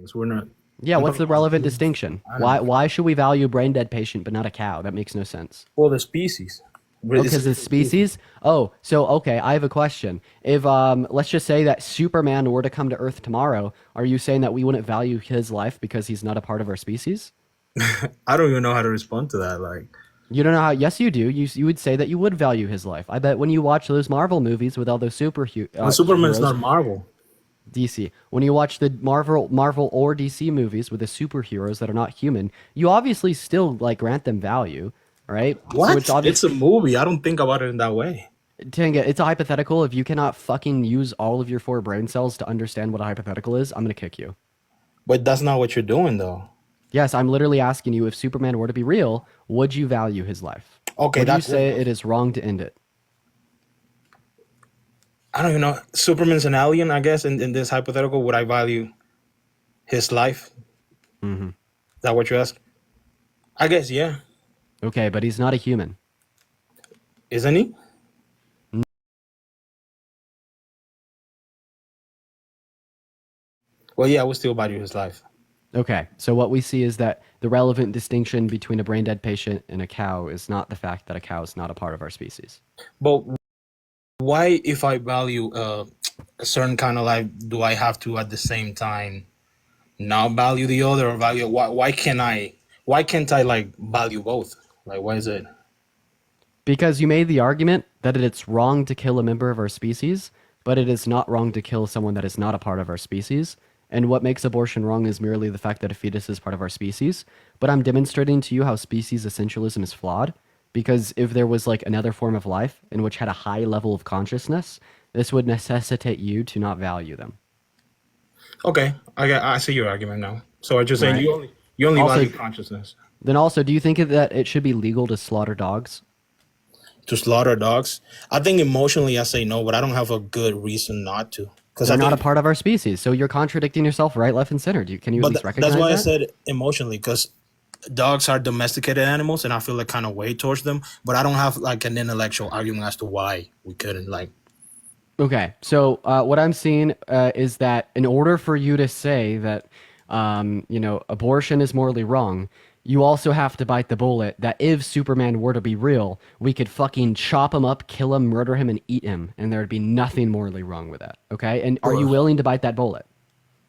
things. We're not. Yeah, I'm what's talking the about relevant humans, distinction? animals. Why should we value a brain dead patient but not a cow? That makes no sense. Well, the species. Oh, It's a because the different species. species? Oh, so okay, I have a question. If let's just say that Superman were to come to Earth tomorrow, are you saying that we wouldn't value his life because he's not a part of our species? I don't even know how to respond to that. Like, You don't know how. Yes, you do. You would say that you would value his life. I bet when you watch those Marvel movies with all those well, Superman's heroes, not Marvel. DC. When you watch the Marvel or DC movies with the superheroes that are not human, you obviously still like grant them value, right? So it's What? obvious. It's a movie. I don't think about it in that way. Tanga, it's a hypothetical. If you cannot fucking use all of your four brain cells to understand what a hypothetical is, I'm gonna kick you. But that's not what you're doing, though. Yes, I'm literally asking you if Superman were to be real, would you value his life? Okay, Or do you that's say it. it is wrong to end it? I don't even know. Superman's an alien, I guess. In this hypothetical, would I value his life? Is Hmm. that what you ask? I guess, yeah. Okay, but he's not a human. Isn't he? Well, yeah, I would still value his life. Okay, so what we see is that the relevant distinction between a brain dead patient and a cow is not the fact that a cow is not a part of our species. But why, if I value a certain kind of life, do I have to at the same time not value the other or value? Why can I? Why can't I like value both? Like, why is it? Because you made the argument that it's wrong to kill a member of our species, but it is not wrong to kill someone that is not a part of our species. And what makes abortion wrong is merely the fact that a fetus is part of our species. But I'm demonstrating to you how species essentialism is flawed. Because if there was like another form of life in which had a high level of consciousness, this would necessitate you to not value them. Okay, I see your argument now. So I'm just saying Right? you only Also, value consciousness. then also, do you think that it should be legal to slaughter dogs? To slaughter dogs. I think emotionally I say no, but I don't have a good reason not to. Because I They're not a think, part of our species, so you're contradicting yourself right, left, and center. Can you at but least that's recognize why I that? said emotionally, because dogs are domesticated animals, and I feel like kind of way towards them. But I don't have like an intellectual argument as to why we couldn't. Like, Okay, so what I'm seeing is that in order for you to say that, abortion is morally wrong, you also have to bite the bullet that if Superman were to be real, we could fucking chop him up, kill him, murder him, and eat him, and there'd be nothing morally wrong with that. Okay, and are you sure, willing to bite that bullet?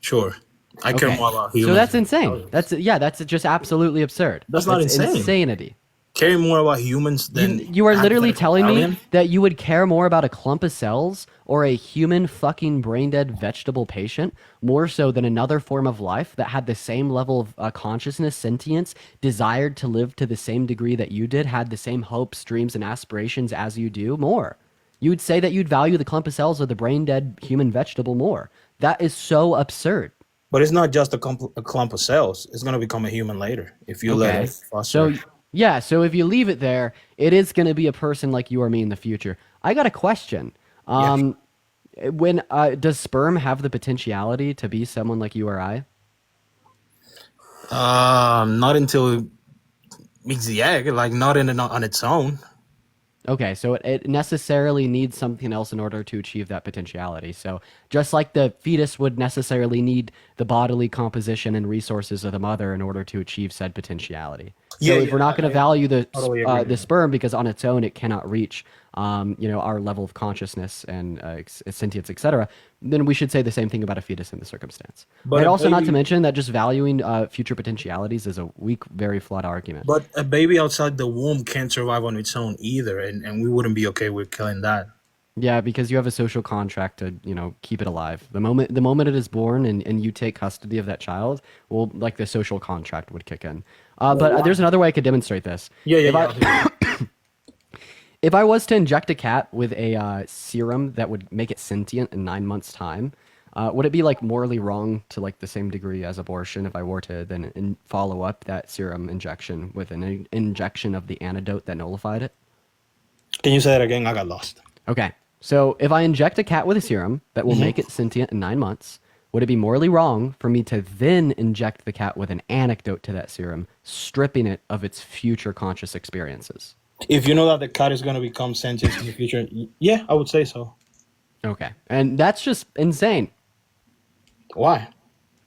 sure, I care Okay, more about so humans that's than insane. intelligence. That's just absolutely absurd. That's not That's insane. insanity. Caring more about humans You than you are a literally hypothetical telling me alien. that you would care more about a clump of cells or a human fucking brain dead vegetable patient more so than another form of life that had the same level of consciousness, sentience, desired to live to the same degree that you did, had the same hopes, dreams, and aspirations as you do more. You would say that you'd value the clump of cells or the brain dead human vegetable more. That is so absurd. But it's not just a clump of cells. It's gonna become a human later if you let it Okay. foster. So, yeah, so if you leave it there, it is going to be a person like you or me in the future. I got a question. Yeah. When does sperm have the potentiality to be someone like you or I? Not until it meets the egg, like not on its own. Okay, so it necessarily needs something else in order to achieve that potentiality. So just like the fetus would necessarily need the bodily composition and resources of the mother in order to achieve said potentiality. Yeah, So if we're yeah, not going to value totally agree the with you. sperm because on its own it cannot reach our level of consciousness and sentience, etc., then we should say the same thing about a fetus in the circumstance. But Right. a Also, not to baby, mention that just valuing future potentialities is a weak, very flawed argument. but a baby outside the womb can't survive on its own either, and we wouldn't be okay with killing that. Yeah, because you have a social contract to, keep it alive. The moment it is born and you take custody of that child, well, like the social contract would kick in. Well, But there's why? another way I could demonstrate this. Yeah, yeah, If yeah. I I'll hear you. if I was to inject a cat with a serum that would make it sentient in 9 months' time, would it be like morally wrong to like the same degree as abortion if I were to then follow up that serum injection with an injection of the antidote that nullified it? Can you say that again? I got lost. Okay. So if I inject a cat with a serum that will make it sentient in 9 months, would it be morally wrong for me to then inject the cat with an antidote to that serum, stripping it of its future conscious experiences? If you know that the cat is gonna become sentient in the future, yeah, I would say so. Okay. And that's just insane. Why?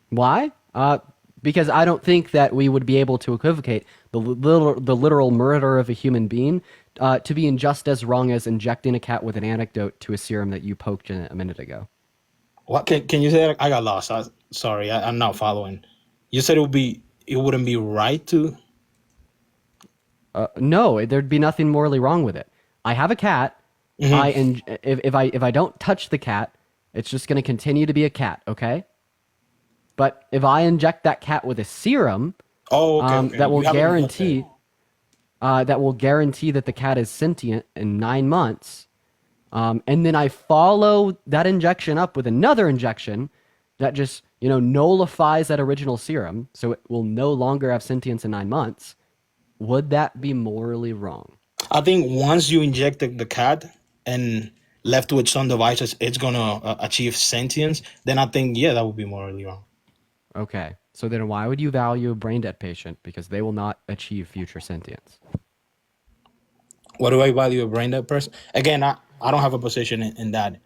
Why? Uh, because I don't think that we would be able to equivocate the literal murder of a human being to being just as wrong as injecting a cat with an antidote to a serum that you poked in it a minute ago. What can you say that? I got lost. Sorry, I'm not following. You said it wouldn't be right to. No, there'd be nothing morally wrong with it. I have a cat. Mhm. If I don't touch the cat, it's just going to continue to be a cat. Okay. But if I inject that cat with a serum, Oh, okay, okay. that will You haven't looked at it. guarantee that the cat is sentient in 9 months, and then I follow that injection up with another injection that just nullifies that original serum, so it will no longer have sentience in 9 months. Would that be morally wrong? I think once you inject the cat and left to its own devices, it's gonna achieve sentience. Then I think yeah, that would be morally wrong. Okay, so then why would you value a brain dead patient because they will not achieve future sentience? What do I value a brain dead person? Again, I don't have a position in that.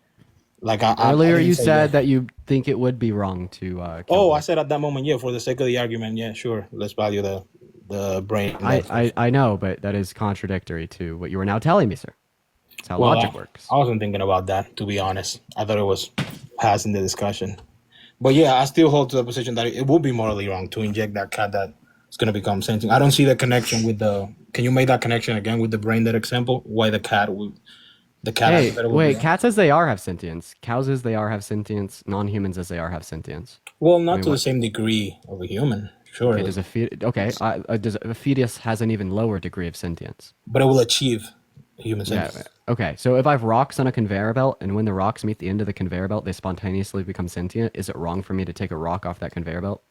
Like I Earlier, didn't you say yeah. said that you think it would be wrong to kill Oh, I the. said at that moment, yeah, for the sake of the argument, yeah, sure. Let's value the brain I, dead I, person. I know, but that is contradictory to what you are now telling me, sir. That's how Well, logic works. I wasn't thinking about that, to be honest. I thought it was passing the discussion. But yeah, I still hold to the position that it would be morally wrong to inject that cat that is going to become sentient. I don't see the connection with the. Can you make that connection again with the brain dead example? Why the cat Hey, hypothetical would be wait, wrong? cats as they are have sentience. Cows as they are have sentience. Non-humans as they are have sentience. Well, I not mean, to the what? same degree of a human, Okay, surely, does a fetus? Okay, does a fetus has an even lower degree of sentience? but it will achieve human Yeah. sentience. Okay, so if I have rocks on a conveyor belt, and when the rocks meet the end of the conveyor belt, they spontaneously become sentient. Is it wrong for me to take a rock off that conveyor belt?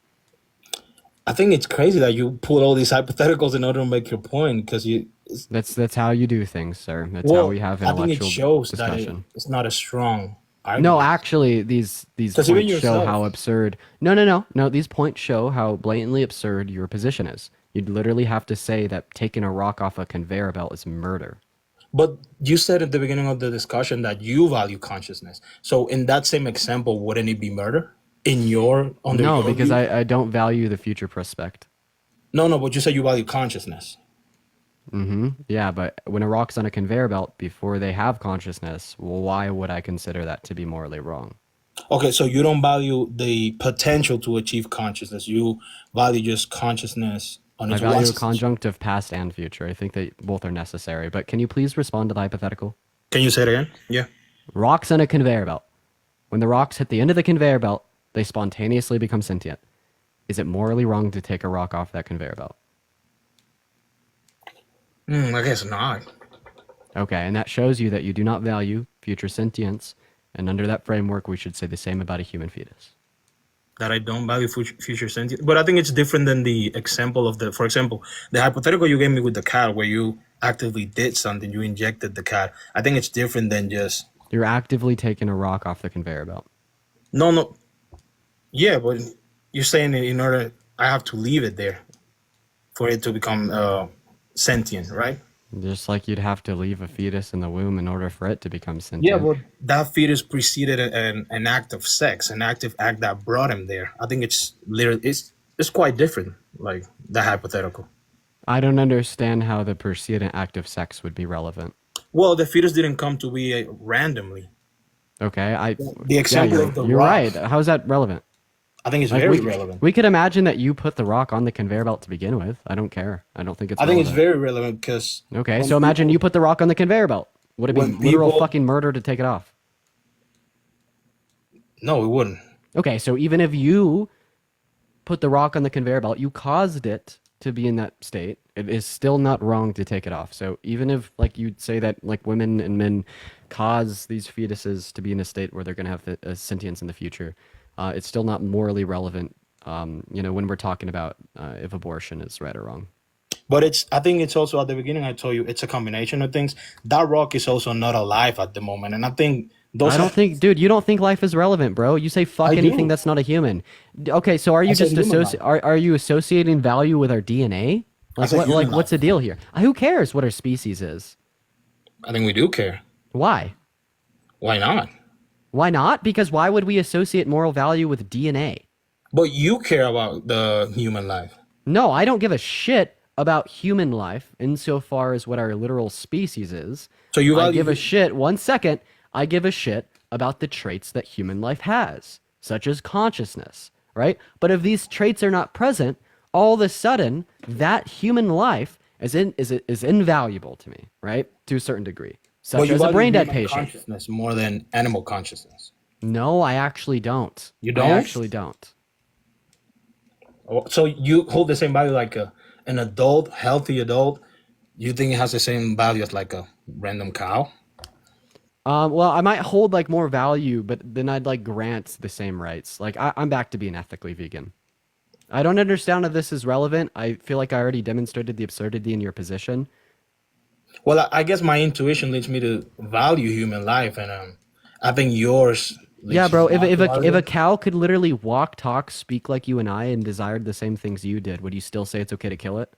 I think it's crazy that you pull all these hypotheticals in order to make your point because you. That's how you do things, sir. That's how we Well, have I think it intellectual shows that discussion. it's not a strong No, argument. actually, these Because even points show yourself, how absurd. No. These points show how blatantly absurd your position is. You'd literally have to say that taking a rock off a conveyor belt is murder. but you said at the beginning of the discussion that you value consciousness. So in that same example, wouldn't it be murder in your under No, your because view? I don't value the future prospect. No, no, but you said you value consciousness. Yeah, but when a rock's on a conveyor belt before they have consciousness, well, why would I consider that to be morally wrong? Okay, so you don't value the potential to achieve consciousness. You value just consciousness on I its value a once. conjunct of past and future. I think that both are necessary. But can you please respond to the hypothetical? Can you say it again? Yeah. Rocks on a conveyor belt. When the rocks hit the end of the conveyor belt, they spontaneously become sentient. Is it morally wrong to take a rock off that conveyor belt? I guess not. Okay, and that shows you that you do not value future sentience, and under that framework, we should say the same about a human fetus. That I don't value future sentience. But I think it's different than the example of for example, the hypothetical you gave me with the cat where you actively did something, you injected the cat. I think it's different than just, You're actively taking a rock off the conveyor belt. no, no. Yeah, but you're saying that in order, I have to leave it there for it to become sentient, right? Just like you'd have to leave a fetus in the womb in order for it to become Yeah, sentient. but that fetus preceded an act of sex, an active act that brought him there. I think it's literally, it's quite different, like that hypothetical. I don't understand how the precedent act of sex would be relevant. Well, the fetus didn't come to be randomly. Okay, The yeah, example you're of the you're right. rock, How is that relevant? I think it's Like very relevant. we could imagine that you put the rock on the conveyor belt to begin with. I don't care. I don't think it's I think it's relevant. very relevant because Okay, so imagine you put the rock on the conveyor belt. Would it be when literal people, fucking murder to take it off? no, it wouldn't. Okay, so even if you put the rock on the conveyor belt, you caused it to be in that state. It is still not wrong to take it off. So even if like you'd say that like women and men cause these fetuses to be in a state where they're going to have a sentience in the future, it's still not morally relevant. When we're talking about if abortion is right or wrong. But I think it's also at the beginning. I told you it's a combination of things. That rock is also not alive at the moment, and I think those I don't have. think, dude, you don't think life is relevant, bro. You say fuck I anything do. that's not a human. Okay, so are I you said just human life. are you associating value with our DNA? I Like said what human what's the life. deal here? Who cares what our species is? I think we do care. Why? Why not? Why not? Because why would we associate moral value with DNA? But you care about the human life. No, I don't give a shit about human life insofar as what our literal species is. So you I value give a shit, one second, I give a shit about the traits that human life has, such as consciousness, right? But if these traits are not present, all of a sudden, that human life is invaluable to me, right? To a certain degree, but such you as a value brain dead human patient. consciousness more than animal consciousness. No, I actually don't. You I don't? actually don't. So you hold the same value like an adult, healthy adult. You think it has the same value as like a random cow? Well, I might hold like more value, but then I'd like grant the same rights. Like I'm back to being ethically vegan. I don't understand if this is relevant. I feel like I already demonstrated the absurdity in your position. Well, I guess my intuition leads me to value human life, and I think yours Yeah, leads you bro. If not to if value a it. cow could literally walk, talk, speak like you and I, and desired the same things you did, would you still say it's okay to kill it?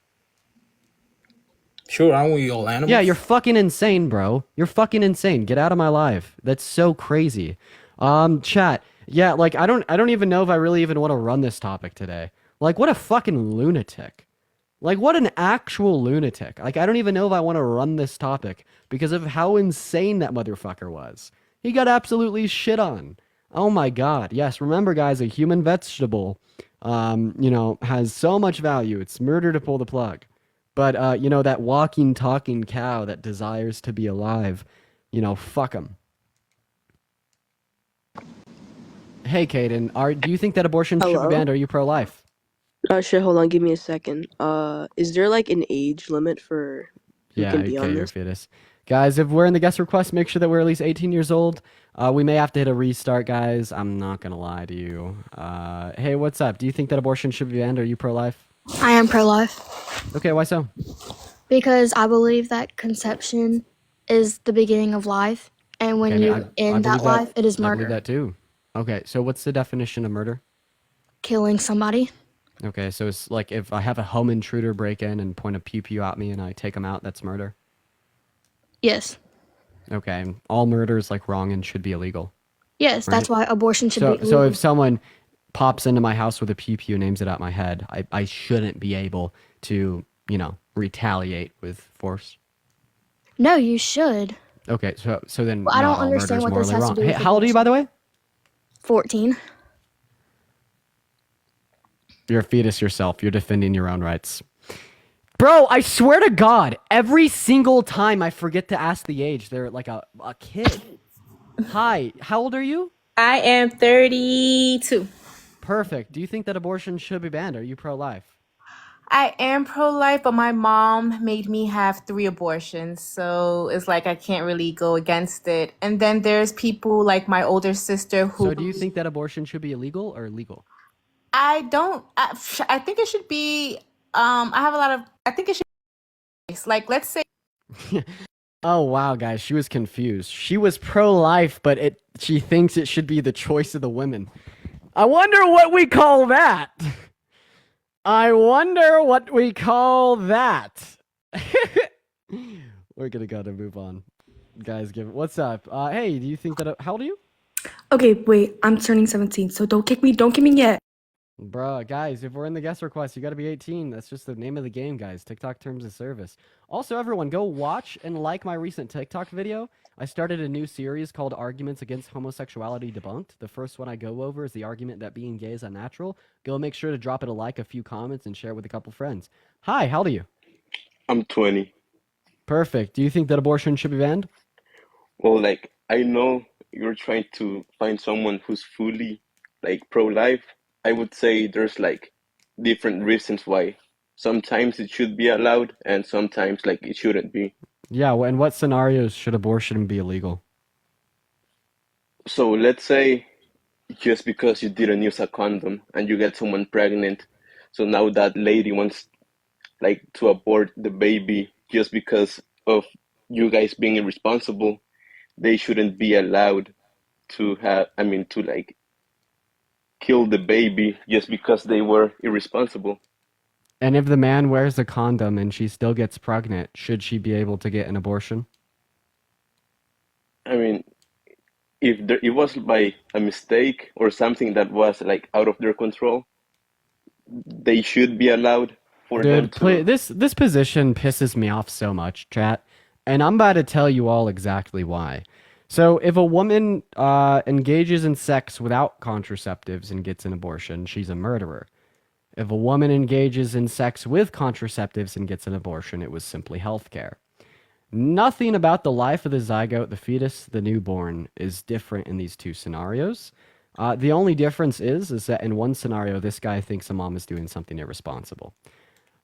Sure, aren't we all Yeah, you're animals? fucking insane, bro. You're fucking insane. Get out of my life. That's so crazy. Chat. Yeah, like I don't even know if I really even want to run this topic today. Like what a fucking lunatic. Like what an actual lunatic. Like I don't even know if I want to run this topic because of how insane that motherfucker was. He got absolutely shit on. Oh my god. Yes, remember guys, a human vegetable has so much value. It's murder to pull the plug. But that walking talking cow that desires to be alive, fuck him. Hey Caden, do you think that abortion should be Hello? banned? Or are you pro-life? Shit, hold on, give me a second. Is there like an age limit for who Yeah, can be okay, on you're this? fetus. Guys, if we're in the guest request, make sure that we're at least 18 years old. We may have to hit a restart, guys. I'm not gonna lie to you. Hey, what's up? Do you think that abortion should be banned? Are you pro-life? I am pro life Okay, why so? because I believe that conception is the beginning of life, and Okay, when I, you I end believe that that. life, it is I believe murder, that too. Okay, so what's the definition of murder? killing somebody. Okay, so it's like if I have a home intruder break in and point a pew pew at me and I take them out, that's murder. Yes, Okay, all murder is like wrong and should be illegal, yes, that's right? why abortion should be So if illegal. someone pops into my house with a pew pew and aims it at my head, I shouldn't be able to, retaliate with force. No, you should. Okay, so then Well, I not don't all murder understand is what this morally has to wrong. do Hey, with how old are you, by abortion. the way? 14. You're a fetus yourself. You're defending your own rights. Bro, I swear to God, every single time I forget to ask the age, they're like a kid. Hi, how old are you? I am 32. Perfect. Do you think that abortion should be banned? Are you pro-life? I am pro life, but my mom made me have three abortions. So it's like I can't really go against it. And then there's people like my older sister who So do you think that abortion should be illegal or legal? I don't, I think it should be, I have a lot of, I think it should be, like, let's say, Oh wow, guys, she was confused. She was pro-life, but she thinks it should be the choice of the women. I wonder what we call that. I wonder what we call that. We're gonna gotta move on, guys. What's up? Hey, do you think that? How old are you, Okay, wait, I'm turning 17, so don't kick me. Don't kick me yet. bruh? Guys, if we're in the guest request, you gotta be 18. That's just the name of the game, guys. TikTok terms of service. Also, everyone, go watch and like my recent TikTok video. I started a new series called Arguments Against Homosexuality Debunked. The first one I go over is the argument that being gay is unnatural. Go make sure to drop it a like, a few comments, and share it with a couple friends. Hi, how old are you? I'm 20. Perfect. Do you think that abortion should be banned? Well, like, I know you're trying to find someone who's fully, like, pro-life. I would say there's, like, different reasons why. Sometimes it should be allowed, and sometimes, like, it shouldn't be. Yeah, in what scenarios should abortion be illegal? So let's say just because you didn't use a condom and you get someone pregnant, so now that lady wants, like, to abort the baby just because of you guys being irresponsible, they shouldn't be allowed to have, I mean, to, like, kill the baby just because they were irresponsible. And if the man wears a condom and she still gets pregnant, should she be able to get an abortion? I mean, it was by a mistake or something that was like out of their control, they should be allowed for them Dude, to. this position pisses me off so much, chat, and I'm about to tell you all exactly why. So, if a woman engages in sex without contraceptives and gets an abortion, she's a murderer. If a woman engages in sex with contraceptives and gets an abortion, it was simply healthcare. Nothing about the life of the zygote, the fetus, the newborn is different in these two scenarios. The only difference is that in one scenario, this guy thinks a mom is doing something irresponsible.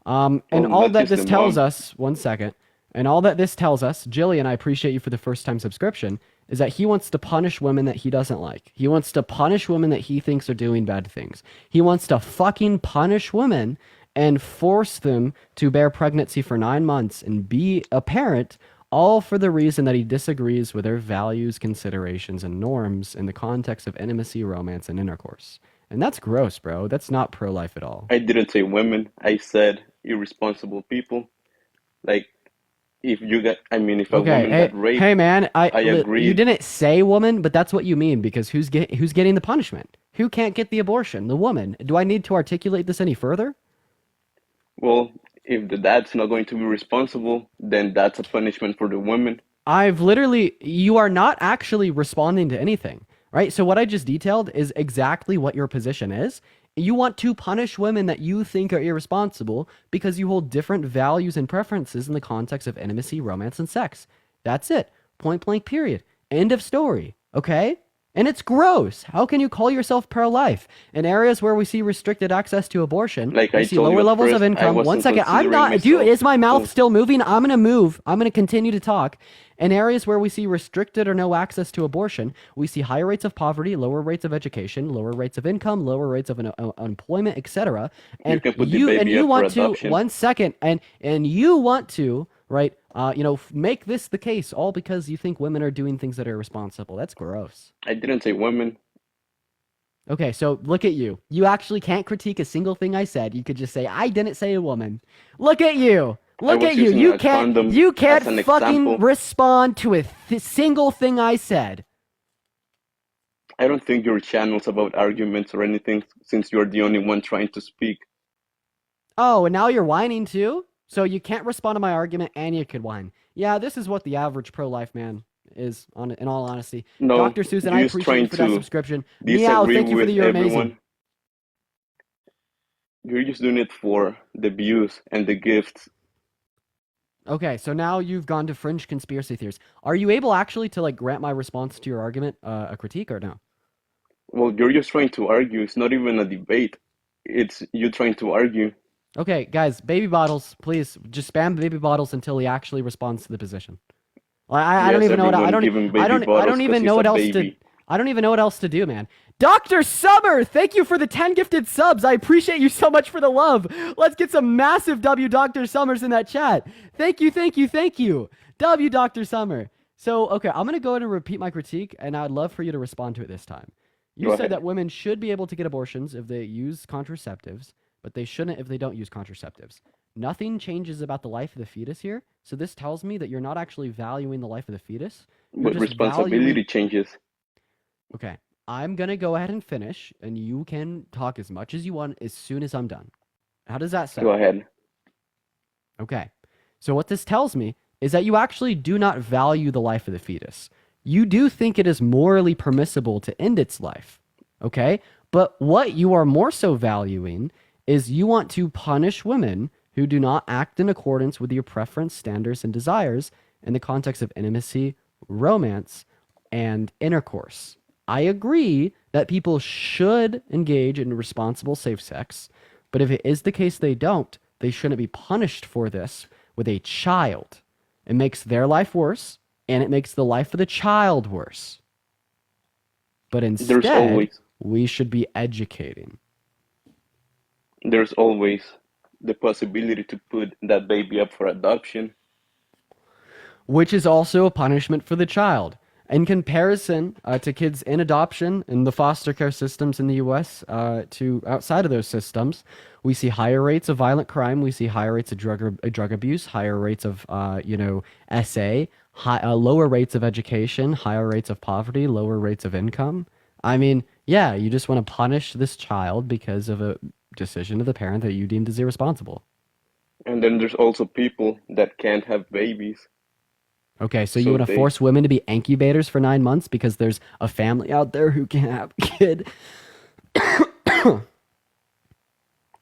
And Well, all not that just this the tells mom. us, one second, and all that this tells us, Jillian, I appreciate you for the first time subscription, is that he wants to punish women that he doesn't like. He wants to punish women that he thinks are doing bad things. He wants to fucking punish women and force them to bear pregnancy for 9 months and be a parent, all for the reason that he disagrees with their values, considerations, and norms in the context of intimacy, romance, and intercourse. And that's gross, bro. That's not pro-life at all. I didn't say women. I said irresponsible people. Like if a Okay, woman got hey, raped, man, I you agree. didn't say woman, but that's what you mean because who's getting the punishment? Who can't get the abortion? The woman. Do I need to articulate this any further? Well, if the dad's not going to be responsible, then that's a punishment for the woman. You are not actually responding to anything, right? So what I just detailed is exactly what your position is. You want to punish women that you think are irresponsible because you hold different values and preferences in the context of intimacy, romance, and sex. That's it. Point blank, period. End of story. Okay? And it's gross. How can you call yourself pro-life? In areas where we see restricted access to abortion, Like we I see told you lower at levels of first, I income. One wasn't second. I'm considering not, dude, myself. is my mouth So still moving? I'm going to move. I'm going to continue to talk. In areas where we see restricted or no access to abortion, we see higher rates of poverty, lower rates of education, lower rates of income, lower rates of unemployment, etc. you And can put the you baby up for want to adoption. one second and you want to right make this the case all because you think women are doing things that are irresponsible. That's gross. I didn't say women. Okay, so look at you. You actually can't critique a single thing I said. You could just say I didn't say a woman. Look at you. I Look at was you. using a condom You can't as an fucking example. respond to a single thing I said. I don't think your channel's about arguments or anything, since you're the only one trying to speak. Oh, and now you're whining too? So you can't respond to my argument and you could whine. Yeah, this is what the average pro-life man is, in all honesty. No, Dr. Susan, I you're just appreciate you trying for that to subscription. Meow, disagree thank you for with the you're amazing. everyone. You're just doing it for the views and the gifts. Okay, so now you've gone to fringe conspiracy theories. Are you able actually to grant my response to your argument a critique or no? Well, you're just trying to argue. It's not even a debate. It's you trying to argue. Okay, guys, baby bottles, please just spam baby bottles until he actually responds to the position. I don't Yes, even know what everyone giving baby I bottles don't even 'cause know he's what a else to baby. I don't even know what else to do, man. Dr. Summer, thank you for the 10 gifted subs. I appreciate you so much for the love. Let's get some massive W Dr. Summers in that chat. Thank you, thank you, thank you. W Dr. Summer. So, okay, I'm going to go ahead and repeat my critique, and I'd love for you to respond to it this time. You Go said ahead. that women should be able to get abortions if they use contraceptives, but they shouldn't if they don't use contraceptives. Nothing changes about the life of the fetus here, so this tells me that you're not actually valuing the life of the fetus. You're But just responsibility valuing... changes. Okay, I'm going to go ahead and finish, and you can talk as much as you want as soon as I'm done. How does that sound? Go ahead. Okay, so what this tells me is that you actually do not value the life of the fetus. You do think it is morally permissible to end its life, okay? But what you are more so valuing is you want to punish women who do not act in accordance with your preference, standards, and desires in the context of intimacy, romance, and intercourse. I agree that people should engage in responsible safe sex, but if it is the case they don't, they shouldn't be punished for this with a child. It makes their life worse, and it makes the life of the child worse. But instead, we should be educating. There's always the possibility to put that baby up for adoption. Which is also a punishment for the child. In comparison to kids in adoption and the foster care systems in the U.S. To outside of those systems, we see higher rates of violent crime. We see higher rates of drug abuse, higher rates of SA, lower rates of education, higher rates of poverty, lower rates of income. I mean, yeah, you just want to punish this child because of a decision of the parent that you deemed as irresponsible. And then there's also people that can't have babies. Okay, so you So want to they force women to be incubators for 9 months because there's a family out there who can't have a kid?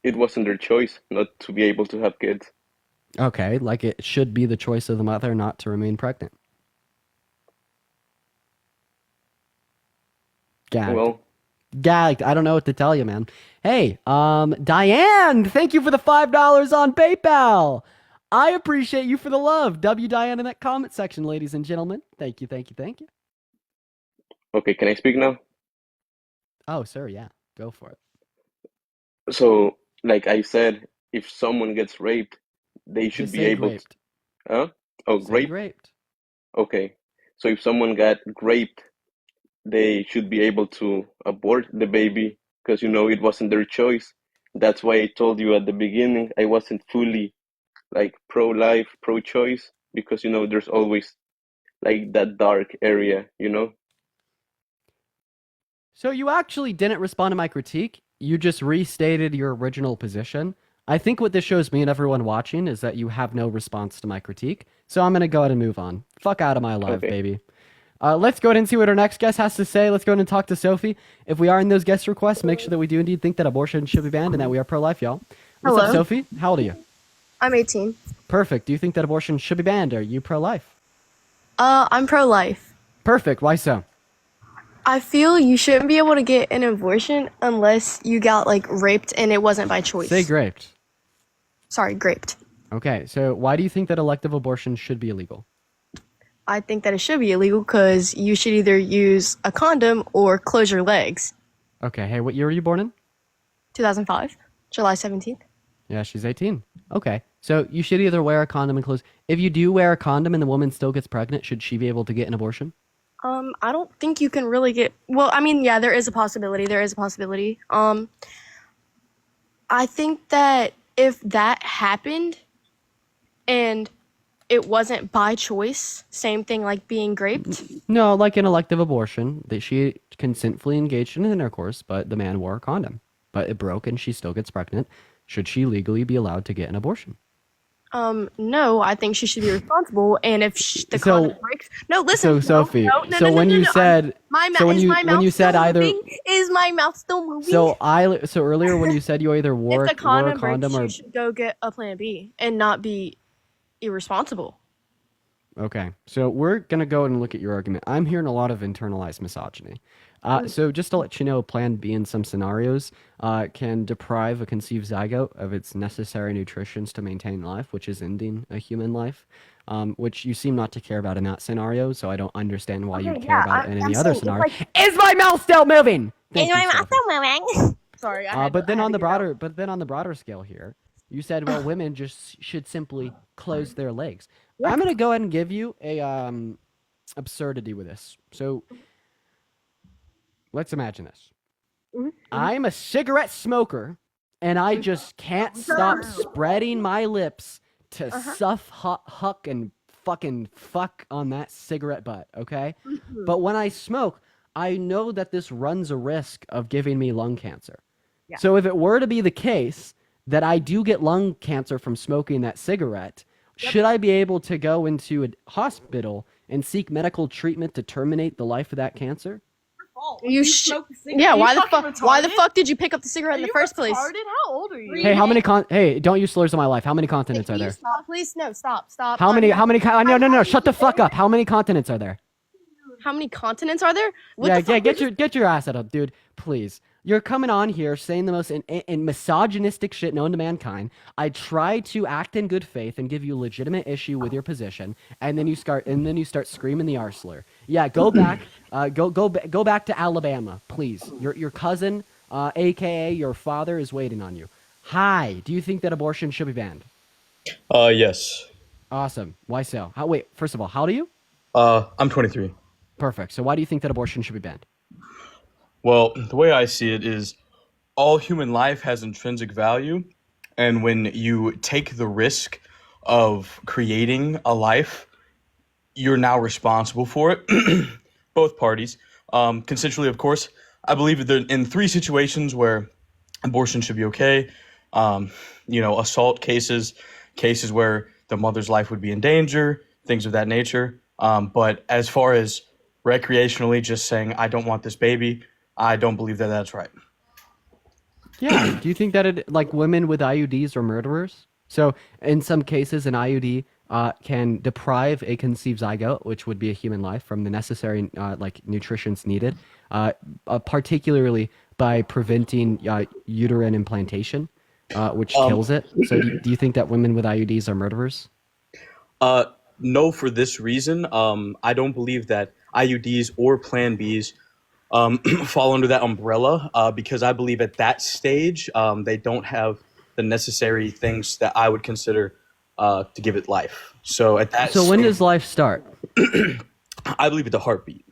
it wasn't their choice not to be able to have kids. Okay, like it should be the choice of the mother not to remain pregnant. Gagged. Well, Gagged. I don't know what to tell you, man. Hey, Diane, thank you for the $5 on PayPal. I appreciate you for the love. W Diane in that comment section, ladies and gentlemen. Thank you, thank you, thank you. okay, can I speak now? Oh, sir, yeah. Go for it. So, like I said, if someone gets raped, they should Just be say able to. raped. Huh? Oh, Say raped? raped. Okay. So if someone got raped, they should be able to abort the baby because, it wasn't their choice. That's why I told you at the beginning I wasn't fully like pro-life, pro-choice because, there's always like that dark area. So you actually didn't respond to my critique. You just restated your original position. I think what this shows me and everyone watching is that you have no response to my critique. So I'm going to go ahead and move on. Fuck out of my life, Okay. baby. Let's go ahead and see what our next guest has to say. Let's go ahead and talk to Sophie. If we are in those guest requests, make sure that we do indeed think that abortion should be banned and that we are pro-life, y'all. What's up, Hello. Sophie? How old are you? I'm 18. Perfect. Do you think that abortion should be banned? Are you pro-life? I'm pro-life. Perfect. Why so? I feel you shouldn't be able to get an abortion unless you got like raped and it wasn't by choice. Say raped. Sorry, raped. Okay, so why do you think that elective abortion should be illegal? I think that it should be illegal because you should either use a condom or close your legs. Okay, hey, what year were you born in? 2005, July 17th. Yeah, she's 18. Okay, so you should either wear a condom and close. If you do wear a condom and the woman still gets pregnant, should she be able to get an abortion? I don't think you can really get. Well, I mean, yeah, there is a possibility. There is a possibility. I think that if that happened and it wasn't by choice, same thing like being raped. No, like an elective abortion, that she consentfully engaged in intercourse, but the man wore a condom. But it broke and she still gets pregnant. Should she legally be allowed to get an abortion? No, I think she should be responsible. And if the So- condom breaks, no, listen. So, no, Sophie, no, no, so no, when no, you no, said, my mouth so when is you my when mouth you said still either, moving? Is my mouth still moving? so earlier when you said you either wore, if the wore a condom condom breaks, or you should go get a plan B and not be irresponsible. Okay, so we're gonna go and look at your argument. I'm hearing a lot of internalized misogyny. So just to let you know, Plan B in some scenarios can deprive a conceived zygote of its necessary nutrients to maintain life, which is ending a human life, which you seem not to care about in that scenario. So I don't understand why you'd care about it in any other scenario. Is my mouth still moving? Thank you, Sophie. Sorry, I had But then I had on to the get out. broader scale here, you said, well, women just should simply close their legs. I'm gonna go ahead and give you a absurdity with this. So let's imagine this. I'm a cigarette smoker, and I just can't stop spreading my lips to huck and fucking fuck on that cigarette butt, okay? But when I smoke, I know that this runs a risk of giving me lung cancer. Yeah. So if it were to be the case that I do get lung cancer from smoking that cigarette, should I be able to go into a hospital and seek medical treatment to terminate the life of that cancer? Yeah, why the fuck did you pick up the cigarette in the first place? How old are you? Hey, hey, don't use slurs on my life. How many continents are there? Stop, please, no, stop. How many no, shut the fuck up. How many continents are there? How many continents are there? Get your ass out of, dude, please. You're coming on here saying the most misogynistic shit known to mankind. I try to act in good faith and give you a legitimate issue with your position, and then you start screaming the R slur. Yeah, go back, go back to Alabama, please. Your cousin, aka your father, is waiting on you. Hi, do you think that abortion should be banned? Yes. Awesome. Why so? First of all, how old are you? I'm 23. Perfect. So why do you think that abortion should be banned? Well, the way I see it is all human life has intrinsic value, and when you take the risk of creating a life, you're now responsible for it. Both parties, consensually, of course. I believe that there, in three situations where abortion should be okay. Um, assault cases, cases where the mother's life would be in danger, things of that nature. But as far as recreationally just saying, I don't want this baby, I don't believe that that's right. Yeah. Do you think that like women with IUDs are murderers? So in some cases, an IUD can deprive a conceived zygote, which would be a human life, from the necessary like nutrients needed, particularly by preventing uterine implantation, which kills it. So do you think that women with IUDs are murderers? Uh, no, for this reason, I don't believe that IUDs or Plan Bs fall under that umbrella because I believe at that stage they don't have the necessary things that I would consider to give it life. So at that So when stage, does life start? I believe at the heartbeat.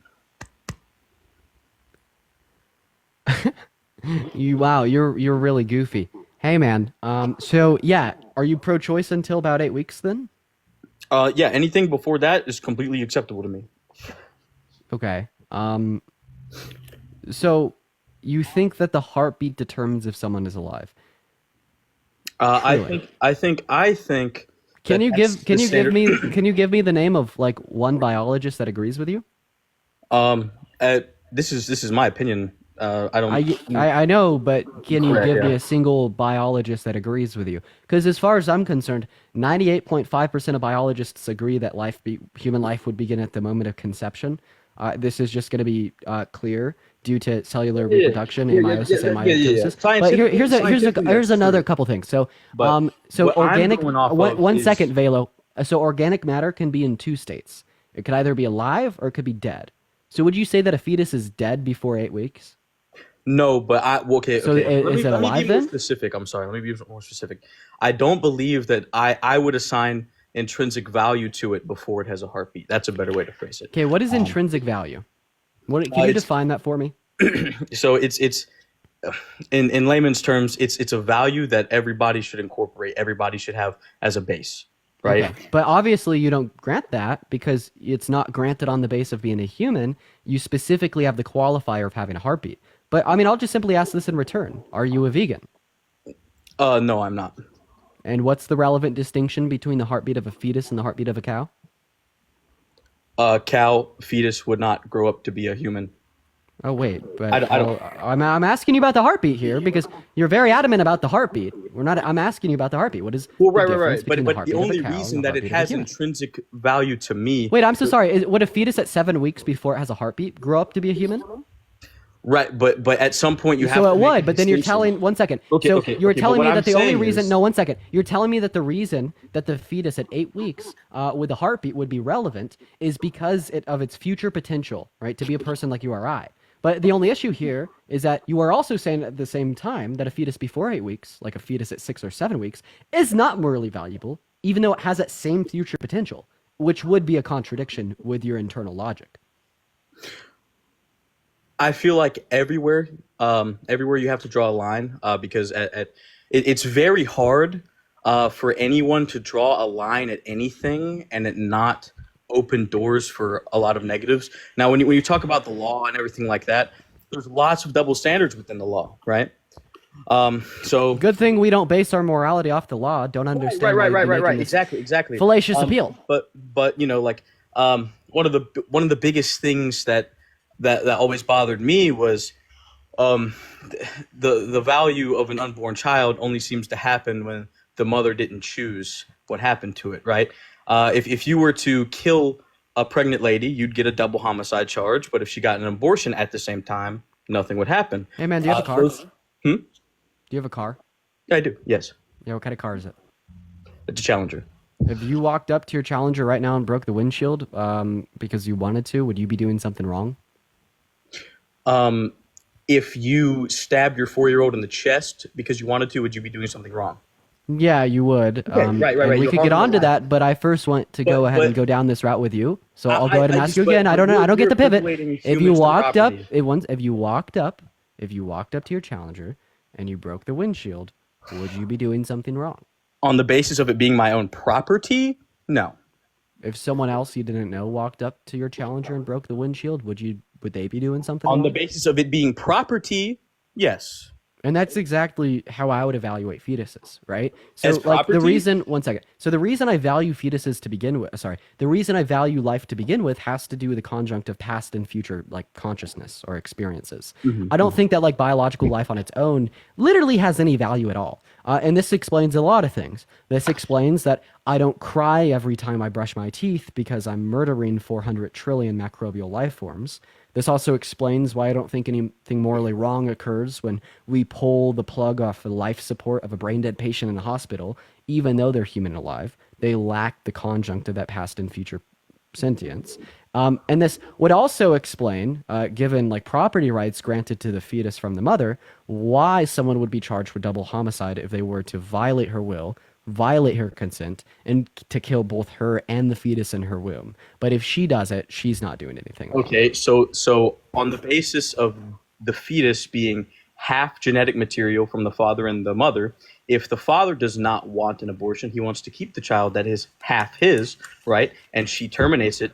Wow, you're really goofy. Hey man, so yeah, are you pro-choice until about 8 weeks then? Yeah, anything before that is completely acceptable to me. Okay. So you think that the heartbeat determines if someone is alive? Really? I think Can that you that's give can the you give standard. me can you give me the name of like one biologist that agrees with you? Um, this is my opinion. I don't. I know, but can you Correct. give me Yeah. a single biologist that agrees with you? Because as far as I'm concerned, 98.5% of biologists agree that human life would begin at the moment of conception. This is just going to be clear due to cellular Yeah, reproduction, yeah, yeah, meiosis, and yeah. mitosis. But Scientifically, here's that's another true. couple things. So But so what I'm organic going off one, of one is second, Velo. So organic matter can be in two states. It could either be alive or it could be dead. So would you say that a fetus is dead before 8 weeks? no, but okay, So okay. Let is me it let me be alive more then? specific. I'm sorry. Let me be more specific. I don't believe that I would assign intrinsic value to it before it has a heartbeat. That's a better way to phrase it. Okay, what is intrinsic value? What can you It's define that for me? so it's in layman's terms, it's a value that everybody should incorporate. Everybody should have as a base, right? Okay, but obviously you don't grant that because it's not granted on the base of being a human. You specifically have the qualifier of having a heartbeat. But I mean, I'll just simply ask this in return. Are you a vegan? No, I'm not. And what's the relevant distinction between the heartbeat of a fetus and the heartbeat of a cow? Cow fetus would not grow up to be a human. Oh wait, but I don't. I'm asking you about the heartbeat here because you're very adamant about the heartbeat. We're not. I'm asking you about the heartbeat. What is Well, the right, right, difference right. between the But the heartbeat of a only cow and reason the that it heartbeat of a has human? intrinsic value to me, Wait, I'm so sorry. Would a fetus at 7 weeks before it has a heartbeat grow up to be a human? right? But at some point you have So to it make a would, but then you're distinction. telling 1 second. Okay, So okay, you're okay. But telling what me I'm that the only saying reason. is, No, 1 second. You're telling me that the reason that the fetus at 8 weeks with a heartbeat would be relevant is because of its future potential, right, to be a person like you or I. But the only issue here is that you are also saying at the same time that a fetus before 8 weeks, like a fetus at 6 or 7 weeks, is not morally valuable, even though it has that same future potential, which would be a contradiction with your internal logic. I feel like everywhere you have to draw a line because it's very hard for anyone to draw a line at anything and it not open doors for a lot of negatives. Now, when you talk about the law and everything like that, there's lots of double standards within the law, right? So Good thing we don't base our morality off the law. Don't understand why you'd be making this exactly. fallacious appeal. But one of the biggest things that always bothered me was um, the value of an unborn child only seems to happen when the mother didn't choose what happened to it, right? If you were to kill a pregnant lady, you'd get a double homicide charge, but if she got an abortion at the same time, nothing would happen. Hey man, do you have a car? Those- Do you have a car? I do, yes. Yeah, what kind of car is it? It's a Challenger. If you walked up to your Challenger right now and broke the windshield because you wanted to, would you be doing something wrong? If you stabbed your 4-year-old in the chest because you wanted to, would you be doing something wrong? Yeah, you would. Okay, right. And we You're could get harming the onto life. that, but I first want to go ahead and But go down this route with you. So I'll go ahead and I ask just you again. I don't know. I don't get you're the pivot. equating If you humans to walked up, property. if you walked up to your challenger and you broke the windshield, would you be doing something wrong? On the basis of it being my own property, no. If someone else you didn't know walked up to your challenger and broke the windshield, would they be doing something On wrong? the basis of it being property, yes. And that's exactly how I would evaluate fetuses, right? So, As like, the property? reason, one second. So, the reason I value fetuses to begin with, the reason I value life to begin with has to do with the conjunct of past and future, like, consciousness or experiences. I don't think that, like, biological life on its own literally has any value at all. And this explains a lot of things. This explains that I don't cry every time I brush my teeth because I'm murdering 400 trillion microbial life forms. This also explains why I don't think anything morally wrong occurs when we pull the plug off the life support of a brain dead patient in the hospital, even though they're human and alive. They lack the conjunct of that past and future sentience. And this would also explain, given like property rights granted to the fetus from the mother, why someone would be charged with double homicide if they were to violate her will, violate her consent, and to kill both her and the fetus in her womb. But if she does it, she's not doing anything wrong. Okay, so on the basis of the fetus being half genetic material from the father and the mother, if the father does not want an abortion, he wants to keep the child that is half his, right? And she terminates it.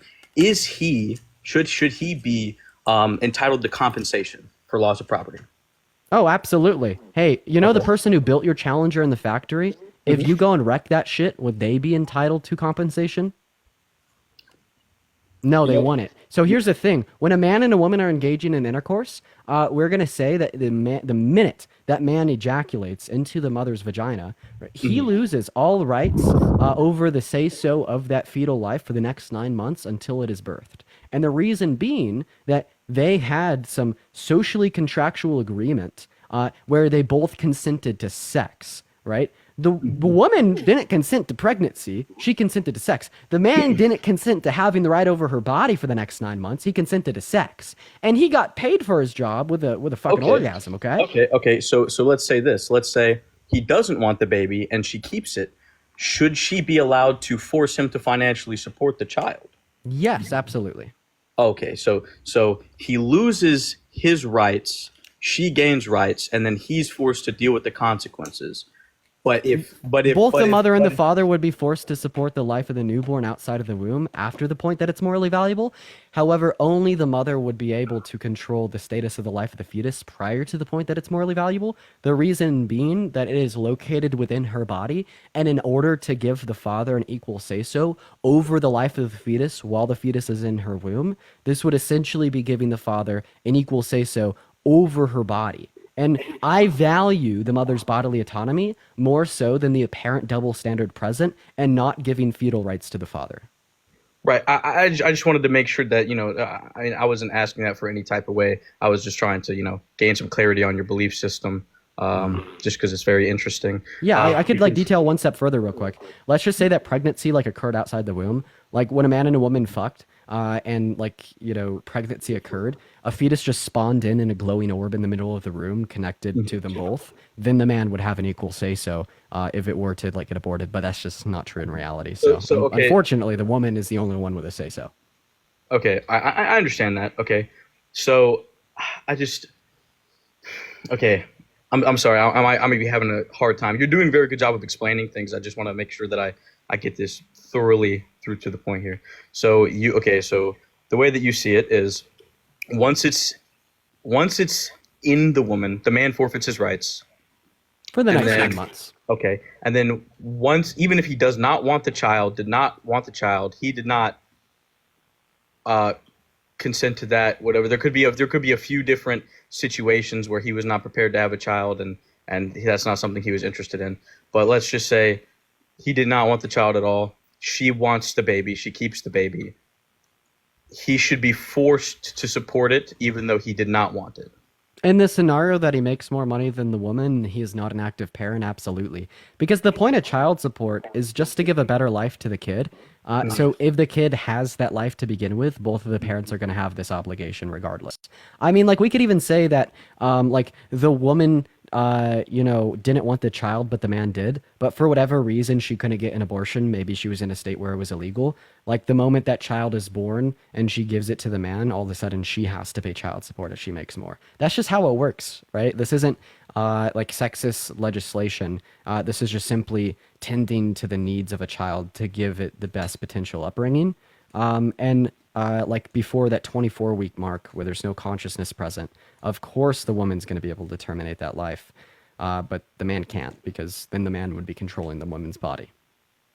Should he be entitled to compensation for loss of property? Oh, absolutely. Hey, you know the person who built your Challenger in the factory? If you go and wreck that shit, would they be entitled to compensation? No, they want it. So here's the thing: when a man and a woman are engaging in intercourse, we're gonna say that the minute that man ejaculates into the mother's vagina, right, he loses all rights over the say-so of that fetal life for the next 9 months until it is birthed. And the reason being that they had some socially contractual agreement where they both consented to sex, right? The woman didn't consent to pregnancy. She consented to sex. The man didn't consent to having the right over her body for the next 9 months. He consented to sex. And he got paid for his job with a fucking orgasm, okay? Okay. So let's say this. Let's say he doesn't want the baby and she keeps it. Should she be allowed to force him to financially support the child? Yes, absolutely. Okay, so he loses his rights, she gains rights, and then he's forced to deal with the consequences. But if Both the mother and the but if- father would be forced to support the life of the newborn outside of the womb after the point that it's morally valuable. However, only the mother would be able to control the status of the life of the fetus prior to the point that it's morally valuable. The reason being that it is located within her body, and in order to give the father an equal say-so over the life of the fetus while the fetus is in her womb, this would essentially be giving the father an equal say-so over her body. And I value the mother's bodily autonomy more so than the apparent double standard present and not giving fetal rights to the father. right, I just wanted to make sure that I wasn't asking that for any type of way. I was just trying to gain some clarity on your belief system, just because it's very interesting. Yeah, I could like because- detail one step further real quick. Let's just say that pregnancy like occurred outside the womb. Like when a man and a woman fucked, and pregnancy occurred, a fetus just spawned in a glowing orb in the middle of the room connected to them both, then the man would have an equal say-so if it were to like get aborted, but that's just not true in reality. So, okay. Unfortunately, the woman is the only one with a say-so. Okay, I understand that. Okay, so I just okay. I'm sorry. I may be having a hard time. You're doing a very good job of explaining things. I just want to make sure that I get this thoroughly through to the point here. So so the way that you see it is once it's in the woman, the man forfeits his rights. For the And next then- 9 months. Okay, and then even if he does not want the child, he did not consent to that. Whatever, there could be a few different situations where he was not prepared to have a child, and that's not something he was interested in. But let's just say he did not want the child at all. She wants the baby. She keeps the baby. He should be forced to support it, even though he did not want it. In the scenario that he makes more money than the woman, he is not an active parent, absolutely. Because the point of child support is just to give a better life to the kid. So if the kid has that life to begin with, both of the parents are going to have this obligation regardless. I mean, like we could even say that, like the woman didn't want the child, but the man did. But for whatever reason, she couldn't get an abortion. Maybe she was in a state where it was illegal. Like the moment that child is born and she gives it to the man, all of a sudden she has to pay child support if she makes more. That's just how it works, right? This isn't like sexist legislation. This is just simply tending to the needs of a child to give it the best potential upbringing. And like before that 24-week mark where there's no consciousness present, of course the woman's going to be able to terminate that life. But the man can't, because then the man would be controlling the woman's body.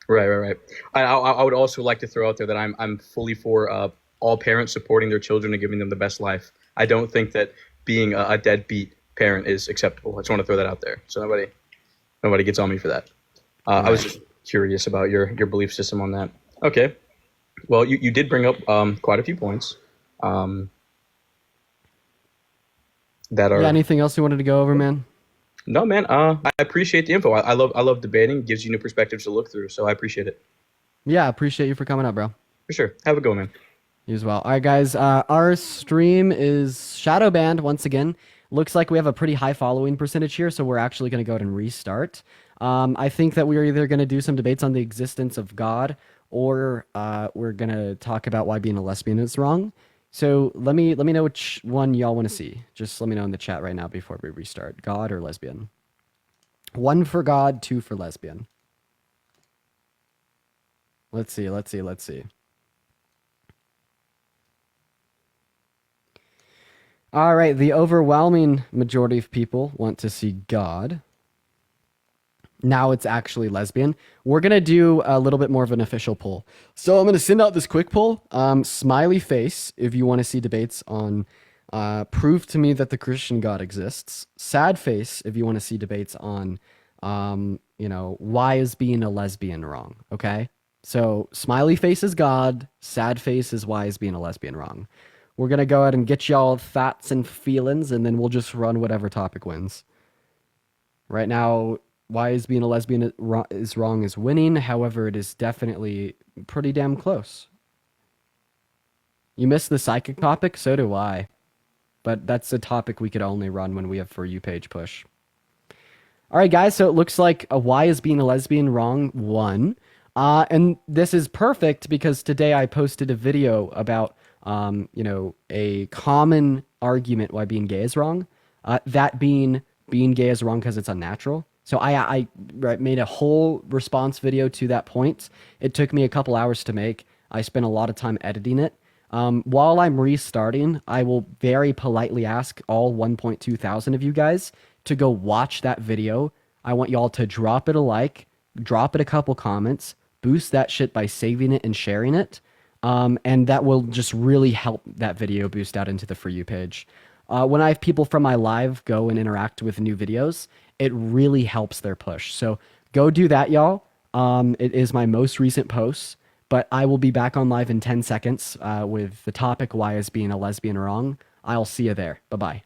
Right. I would also like to throw out there that I'm fully for all parents supporting their children and giving them the best life. I don't think that being a deadbeat parent is acceptable. I just want to throw that out there, so nobody gets on me for that. I was just curious about your belief system on that. Okay. Well, you did bring up quite a few points that are. Yeah, anything else you wanted to go over, man? No, man. I appreciate the info. I love debating. It gives you new perspectives to look through, so I appreciate it. Yeah, appreciate you for coming up, bro. For sure. Have a go, man. You as well. All right, guys. Our stream is shadow banned once again. Looks like we have a pretty high following percentage here, so we're actually going to go ahead and restart. I think that we're either going to do some debates on the existence of God, or we're going to talk about why being a lesbian is wrong. So let me know which one y'all want to see. Just let me know in the chat right now before we restart. God or lesbian? 1 for God, 2 for lesbian. Let's see. All right, the overwhelming majority of people want to see God. Now it's actually lesbian. We're going to do a little bit more of an official poll. So I'm going to send out this quick poll. Smiley face if you want to see debates on prove to me that the Christian God exists. Sad face if you want to see debates on, why is being a lesbian wrong, okay? So smiley face is God. Sad face is why is being a lesbian wrong. We're going to go ahead and get y'all thoughts and feelings, and then we'll just run whatever topic wins. Right now, why is being a lesbian is wrong is winning. However, it is definitely pretty damn close. You missed the psychic topic? So do I. But that's a topic we could only run when we have For You page push. All right, guys. So it looks like why is being a lesbian wrong won. And this is perfect because today I posted a video about, a common argument why being gay is wrong. That being gay is wrong because it's unnatural. So I made a whole response video to that point. It took me a couple hours to make. I spent a lot of time editing it. While I'm restarting, I will very politely ask all 1.2 thousand of you guys to go watch that video. I want y'all to drop it a like, drop it a couple comments, boost that shit by saving it and sharing it. And that will just really help that video boost out into the For You page. When I have people from my live go and interact with new videos, it really helps their push. So go do that, y'all. It is my most recent post, but I will be back on live in 10 seconds with the topic, why is being a lesbian wrong? I'll see you there. Bye-bye.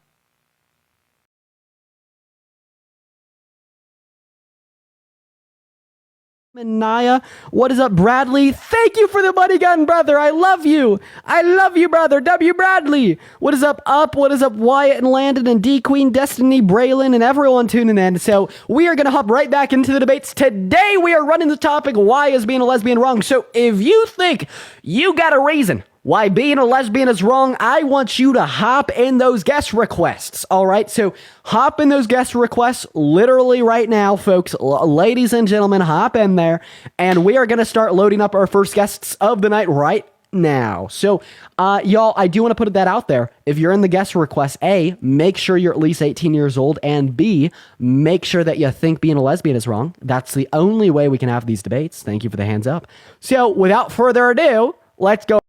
Naya, what is up, Bradley? Thank you for the money gun, brother. I love you. I love you, brother. W. Bradley. What is up, Up? What is up, Wyatt and Landon and D Queen, Destiny, Braylon, and everyone tuning in? So we are going to hop right back into the debates. Today we are running the topic, why is being a lesbian wrong? So if you think you got a reason why being a lesbian is wrong, I want you to hop in those guest requests. All right, so hop in those guest requests literally right now, folks. Ladies and gentlemen, hop in there, and we are going to start loading up our first guests of the night right now. So, y'all, I do want to put that out there. If you're in the guest request, A, make sure you're at least 18 years old, and B, make sure that you think being a lesbian is wrong. That's the only way we can have these debates. Thank you for the hands up. So, without further ado, let's go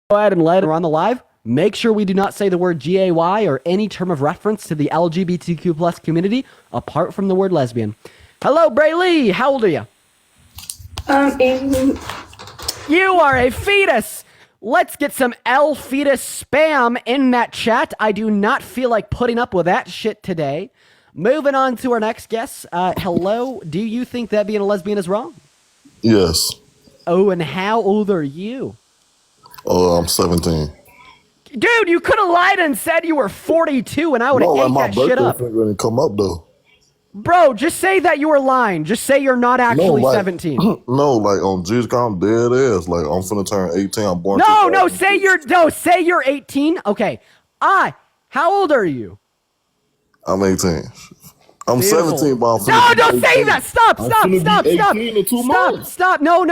ahead and let it run the live. Make sure we do not say the word GAY or any term of reference to the LGBTQ plus community apart from the word lesbian. Hello, Brayley. How old are you? You are a fetus. Let's get some L fetus spam in that chat. I do not feel like putting up with that shit today. Moving on to our next guest. Hello. Do you think that being a lesbian is wrong? Yes. Oh, and how old are you? I'm 17. Dude, you could have lied and said you were 42 and I would have No, like ate my that shit birthday up. finger didn't come up though. Bro, just say that you were lying. Just say you're not No, actually like 17. no, like on Jesus, I'm dead ass. Like I'm finna turn 18. I'm born. No, say you're 18. Okay. How old are you? I'm 18. I'm Beautiful. 17, but I'm No, finna be don't say 18. that. Stop. I'm finna be 18 in 2 months. Stop. No.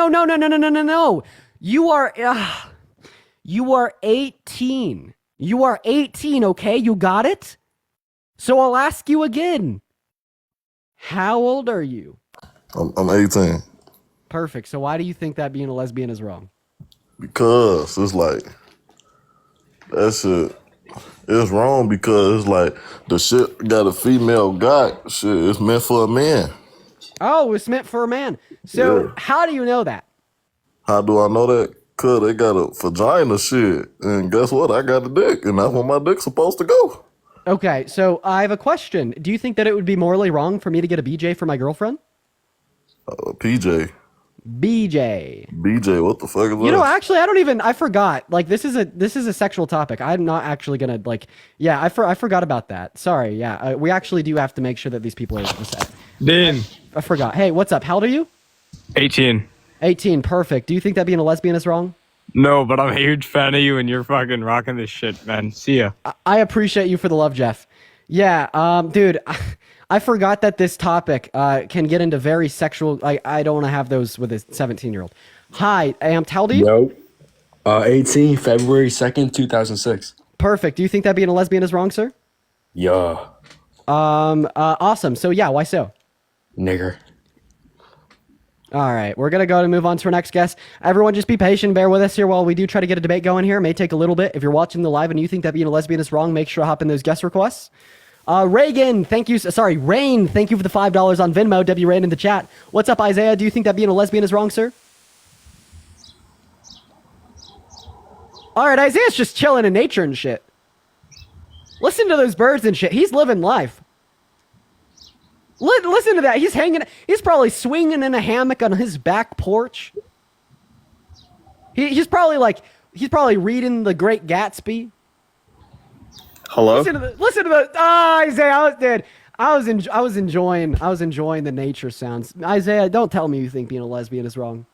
You are 18. You are 18, okay? You got it? So I'll ask you again. How old are you? I'm 18 Perfect. So why do you think that being a lesbian is wrong? because it's like that shit. It's wrong because it's like the shit that a female got. Shit, it's meant for a man. Oh, it's meant for a man. So Yeah. how do you know that? How do I know that? Cause they got a vagina shit, and guess what? I got a dick, and that's where my dick's supposed to go. Okay, so I have a question. Do you think that it would be morally wrong for me to get a BJ for my girlfriend? PJ, BJ. what the fuck is that? You know, actually, I forgot. Like, this is a sexual topic. I'm not actually gonna I forgot about that. Sorry. Yeah, we actually do have to make sure that these people are set. Dean, I forgot. Hey, what's up? How old are you? 18. 18. Perfect. Do you think that being a lesbian is wrong? No, but I'm a huge fan of you and you're fucking rocking this shit, man. See ya. I appreciate you for the love, Jeff. Yeah, dude, I forgot that this topic can get into very sexual. I don't want to have those with a 17-year-old. Hi, Amped. How old are you? Yo, 18, February 2nd, 2006. Perfect. Do you think that being a lesbian is wrong, sir? Yeah, Awesome. So yeah, why so? nigger. All right, we're gonna go and move on to our next guest. Everyone, just be patient, bear with us here while we do try to get a debate going here. It may take a little bit. If you're watching the live and you think that being a lesbian is wrong, make sure to hop in those guest requests. Rain, thank you for the $5 on Venmo. W Rain in the chat. What's up, Isaiah? Do you think that being a lesbian is wrong, sir? All right, Isaiah's just chilling in nature and shit. Listen to those birds and shit. He's living life. Listen to that. He's probably swinging in a hammock on his back porch. He's probably reading The Great Gatsby. Hello? Listen to the Isaiah, I was enjoying the nature sounds. Isaiah, don't tell me you think being a lesbian is wrong.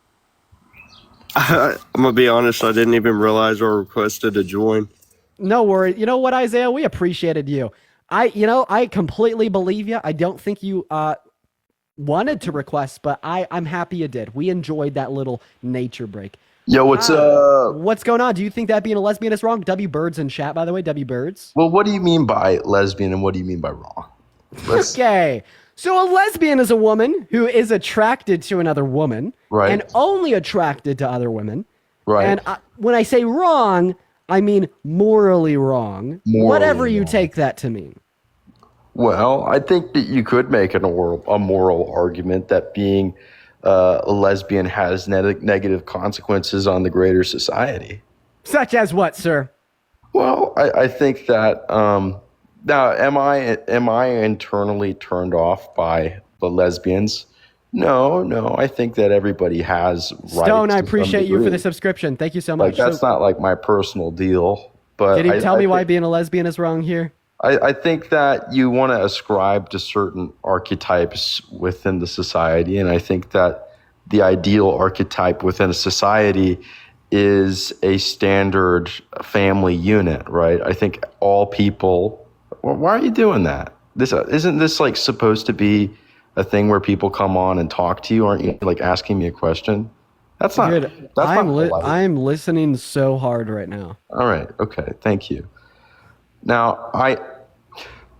I'm gonna be honest, I didn't even realize I requested to join. No worry. You know what, Isaiah? We appreciated you. I completely believe you. I don't think you wanted to request, but I'm happy you did. We enjoyed that little nature break. Yo, what's up? What's going on? Do you think that being a lesbian is wrong? W Birds in chat, by the way. W Birds. Well, what do you mean by lesbian and what do you mean by wrong? Okay. So a lesbian is a woman who is attracted to another woman. Right. And only attracted to other women. Right. And when I say wrong, I mean morally wrong. Whatever you take that to mean. Well, I think that you could make a moral argument that being a lesbian has negative consequences on the greater society. Such as what, sir? Well, I think that now am I internally turned off by the lesbians? No. I think that everybody has rights. Stone, I appreciate you for the subscription. Thank you so much. Like that's not like my personal deal. But can you tell me why being a lesbian is wrong here? I think that you want to ascribe to certain archetypes within the society, and I think that the ideal archetype within a society is a standard family unit, right? I think all people. Why are you doing that? Isn't this like supposed to be a thing where people come on and talk to you? Aren't you like asking me a question? That's not. Good. I'm listening so hard right now. All right. Okay. Thank you. Now,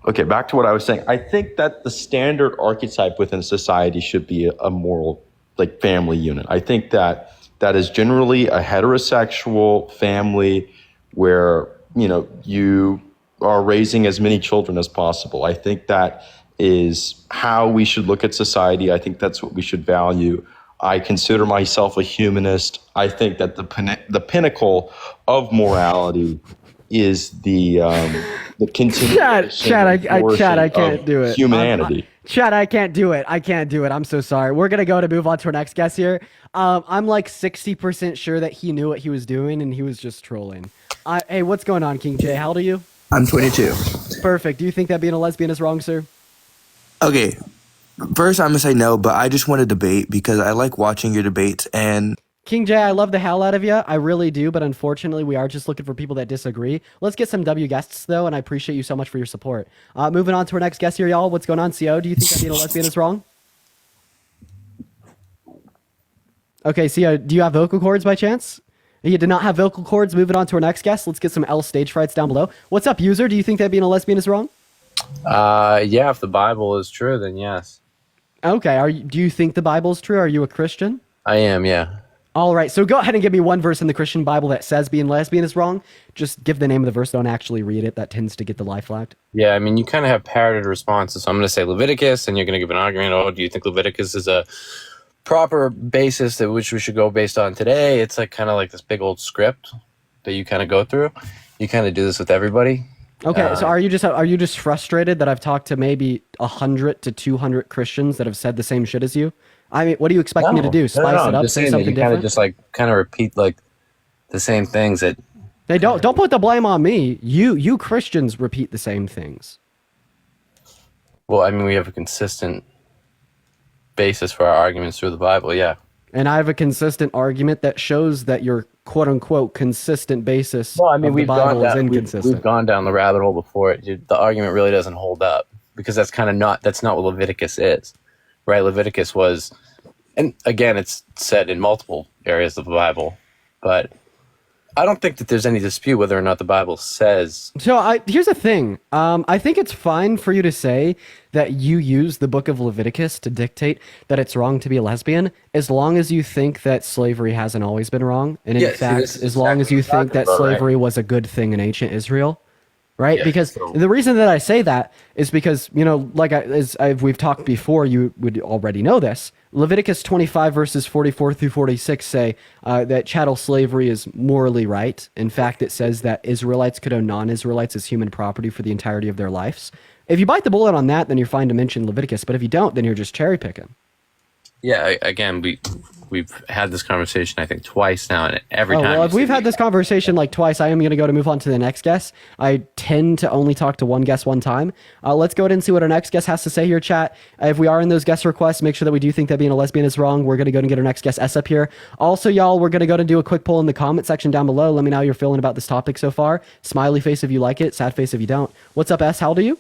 okay, back to what I was saying. I think that the standard archetype within society should be a moral, like, family unit. I think that is generally a heterosexual family where, you are raising as many children as possible. I think that is how we should look at society. I think that's what we should value. I consider myself a humanist. I think that the pinnacle of morality is the continuation. Chad, I can't do it. Humanity. Chad, I can't do it. I'm so sorry. We're gonna go to move on to our next guest here. I'm like 60% sure that he knew what he was doing and he was just trolling. Hey, what's going on, King J? How old are you? I'm 22. Perfect. Do you think that being a lesbian is wrong, sir? Okay, first I'm gonna say no, but I just want to debate because I like watching your debates. And King J, I love the hell out of you. I really do, but unfortunately, we are just looking for people that disagree. Let's get some W guests, though, and I appreciate you so much for your support. Moving on to our next guest here, y'all. What's going on, CO? Do you think that being a lesbian is wrong? Okay, CO, do you have vocal cords by chance? You did not have vocal cords. Moving on to our next guest. Let's get some L stage frights down below. What's up, user? Do you think that being a lesbian is wrong? Yeah, if the Bible is true, then yes. Okay, do you think the Bible is true? Are you a Christian? I am, yeah. All right, so go ahead and give me one verse in the Christian Bible that says being lesbian is wrong. Just give the name of the verse, don't actually read it. That tends to get the lie flagged. Yeah, I mean, you kind of have parroted responses. So I'm going to say Leviticus, and you're going to give an argument. Oh, do you think Leviticus is a proper basis that which we should go based on today? It's like kind of like this big old script that you kind of go through. You kind of do this with everybody. Okay, so are you just frustrated that I've talked to maybe 100 to 200 Christians that have said the same shit as you? I mean, what do you expect me to do? Spice it up, say something different? Just like kind of repeat like the same things that they don't put the blame on me. You Christians repeat the same things. Well, I mean, we have a consistent basis for our arguments through the Bible, yeah. And I have a consistent argument that shows that your quote unquote consistent basis of the Bible is inconsistent. We've gone down the rabbit hole before. The argument really doesn't hold up because that's not what Leviticus is, right? Leviticus was, and again, it's said in multiple areas of the Bible, but I don't think that there's any dispute whether or not the Bible says. So here's the thing. I think it's fine for you to say that you use the book of Leviticus to dictate that it's wrong to be a lesbian, as long as you think that slavery hasn't always been wrong. And in fact, as long as you think that slavery was a good thing in ancient Israel. Right? Yeah, because the reason that I say that is because, you know, like we've talked before, you would already know this. Leviticus 25 verses 44 through 46 say that chattel slavery is morally right. In fact, it says that Israelites could own non-Israelites as human property for the entirety of their lives. If you bite the bullet on that, then you're fine to mention Leviticus. But if you don't, then you're just cherry picking. Yeah, again, we've had this conversation, I think, twice now, and every time. Well, if we've had this conversation like twice, I am going to move on to the next guest. I tend to only talk to one guest one time. Let's go ahead and see what our next guest has to say here, chat. If we are in those guest requests, make sure that we do think that being a lesbian is wrong. We're going to go and get our next guest, S, up here. Also, y'all, we're going to go and do a quick poll in the comment section down below. Let me know how you're feeling about this topic so far. Smiley face if you like it, sad face if you don't. What's up, S? How old are you?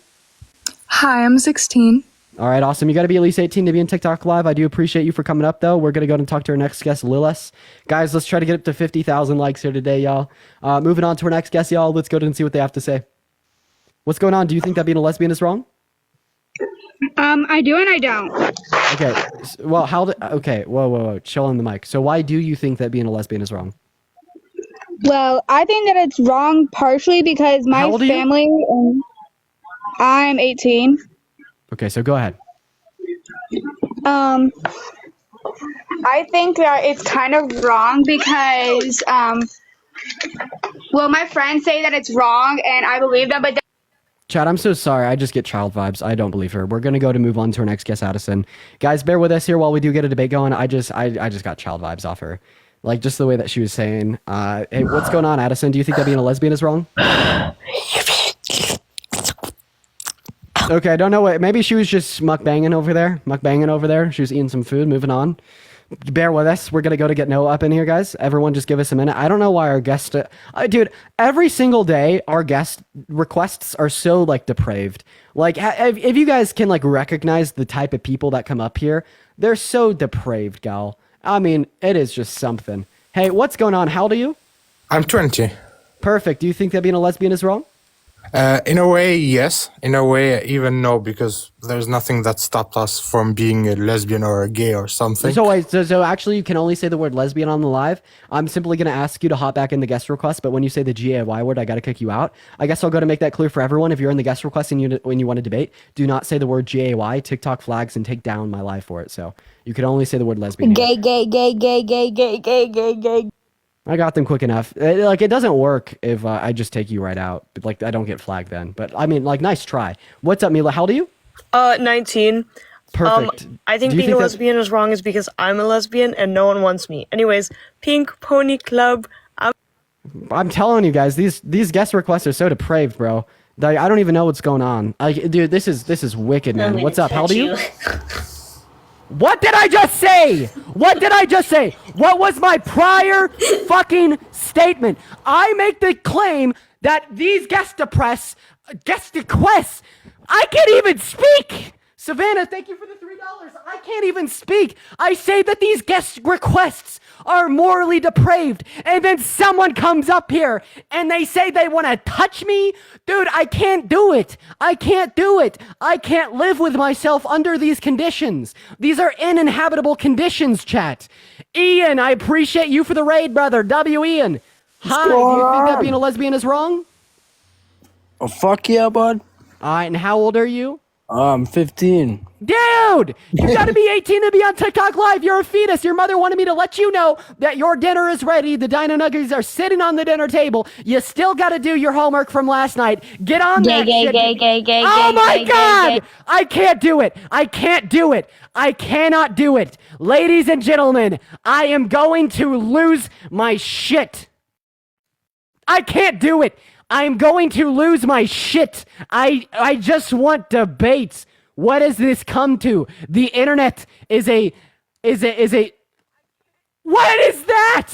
Hi, I'm 16. All right, awesome. You got to be at least 18 to be in TikTok Live. I do appreciate you for coming up, though. We're going to go and talk to our next guest, Lilith. Guys, let's try to get up to 50,000 likes here today, y'all. Moving on to our next guest, y'all. Let's go and see what they have to say. What's going on? Do you think that being a lesbian is wrong? I do and I don't. Okay. Well, okay. Whoa. Chill on the mic. So why do you think that being a lesbian is wrong? Well, I think that it's wrong partially because my family... I'm 18. Okay, so go ahead. I think that it's kind of wrong because, well, my friends say that it's wrong and I believe them, but... Chad, I'm so sorry. I just get child vibes. I don't believe her. We're going to move on to our next guest, Addison. Guys, bear with us here while we do get a debate going. I just got child vibes off her. Like, just the way that she was saying. Hey, what's going on, Addison? Do you think that being a lesbian is wrong? Okay, I don't know what. Maybe she was just mukbanging over there. She was eating some food. Moving on. Bear with us. We're going to go to get Noah up in here, guys. Everyone just give us a minute. I don't know why our guest... dude, every single day, our guest requests are so, like, depraved. Like, if you guys can, like, recognize the type of people that come up here, they're so depraved, gal. I mean, it is just something. Hey, what's going on? How old are you? I'm 20. Perfect. Do you think that being a lesbian is wrong? In a way, yes. In a way, even no, because there's nothing that stopped us from being a lesbian or a gay or something. So wait, so actually you can only say the word lesbian on the live. I'm simply going to ask you to hop back in the guest request, but when you say the GAY word, I got to kick you out. I guess I'll go to make that clear for everyone. If you're in the guest request and when you want to debate, do not say the word GAY, TikTok flags, and take down my live for it. So you can only say the word lesbian. Gay. I got them quick enough. It doesn't work if I just take you right out. Like, I don't get flagged then. But, I mean, like, nice try. What's up, Mila? How old are you? 19. Perfect. I think being a lesbian is wrong is because I'm a lesbian and no one wants me. Anyways, Pink Pony Club. I'm telling you guys, these guest requests are so depraved, bro. Like, I don't even know what's going on. Like, dude, this is wicked, man. What's up? How old are you? What did I just say? What did I just say? What was my prior fucking statement? I make the claim that these guest requests, I can't even speak. Savannah, thank you for the $3. I can't even speak. I say that these guest requests are morally depraved, and then someone comes up here and they say they want to touch me. Dude, I can't do it. I can't do it. I can't live with myself under these conditions. These are uninhabitable conditions, chat. Ian, I appreciate you for the raid, brother. W. Ian. Hi, do you think that being a lesbian is wrong? Oh, fuck yeah, bud. All right, and how old are you? I'm 15. Dude, you gotta be 18 to be on TikTok Live. You're a fetus. Your mother wanted me to let you know that your dinner is ready. The Dino Nuggets are sitting on the dinner table. You still gotta do your homework from last night. Get on that shit. Oh my God! I can't do it. I can't do it. I cannot do it. Ladies and gentlemen, I am going to lose my shit. I can't do it. I'm going to lose my shit. I just want debates. What does this come to? The internet is a what is that?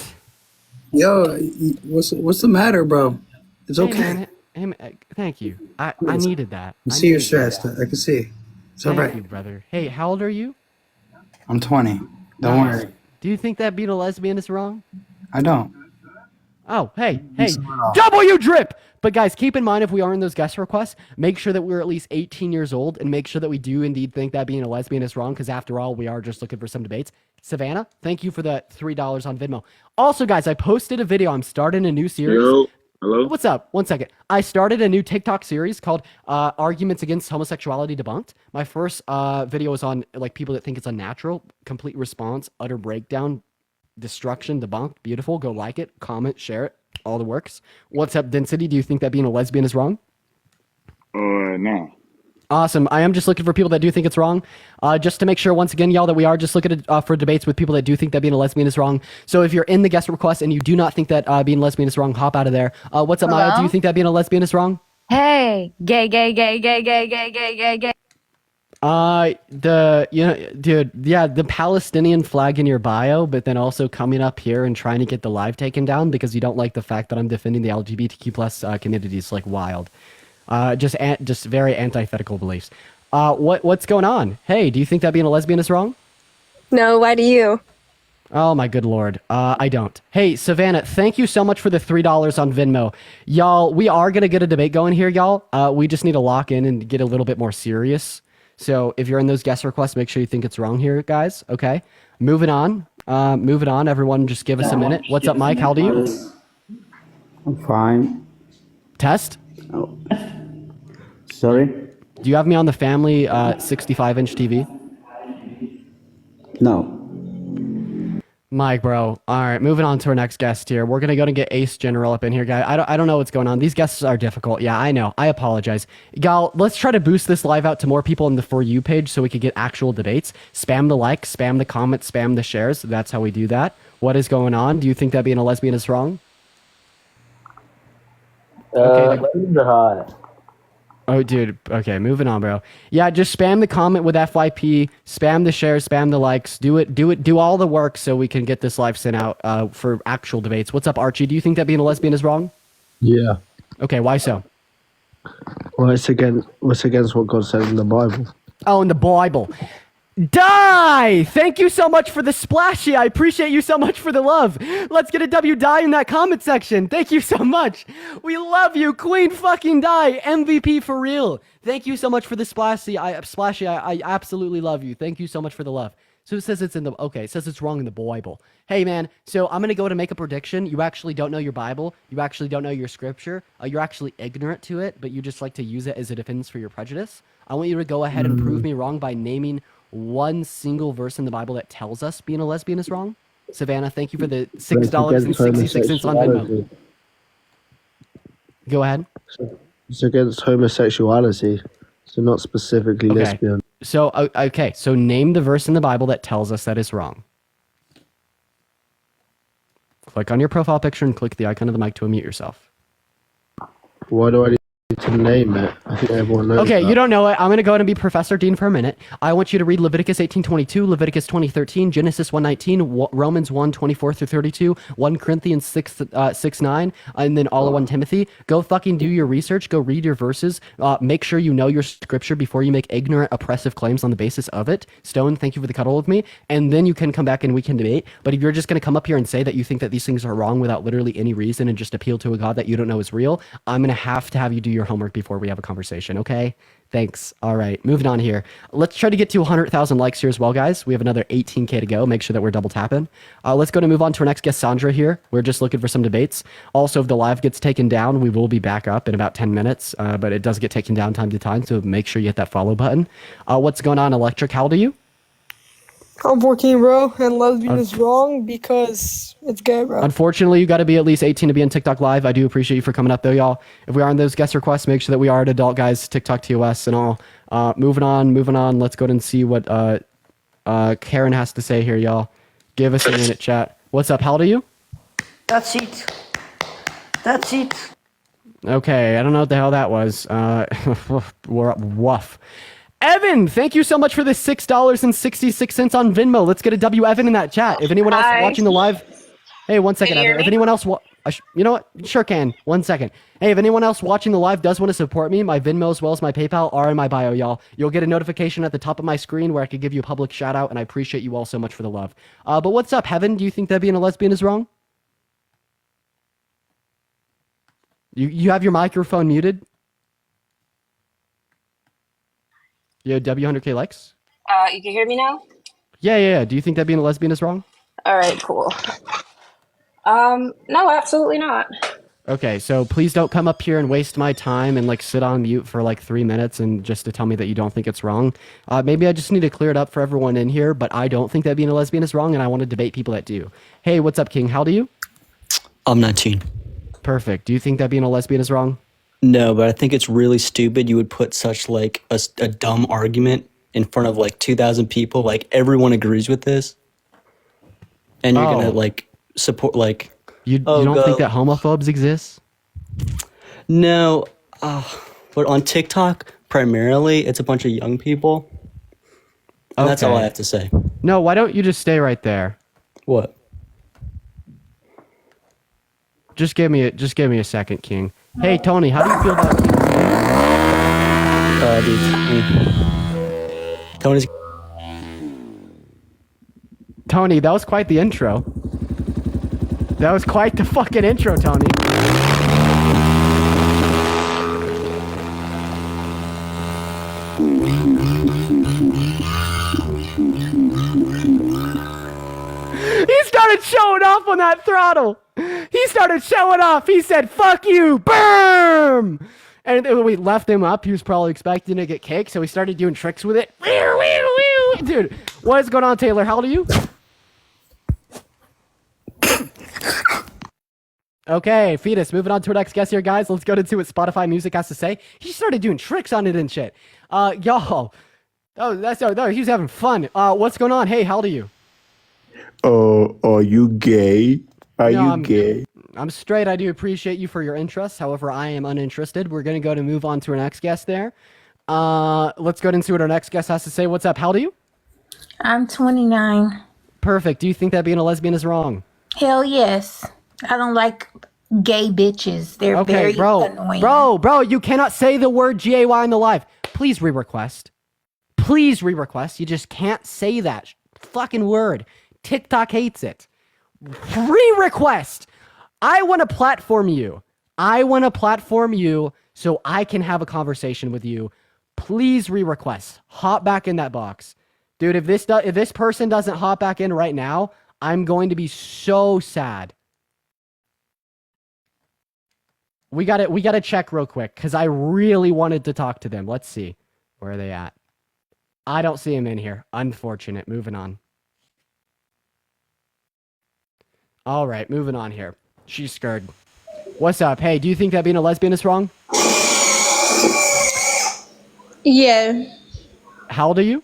Yo, what's the matter, bro? It's okay. Hey, man, thank you. I needed that. I see you're stressed. I can see. It's all Thank right. you, brother. Hey, how old are you? I'm 20. Don't Nice. worry. Do you think that being a lesbian is wrong? I don't. Oh, hey, W drip! But guys, keep in mind if we are in those guest requests, make sure that we're at least 18 years old and make sure that we do indeed think that being a lesbian is wrong, because after all, we are just looking for some debates. Savannah, thank you for the $3 on Venmo. Also, guys, I posted a video. I'm starting a new series. Yo, hello? What's up? One second. I started a new TikTok series called Arguments Against Homosexuality Debunked. My first video is on like people that think it's unnatural, complete response, utter breakdown, destruction, debunked, beautiful. Go like it, comment, share it, all the works. What's up, Density? Do you think that being a lesbian is wrong? No. Awesome. I am just looking for people that do think it's wrong. Just to make sure, once again, y'all, that we are just looking for debates with people that do think that being a lesbian is wrong. So if you're in the guest request and you do not think that being lesbian is wrong, hop out of there. What's up, Maya? Do you think that being a lesbian is wrong? Hey, gay, gay, gay, gay, gay, gay, gay, gay, gay. The Palestinian flag in your bio, but then also coming up here and trying to get the live taken down because you don't like the fact that I'm defending the LGBTQ plus community is like wild. Just very antithetical beliefs. What's going on? Hey, do you think that being a lesbian is wrong? No, why do you? Oh my good lord. I don't. Hey, Savannah, thank you so much for the $3 on Venmo. Y'all, we are gonna get a debate going here, y'all. We just need to lock in and get a little bit more serious. So if you're in those guest requests, make sure you think it's wrong here, guys. Okay. Moving on. Everyone just give us a minute. What's up, Mike? How old are you? I'm fine. Test? Oh. Sorry? Do you have me on the family 65-inch TV? No. Mike, bro. All right, moving on to our next guest here. We're gonna go and get Ace General up in here, guy. I don't know what's going on. These guests are difficult. Yeah, I know. I apologize, y'all. Let's try to boost this live out to more people on the For You page so we could get actual debates. Spam the like, spam the comment, spam the shares. That's how we do that. What is going on? Do you think that being a lesbian is wrong? Lesbians are hot. Oh, dude. Okay, moving on, bro. Yeah, just spam the comment with FYP, spam the share, spam the likes. Do all the work so we can get this live sent out for actual debates. What's up, Archie? Do you think that being a lesbian is wrong? Yeah. Okay, why so? Well, it's against what God said in the Bible. Oh, in the Bible. Die! Thank you so much for the splashy. I appreciate you so much for the love. Let's get a W die in that comment section. Thank you so much. We love you, Queen fucking die. MVP for real. Thank you so much for the splashy. I absolutely love you. Thank you so much for the love. So it says it's in the, okay, it says it's wrong in the Bible. Hey man, so I'm going to go to make a prediction. You actually don't know your Bible. You actually don't know your scripture. You're actually ignorant to it, but you just like to use it as a defense for your prejudice. I want you to go ahead and prove me wrong by naming one single verse in the Bible that tells us being a lesbian is wrong. Savannah, thank you for the $6.66 on Venmo. Go ahead. It's against homosexuality, so not specifically lesbian. So, okay, so name the verse in the Bible that tells us that is wrong. Click on your profile picture and click the icon of the mic to unmute yourself. Why do I need to name it? I think everyone knows Okay, that. you don't know it. I'm going to go ahead and be Professor Dean for a minute. I want you to read Leviticus 18:22, Leviticus 20:13, Genesis 1:19, Romans 1:24 through 32, 1 Corinthians 6:9, and then all of 1 Timothy. Go fucking do your research. Go read your verses. Make sure you know your scripture before you make ignorant, oppressive claims on the basis of it. Stone, thank you for the cuddle with me. And then you can come back and we can debate. But if you're just going to come up here and say that you think that these things are wrong without literally any reason and just appeal to a God that you don't know is real, I'm going to have you do your homework before we have a conversation, okay? Thanks. All right, moving on here. Let's try to get to 100,000 likes here as well, guys. We have another 18K to go. Make sure that we're double tapping. Let's go to move on to our next guest, Sandra here. We're just looking for some debates. Also, if the live gets taken down, we will be back up in about 10 minutes, but it does get taken down time to time, so make sure you hit that follow button. What's going on, Electric? How old are you? I'm 14, bro, and lesbian is wrong because it's gay, bro. Unfortunately, you got to be at least 18 to be in TikTok Live. I do appreciate you for coming up, though, y'all. If we are on those guest requests, make sure that we are at adult guys, TikTok TOS, and all. Moving on. Let's go ahead and see what Karen has to say here, y'all. Give us a minute, chat. What's up? How old are you? That's it. That's it. Okay, I don't know what the hell that was. Woof. Evan, thank you so much for the $6.66 on Venmo. Let's get a W Evan in that chat. If anyone else Hi. watching the live, hey, 1 second, Can you hear Evan. If me? anyone else, you know what? Sure can. 1 second. Hey, if anyone else watching the live does want to support me, my Venmo as well as my PayPal are in my bio, y'all. You'll get a notification at the top of my screen where I could give you a public shout out, and I appreciate you all so much for the love. But what's up, Heaven? Do you think that being a lesbian is wrong? You have your microphone muted? You W100K likes? You can hear me now? Yeah. Do you think that being a lesbian is wrong? All right, cool. No, absolutely not. Okay, so please don't come up here and waste my time and like sit on mute for like 3 minutes and just to tell me that you don't think it's wrong. Maybe I just need to clear it up for everyone in here, but I don't think that being a lesbian is wrong, and I want to debate people that do. Hey, what's up, King? How old are you? I'm 19. Perfect. Do you think that being a lesbian is wrong? No, but I think it's really stupid you would put such like a dumb argument in front of like 2,000 people. Like everyone agrees with this. And you're going to like support like... You don't think that homophobes exist? No. But on TikTok, primarily, it's a bunch of young people. And that's all I have to say. No, why don't you just stay right there? What? Just give me a second, King. Hey, Tony, how do you feel about Tony's... Tony, that was quite the intro. That was quite the fucking intro, Tony. He started showing off on that throttle. He started showing off. He said, "Fuck you, boom!" And when we left him up, he was probably expecting to get kicked, so he started doing tricks with it. Dude, what is going on, Taylor? How old are you? Okay, Fetus, moving on to our next guest here, guys. Let's go to see what Spotify Music has to say. He started doing tricks on it and shit. Y'all. Oh, he was having fun. What's going on? Hey, how old are you? Are you gay? I'm gay? I'm straight. I do appreciate you for your interest. However, I am uninterested. We're going to go to move on to our next guest there. Let's go and see what our next guest has to say. What's up? How old are you? I'm 29. Perfect. Do you think that being a lesbian is wrong? Hell yes. I don't like gay bitches. They're very annoying. Bro, you cannot say the word GAY in the live. Please re-request. You just can't say that fucking word. TikTok hates it. Re-request. I want to platform you so I can have a conversation with you. Please re-request. Hop back in that box. Dude, if this person doesn't hop back in right now, I'm going to be so sad. We got to check real quick because I really wanted to talk to them. Let's see. Where are they at? I don't see them in here. Unfortunate. Moving on. All right, moving on here. She's scared. What's up? Hey, do you think that being a lesbian is wrong? Yeah, How old are you?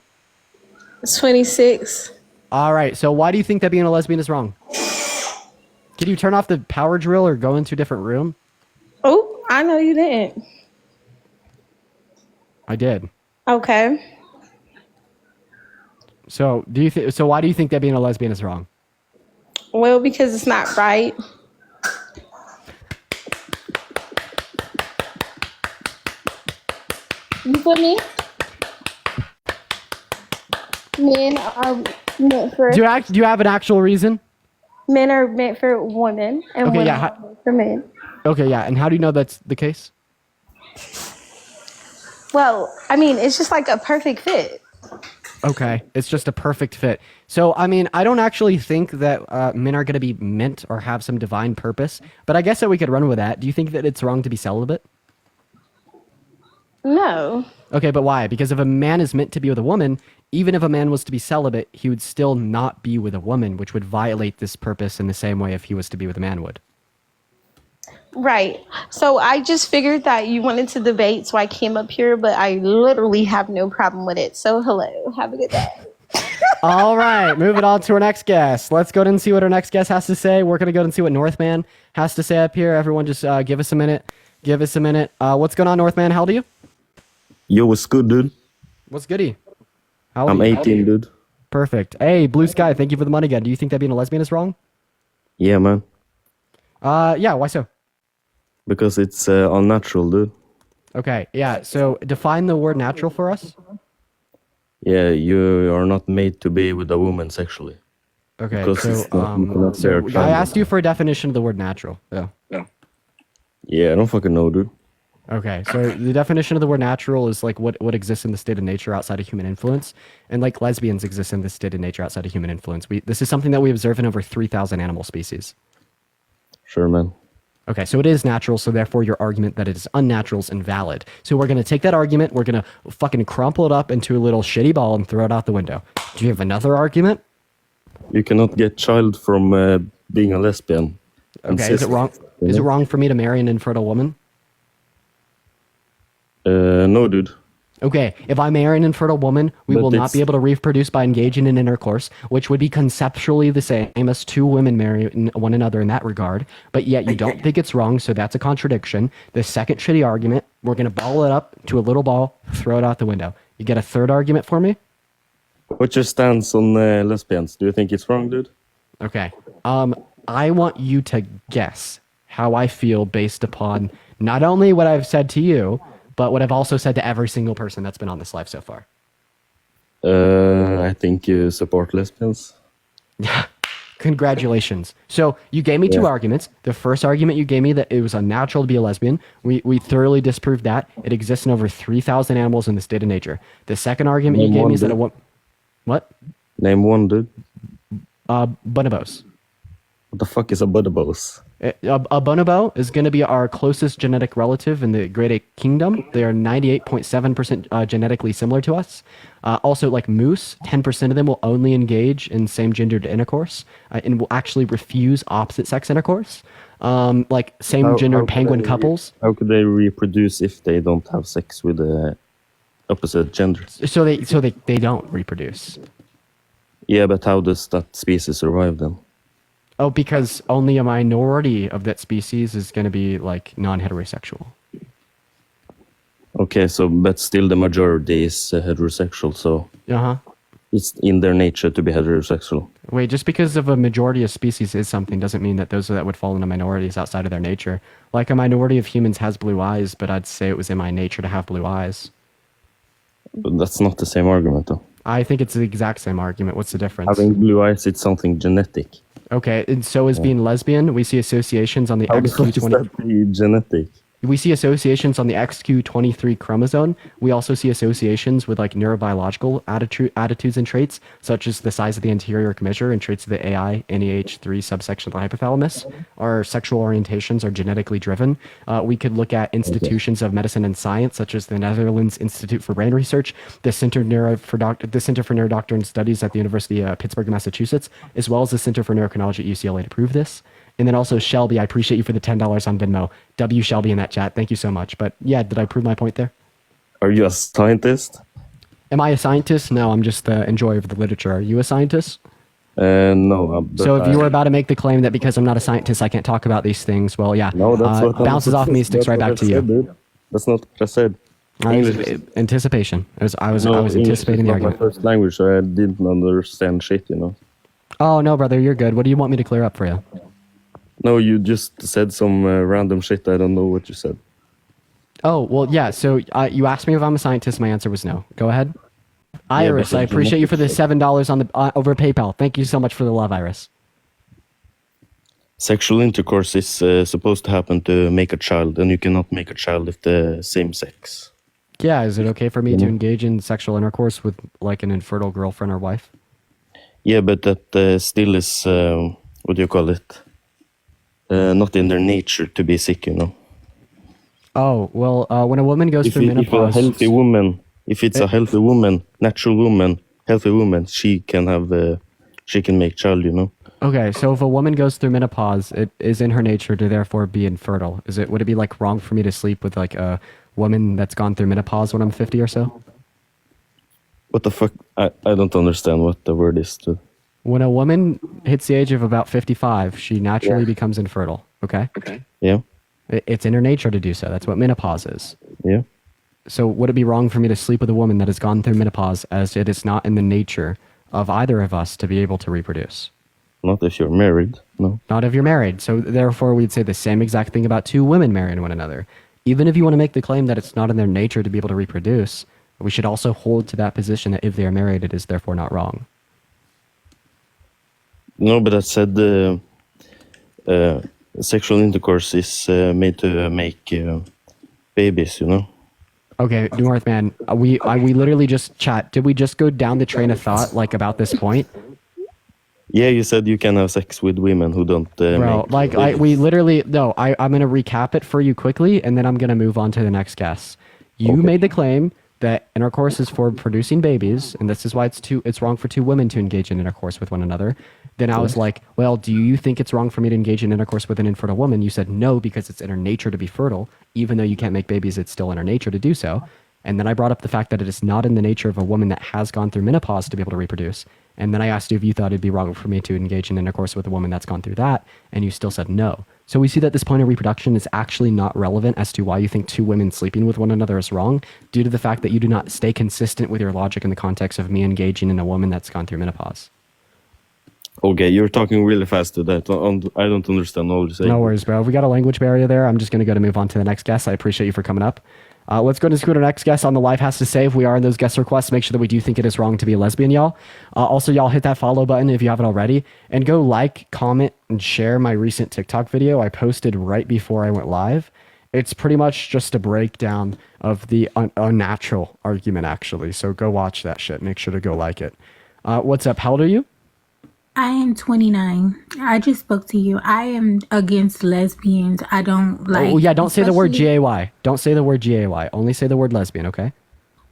26. All right, so why do you think that being a lesbian is wrong? Can you turn off the power drill or go into a different room? Oh, I know you didn't. I did. Okay. So so why do you think that being a lesbian is wrong? Well, because it's not right. You feel me? Men are meant for Do you have an actual reason? men are meant for women, and Okay, women yeah. are meant for men. Okay, yeah. And how do you know that's the case? Well, I mean, it's just like a perfect fit. Okay, it's just a perfect fit. So, I mean, I don't actually think that men are going to be meant or have some divine purpose, but I guess that we could run with that. Do you think that it's wrong to be celibate? No. Okay, but why? Because if a man is meant to be with a woman, even if a man was to be celibate, he would still not be with a woman, which would violate this purpose in the same way if he was to be with a man would. Right. So I just figured that you wanted to debate, so I came up here, but I literally have no problem with it. So hello. Have a good day. All right, moving on to our next guest. Let's go and see what our next guest has to say. We're going to go and see what Northman has to say up here. Everyone just give us a minute. Give us a minute. What's going on, Northman? How old are you? Yo, what's good, dude? What's goody? How old I'm are you? 18, dude. Perfect. Hey, Blue Sky, thank you for the money again. Do you think that being a lesbian is wrong? Yeah, man. Yeah, why so? Because it's unnatural, dude. Okay, yeah, so define the word natural for us. Yeah, you are not made to be with a woman sexually. Okay, Because so, it's not- you cannot bear a I child. asked you for a definition of the word natural. Yeah. Yeah, I don't fucking know, dude. Okay, so the definition of the word natural is like what exists in the state of nature outside of human influence, and like lesbians exist in the state of nature outside of human influence. This is something that we observe in over 3,000 animal species. Sure, man. Okay, so it is natural, so therefore your argument that it is unnatural is invalid. So we're going to take that argument, we're going to fucking crumple it up into a little shitty ball and throw it out the window. Do you have another argument? You cannot get child from being a lesbian. Okay, is it wrong? Is it wrong for me to marry an infertile woman? No, dude. Okay, if I marry an infertile woman, we But will not it's- be able to reproduce by engaging in intercourse, which would be conceptually the same as two women marry one another in that regard. But yet you don't think it's wrong, so that's a contradiction. The second shitty argument, we're going to ball it up to a little ball, throw it out the window. You get a third argument for me? What's your stance on lesbians? Do you think it's wrong, dude? Okay. I want you to guess how I feel based upon not only what I've said to you, but what I've also said to every single person that's been on this live so far. I think you support lesbians. Congratulations. So you gave me two arguments. The first argument you gave me that it was unnatural to be a lesbian. We thoroughly disproved that. It exists in over 3,000 animals in the state of nature. The second argument you Name gave one, me is that dude. what? Name one, dude. Bonobos. What the fuck is a bonobos? A bonobo is going to be our closest genetic relative in the Great Ape Kingdom. They are 98.7% genetically similar to us. Also, like moose, 10% of them will only engage in same-gendered intercourse and will actually refuse opposite-sex intercourse. Like same-gendered penguin couples. How could they reproduce if they don't have sex with the opposite gender? So they don't reproduce. Yeah, but how does that species survive then? Oh, because only a minority of that species is going to be like non-heterosexual. Okay, so but still the majority is heterosexual, so it's in their nature to be heterosexual. Wait, just because of a majority of species is something doesn't mean that those that would fall into minorities outside of their nature. Like a minority of humans has blue eyes, but I'd say it was in my nature to have blue eyes. But that's not the same argument, though. I think it's the exact same argument. What's the difference? Having blue eyes, it's something genetic. Okay, and so is being lesbian. We see associations on the How the fuck is XQ20. that be genetic? We see associations on the XQ23 chromosome. We also see associations with like neurobiological attitudes and traits, such as the size of the anterior commissure and traits of the AI, NEH3 subsection of the hypothalamus. Our sexual orientations are genetically driven. We could look at institutions of medicine and science, such as the Netherlands Institute for Brain Research, the Center for Neurodoctrine Studies at the University of Pittsburgh, Massachusetts, as well as the Center for Neurochronology at UCLA to prove this. And then also Shelby, I appreciate you for the $10 on Venmo. W Shelby in that chat. Thank you so much. But yeah, did I prove my point there? Are you a scientist? Am I a scientist? No, I'm just the enjoyer of the literature. Are you a scientist? No. So if you were about to make the claim that because I'm not a scientist, I can't talk about these things, well, yeah. No, that's what bounces off me, sticks right back to you. Dude. That's not what I said. Anticipation. I was English anticipating is the not argument. my first language, so I didn't understand shit, you know. Oh, no, brother, you're good. What do you want me to clear up for you? No, you just said some random shit. I don't know what you said. Oh, well, yeah, so you asked me if I'm a scientist. My answer was no. Go ahead. Iris, I appreciate you for the $7 on the over PayPal. Thank you so much for the love, Iris. Sexual intercourse is supposed to happen to make a child, and you cannot make a child if the same sex. Yeah, is it okay for me to engage in sexual intercourse with like an infertile girlfriend or wife? Yeah, but that still is, what do you call it? Not in their nature to be sick, you know. Oh, well, when a woman goes through menopause... If it's a healthy woman, natural woman, healthy woman, she can make child, you know. Okay, so if a woman goes through menopause, it is in her nature to therefore be infertile. Would it be like wrong for me to sleep with like a woman that's gone through menopause when I'm 50 or so? What the fuck? I don't understand what the word is. When a woman hits the age of about 55, she naturally becomes infertile, okay? Yeah. It's in her nature to do so. That's what menopause is. Yeah. So would it be wrong for me to sleep with a woman that has gone through menopause as it is not in the nature of either of us to be able to reproduce? Not if you're married, no. Not if you're married. So therefore we'd say the same exact thing about two women marrying one another. Even if you want to make the claim that it's not in their nature to be able to reproduce, we should also hold to that position that if they are married, it is therefore not wrong. No, but I said sexual intercourse is made to make babies, you know. Okay, Northman, we literally just chat. Did we just go down the train of thought like about this point? Yeah, you said you can have sex with women who don't Bro, make I'm gonna recap it for you quickly, and then I'm gonna move on to the next guest. You made the claim that intercourse is for producing babies, and this is why it's wrong for two women to engage in intercourse with one another. Then I was like, well, do you think it's wrong for me to engage in intercourse with an infertile woman? You said no, because it's in her nature to be fertile. Even though you can't make babies, it's still in her nature to do so. And then I brought up the fact that it is not in the nature of a woman that has gone through menopause to be able to reproduce. And then I asked you if you thought it'd be wrong for me to engage in intercourse with a woman that's gone through that, and you still said no. So we see that this point of reproduction is actually not relevant as to why you think two women sleeping with one another is wrong, due to the fact that you do not stay consistent with your logic in the context of me engaging in a woman that's gone through menopause. Okay, you're talking really fast to that. I don't understand all you're saying. No worries, bro. We got a language barrier there. I'm just going to move on to the next guest. I appreciate you for coming up. Let's go and see what our next guest on the live has to say. If we are in those guest requests, make sure that we do think it is wrong to be a lesbian, y'all. Also, y'all hit that follow button if you haven't already. And go like, comment, and share my recent TikTok video I posted right before I went live. It's pretty much just a breakdown of the unnatural argument, actually. So go watch that shit. Make sure to go like it. What's up? How old are you? I am 29. I just spoke to you. I am against lesbians. I don't like... Oh, yeah, don't say the word G-A-Y. Don't say the word G-A-Y. Only say the word lesbian, okay?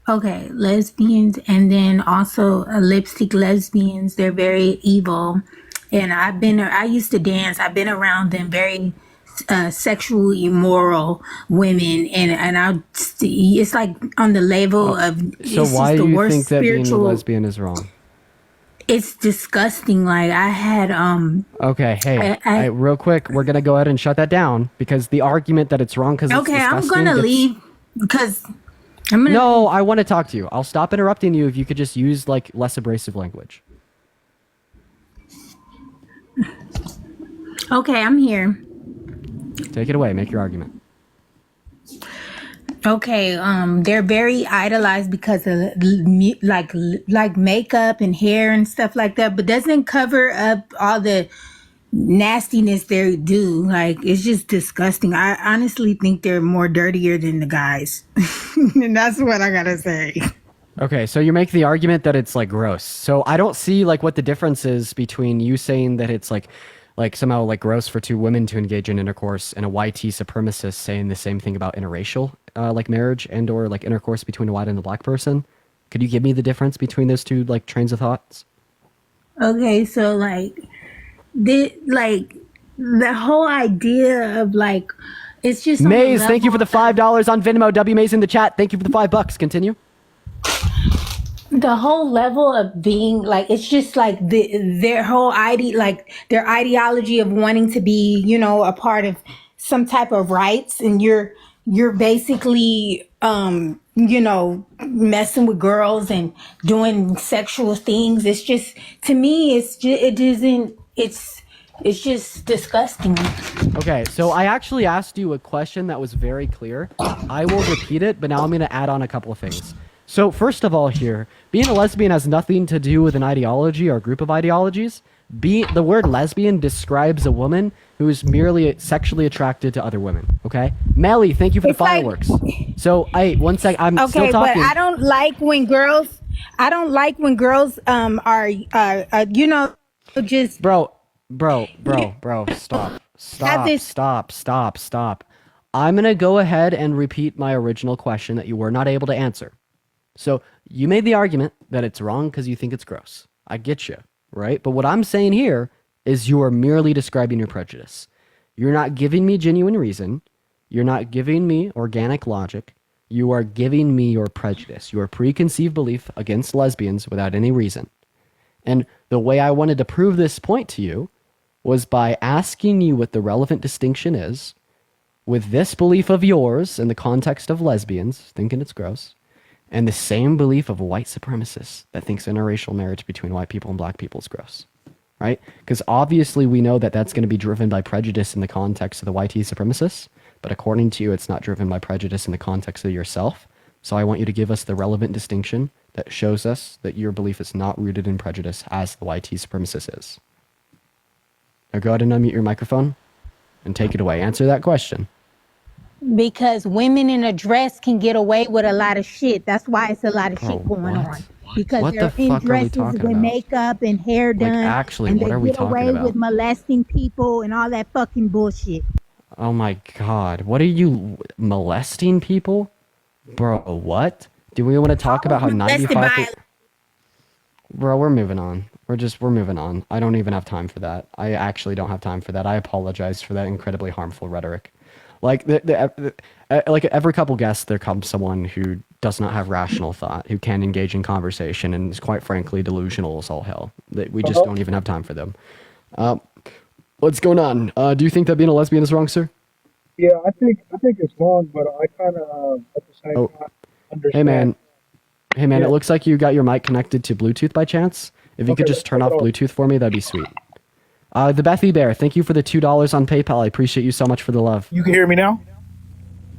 Okay, lesbians, and then also lipstick lesbians. They're very evil. And I used to dance. I've been around them, very sexually immoral women. And it's like on the level of... So why do you think that being a lesbian is wrong? It's disgusting. Like I had Okay, hey, real quick, we're gonna go ahead and shut that down because the argument that it's wrong because it's disgusting. I'm gonna leave because I'm gonna. No, I want to talk to you. I'll stop interrupting you if you could just use like less abrasive language. Okay, I'm here. Take it away. Make your argument. Okay, they're very idolized because of like makeup and hair and stuff like that, but doesn't cover up all the nastiness they do. Like it's just disgusting. I honestly think they're more dirtier than the guys, and that's what I gotta say. Okay, so you make the argument that it's like gross. So I don't see like what the difference is between you saying that it's like somehow like gross for two women to engage in intercourse and a YT supremacist saying the same thing about interracial like marriage and or like intercourse between a white and a black person. Could you give me the difference between those two like trains of thoughts? Okay, so the whole idea of like it's just Maze, thank you for the $5 on Venmo. W Maze in the chat. Thank you for the $5. Continue. the whole level of being like, it's just like their whole like their ideology of wanting to be, you know, a part of some type of rights, and you're basically you know, messing with girls and doing sexual things. It's just, to me, it's just disgusting. Okay, so I actually asked you a question that was very clear. I will repeat it, but now I'm going to add on a couple of things. So first of all here, being a lesbian has nothing to do with an ideology or a group of ideologies. The word lesbian describes a woman who is merely sexually attracted to other women, okay? Melly, thank you for the fireworks. So, one sec, I'm still Okay, but talking. I don't like when girls are you know, just Bro, stop. I'm going to go ahead and repeat my original question that you were not able to answer. So you made the argument that it's wrong because you think it's gross. I get you, right? But what I'm saying here is you are merely describing your prejudice. You're not giving me genuine reason. You're not giving me organic logic. You are giving me your prejudice, your preconceived belief against lesbians without any reason. And the way I wanted to prove this point to you was by asking you what the relevant distinction is with this belief of yours in the context of lesbians, thinking it's gross, and the same belief of white supremacists that thinks interracial marriage between white people and black people is gross, right? Because obviously we know that that's going to be driven by prejudice in the context of the YT supremacists, but according to you, it's not driven by prejudice in the context of yourself. So I want you to give us the relevant distinction that shows us that your belief is not rooted in prejudice as the YT supremacist is. Now go ahead and unmute your microphone and take it away. Answer that question. because women in a dress can get away with a lot of shit. That's why it's a lot of shit going on. Because What they're the in fuck are we dresses talking with about? makeup and hair done, actually, and what they are we get talking away about? with molesting people and all that fucking bullshit. Oh my god. What are you molesting people? Bro, what? Do we want to talk about how Molested 95 Bro, we're moving on. We're moving on. I don't even have time for that. I actually don't have time for that. I apologize for that incredibly harmful rhetoric. Like like every couple guests there comes someone who does not have rational thought, who can't engage in conversation and is quite frankly delusional as all hell. That we just don't even have time for them. What's going on? Do you think that being a lesbian is wrong, sir? Yeah, I think it's wrong, but I kind of at the same time understand. Hey man, Yeah. it looks like you got your mic connected to Bluetooth by chance. If you could Okay, just turn let's off go. Bluetooth for me, that'd be sweet. The Bethy Bear, thank you for the $2 on PayPal. I appreciate you so much for the love. You can hear me now?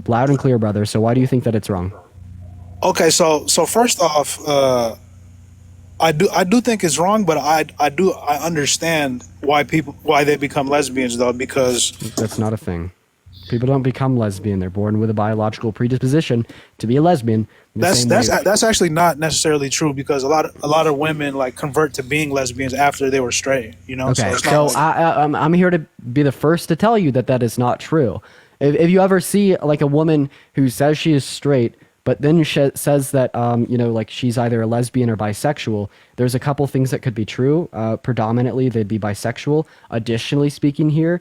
Loud and clear, brother. So why do you think that it's wrong? Okay, so first off, I do think it's wrong, but I understand why they become lesbians though, because That's not a thing. People don't become lesbian. They're born with a biological predisposition to be a lesbian. that's actually not necessarily true, because a lot of women like convert to being lesbians after they were straight, you know. Okay, it's not so like- I'm here to be the first to tell you that that is not true. If you ever see like a woman who says she is straight, but then says that you know, like she's either a lesbian or bisexual, there's a couple things that could be true. Predominantly, they'd be bisexual. Additionally speaking, here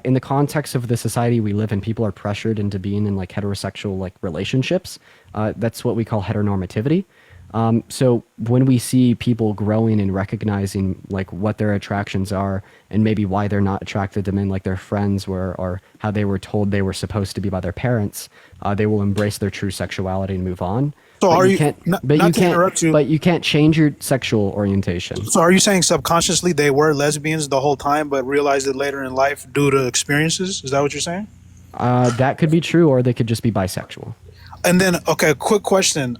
in the context of the society we live in, people are pressured into being in like heterosexual like relationships. That's what we call heteronormativity. So when we see people growing and recognizing like what their attractions are and maybe why they're not attracted to men like their friends were or how they were told they were supposed to be by their parents, they will embrace their true sexuality and move on. So But are you- can't, not- but not you to can't, interrupt you. but you can't change your sexual orientation. So are you saying subconsciously they were lesbians the whole time, but realized it later in life due to experiences? Is that what you're saying? That could be true, or they could just be bisexual. And then, okay, quick question.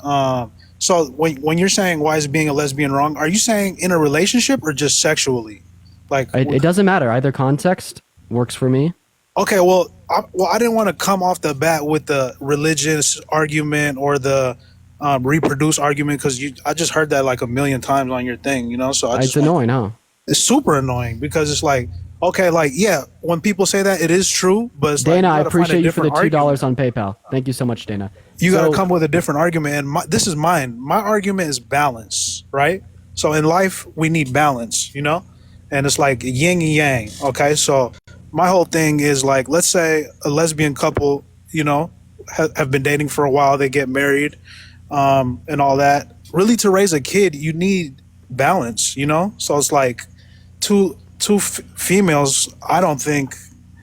So when you're saying why is being a lesbian wrong, are you saying in a relationship or just sexually? Like, It doesn't matter. Either context works for me. okay, well, I didn't want to come off the bat with the religious argument or the reproduce argument, because I just heard that like a million times on your thing, you know. So I It's just annoying, huh? It's super annoying, because it's like, okay, like, yeah, when people say that, it is true, but it's Dana, like, I you gotta find a appreciate you for the different $2 argument. on PayPal. Thank you so much, Dana. You got to So- come with a different argument, and this is mine. My argument is balance, right? So in life, we need balance, you know, and it's like yin and yang. Okay, so my whole thing is like, let's say a lesbian couple, you know, have been dating for a while, they get married, and all that. really to raise a kid, you need balance, you know? So it's like two females, I don't think,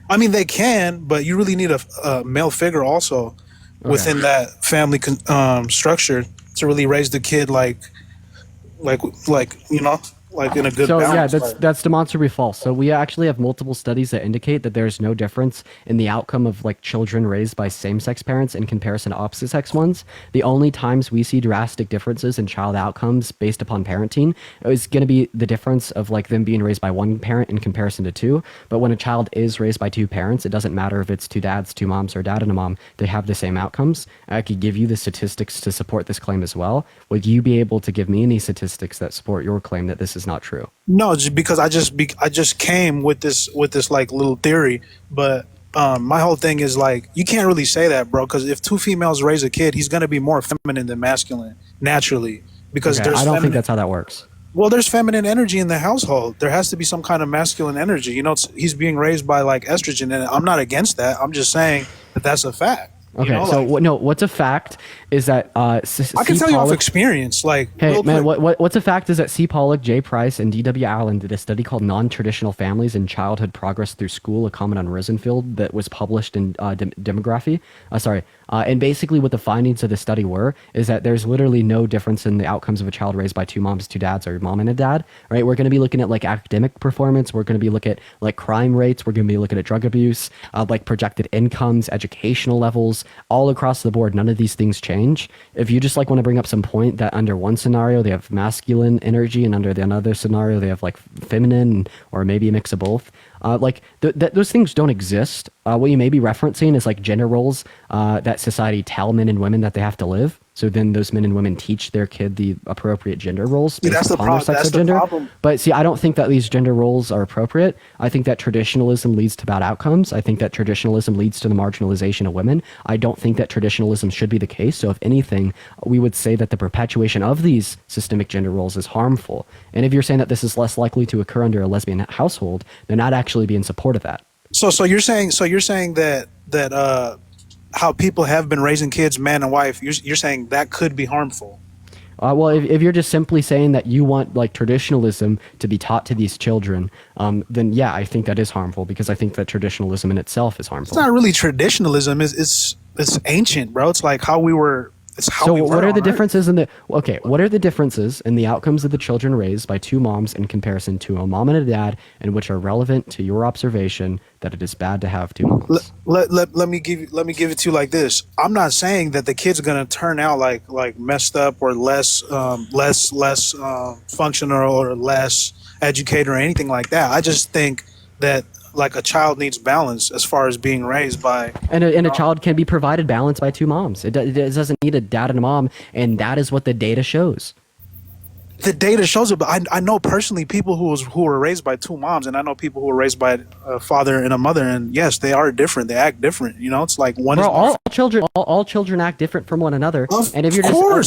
I mean, they can, but you really need a male figure also within that family structure to really raise the kid like you know, like in a good So balance. yeah, that's demonstrably false. So we actually have multiple studies that indicate that there's no difference in the outcome of like children raised by same-sex parents in comparison to opposite-sex ones. The only times we see drastic differences in child outcomes based upon parenting is going to be the difference of like them being raised by one parent in comparison to two. But when a child is raised by two parents, it doesn't matter if it's two dads, two moms, or a dad and a mom. They have the same outcomes. I could give you the statistics to support this claim as well. Would you be able to give me any statistics that support your claim that this is not true? No, just because I just came with this like little theory, but my whole thing is like you can't really say that, bro, because if two females raise a kid, he's gonna be more feminine than masculine naturally. Because Okay, I don't think that's how that works. Well, there's feminine energy in the household. There has to be some kind of masculine energy. You know, he's being raised by like estrogen, and I'm not against that. I'm just saying that that's a fact. Okay, you know, so like, what's a fact is that I can tell you off experience. Like, hey man, what's a fact is that C. Pollock, J. Price, and D.W. Allen did a study called "Non-Traditional Families and Childhood Progress Through School: A Comment on Rosenfield" that was published in Demography. And basically what the findings of the study were is that there's literally no difference in the outcomes of a child raised by two moms, two dads, or a mom and a dad. Right? We're going to be looking at like academic performance. We're going to be looking at like crime rates. We're going to be looking at drug abuse, like projected incomes, educational levels, all across the board. None of these things change. If you just like want to bring up some point that under one scenario they have masculine energy and under the another scenario they have like feminine or maybe a mix of both, those things don't exist. What you may be referencing is like gender roles that society tell men and women that they have to live. So then those men and women teach their kid the appropriate gender roles based upon their sex or gender. But see, I don't think that these gender roles are appropriate. I think that traditionalism leads to bad outcomes. I think that traditionalism leads to the marginalization of women. I don't think that traditionalism should be the case. So if anything, we would say that the perpetuation of these systemic gender roles is harmful. And if you're saying that this is less likely to occur under a lesbian household, then I'd actually be in support of that. So you're saying that how people have been raising kids, man and wife, you're saying that could be harmful. Well, if you're just simply saying that you want like traditionalism to be taught to these children, then yeah, I think that is harmful because I think that traditionalism in itself is harmful. It's not really traditionalism. It's ancient, bro. It's like how we were. It's how so we were. What are the differences in the? Okay, what are the differences in the outcomes of the children raised by two moms in comparison to a mom and a dad, and which are relevant to your observation that it is bad to have two moms? Let me give it to you like this. I'm not saying that the kid's gonna turn out like messed up or less functional or less educated or anything like that. I just think that like a child needs balance as far as being raised by and a child can be provided balance by two moms. It doesn't need a dad and a mom, and that is what the data shows. The data shows it, but I know personally people who were raised by two moms, and I know people who were raised by a father and a mother, and yes, they are different. They act different. You know, it's like one. Bro, all children act different from one another. And if you're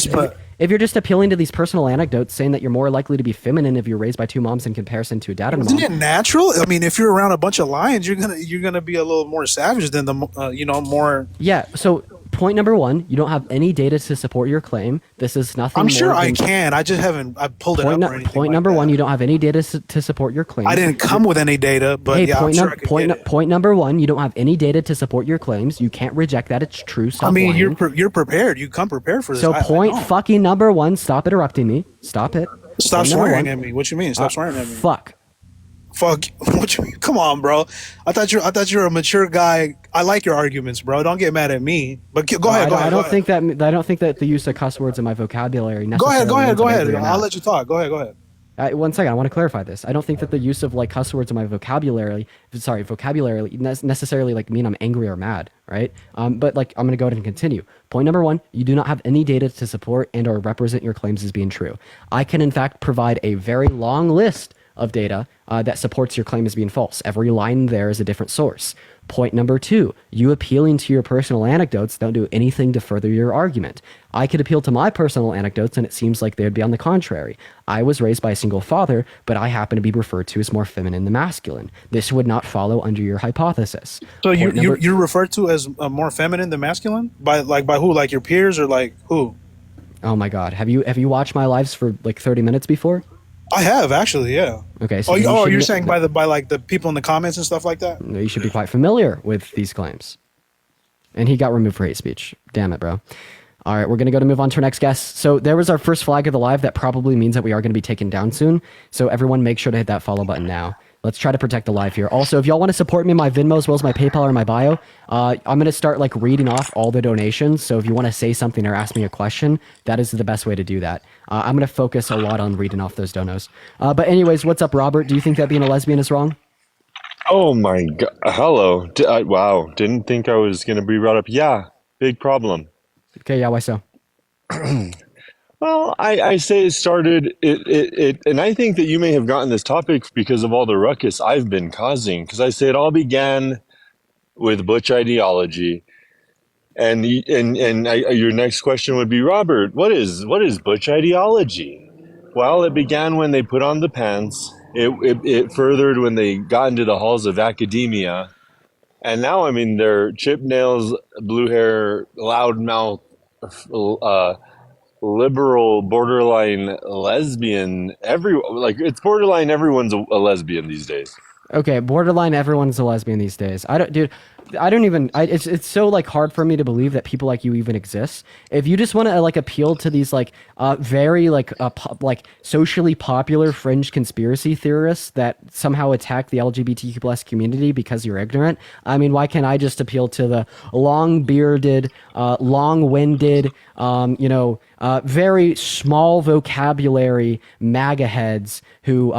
if you're just appealing to these personal anecdotes, saying that you're more likely to be feminine if you're raised by two moms in comparison to a dad and a mom, isn't it natural? I mean, if you're around a bunch of lions, you're gonna be a little more savage than the more. Yeah. So point number one, you don't have any data to support your claim. This is nothing. I'm sure more I than, can. I just haven't. I pulled it up or anything. Point number one, you don't have any data to support your claim. I didn't come with any data, but hey, yeah, I'm sure I could get it. Point number one, you don't have any data to support your claims. You can't reject that it's true. Stop I mean, lying. you're prepared. You come prepared for this. So point fucking number one, stop interrupting me. Stop it. Stop Point swearing at me. What you mean? Stop swearing at me. Fuck. What you mean? Come on, bro. I thought you're a mature guy. I like your arguments, bro. Don't get mad at me. But go ahead. I don't think that the use of cuss words in my vocabulary. Go ahead. I'll let you talk. Go ahead. One second, I want to clarify this. I don't think that the use of like cuss words in my vocabulary necessarily like mean I'm angry or mad, right? But like I'm gonna go ahead and continue. Point number one, you do not have any data to support and or represent your claims as being true. I can in fact provide a very long list of data that supports your claim as being false. Every line there is a different source. Point number two, you appealing to your personal anecdotes don't do anything to further your argument. I could appeal to my personal anecdotes and it seems like they would be on the contrary. I was raised by a single father, but I happen to be referred to as more feminine than masculine. This would not follow under your hypothesis. So you're referred to as more feminine than masculine? By who? Like your peers or like who? Oh my God. Have you watched my lives for like 30 minutes before? I have actually, yeah. Okay. So You're saying by like the people in the comments and stuff like that? No, you should be quite familiar with these claims. And he got removed for hate speech. Damn it, bro. All right, we're going to move on to our next guest. So there was our first flag of the live. That probably means that we are going to be taken down soon. So everyone make sure to hit that follow button now. Let's try to protect the live here. Also, if y'all want to support me, my Venmo as well as my PayPal or my bio, I'm going to start like reading off all the donations. So if you want to say something or ask me a question, that is the best way to do that. I'm going to focus a lot on reading off those donos. But anyways, what's up, Robert? Do you think that being a lesbian is wrong? Oh my God. Hello. Wow. Didn't think I was going to be brought up. Yeah. Big problem. Okay. Yeah. Why so? Well, I say it started, and I think that you may have gotten this topic because of all the ruckus I've been causing. Because I say it all began with butch ideology. And your next question would be, Robert, what is butch ideology? Well, it began when they put on the pants. It furthered when they got into the halls of academia. And now, I mean, they're chip nails, blue hair, loudmouth, liberal, borderline lesbian. It's borderline everyone's a lesbian these days. Okay, borderline everyone's a lesbian these days. It's so like hard for me to believe that people like you even exist. If you just want to like appeal to these like very like socially popular fringe conspiracy theorists that somehow attack the LGBTQ plus community because you're ignorant, I mean, why can't I just appeal to the long-bearded, long-winded, very small vocabulary MAGA heads who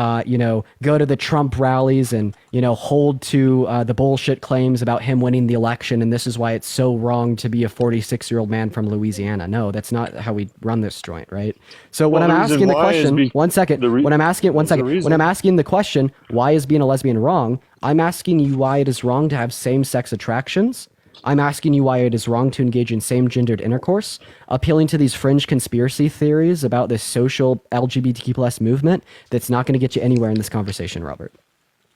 go to the Trump rallies and hold to the bullshit claims about him winning the election, and this is why it's so wrong to be a 46-year-old man from Louisiana. No, that's not how we run this joint, right? So when I'm asking the question, when I'm asking the question, why is being a lesbian wrong? I'm asking you why it is wrong to have same-sex attractions. I'm asking you why it is wrong to engage in same-gendered intercourse, appealing to these fringe conspiracy theories about this social LGBTQ plus movement that's not going to get you anywhere in this conversation, Robert.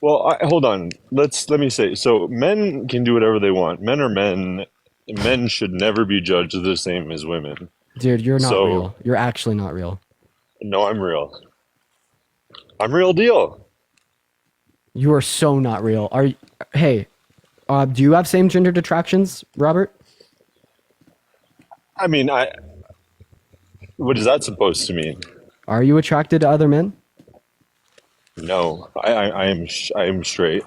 Well, hold on. Let me say. So men can do whatever they want. Men are men. Men should never be judged the same as women. Dude, you're not real. You're actually not real. No, I'm real. I'm real deal. You are so not real. Hey, do you have same-gendered attractions, Robert? I mean, what is that supposed to mean? Are you attracted to other men? No, I am straight.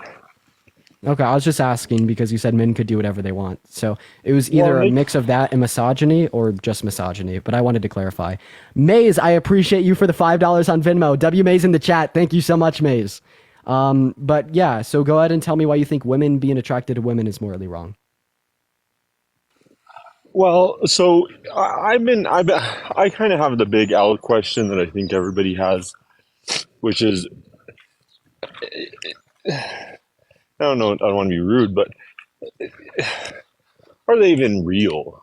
Okay, I was just asking because you said men could do whatever they want. So it was either a mix of that and misogyny or just misogyny, but I wanted to clarify. Maze, I appreciate you for the $5 on Venmo. W Maze in the chat. Thank you so much, Maze. But yeah, so go ahead and tell me why you think women being attracted to women is morally wrong. Well, so I kind of have the big L question that I think everybody has, which is, I don't know, I don't want to be rude, but are they even real?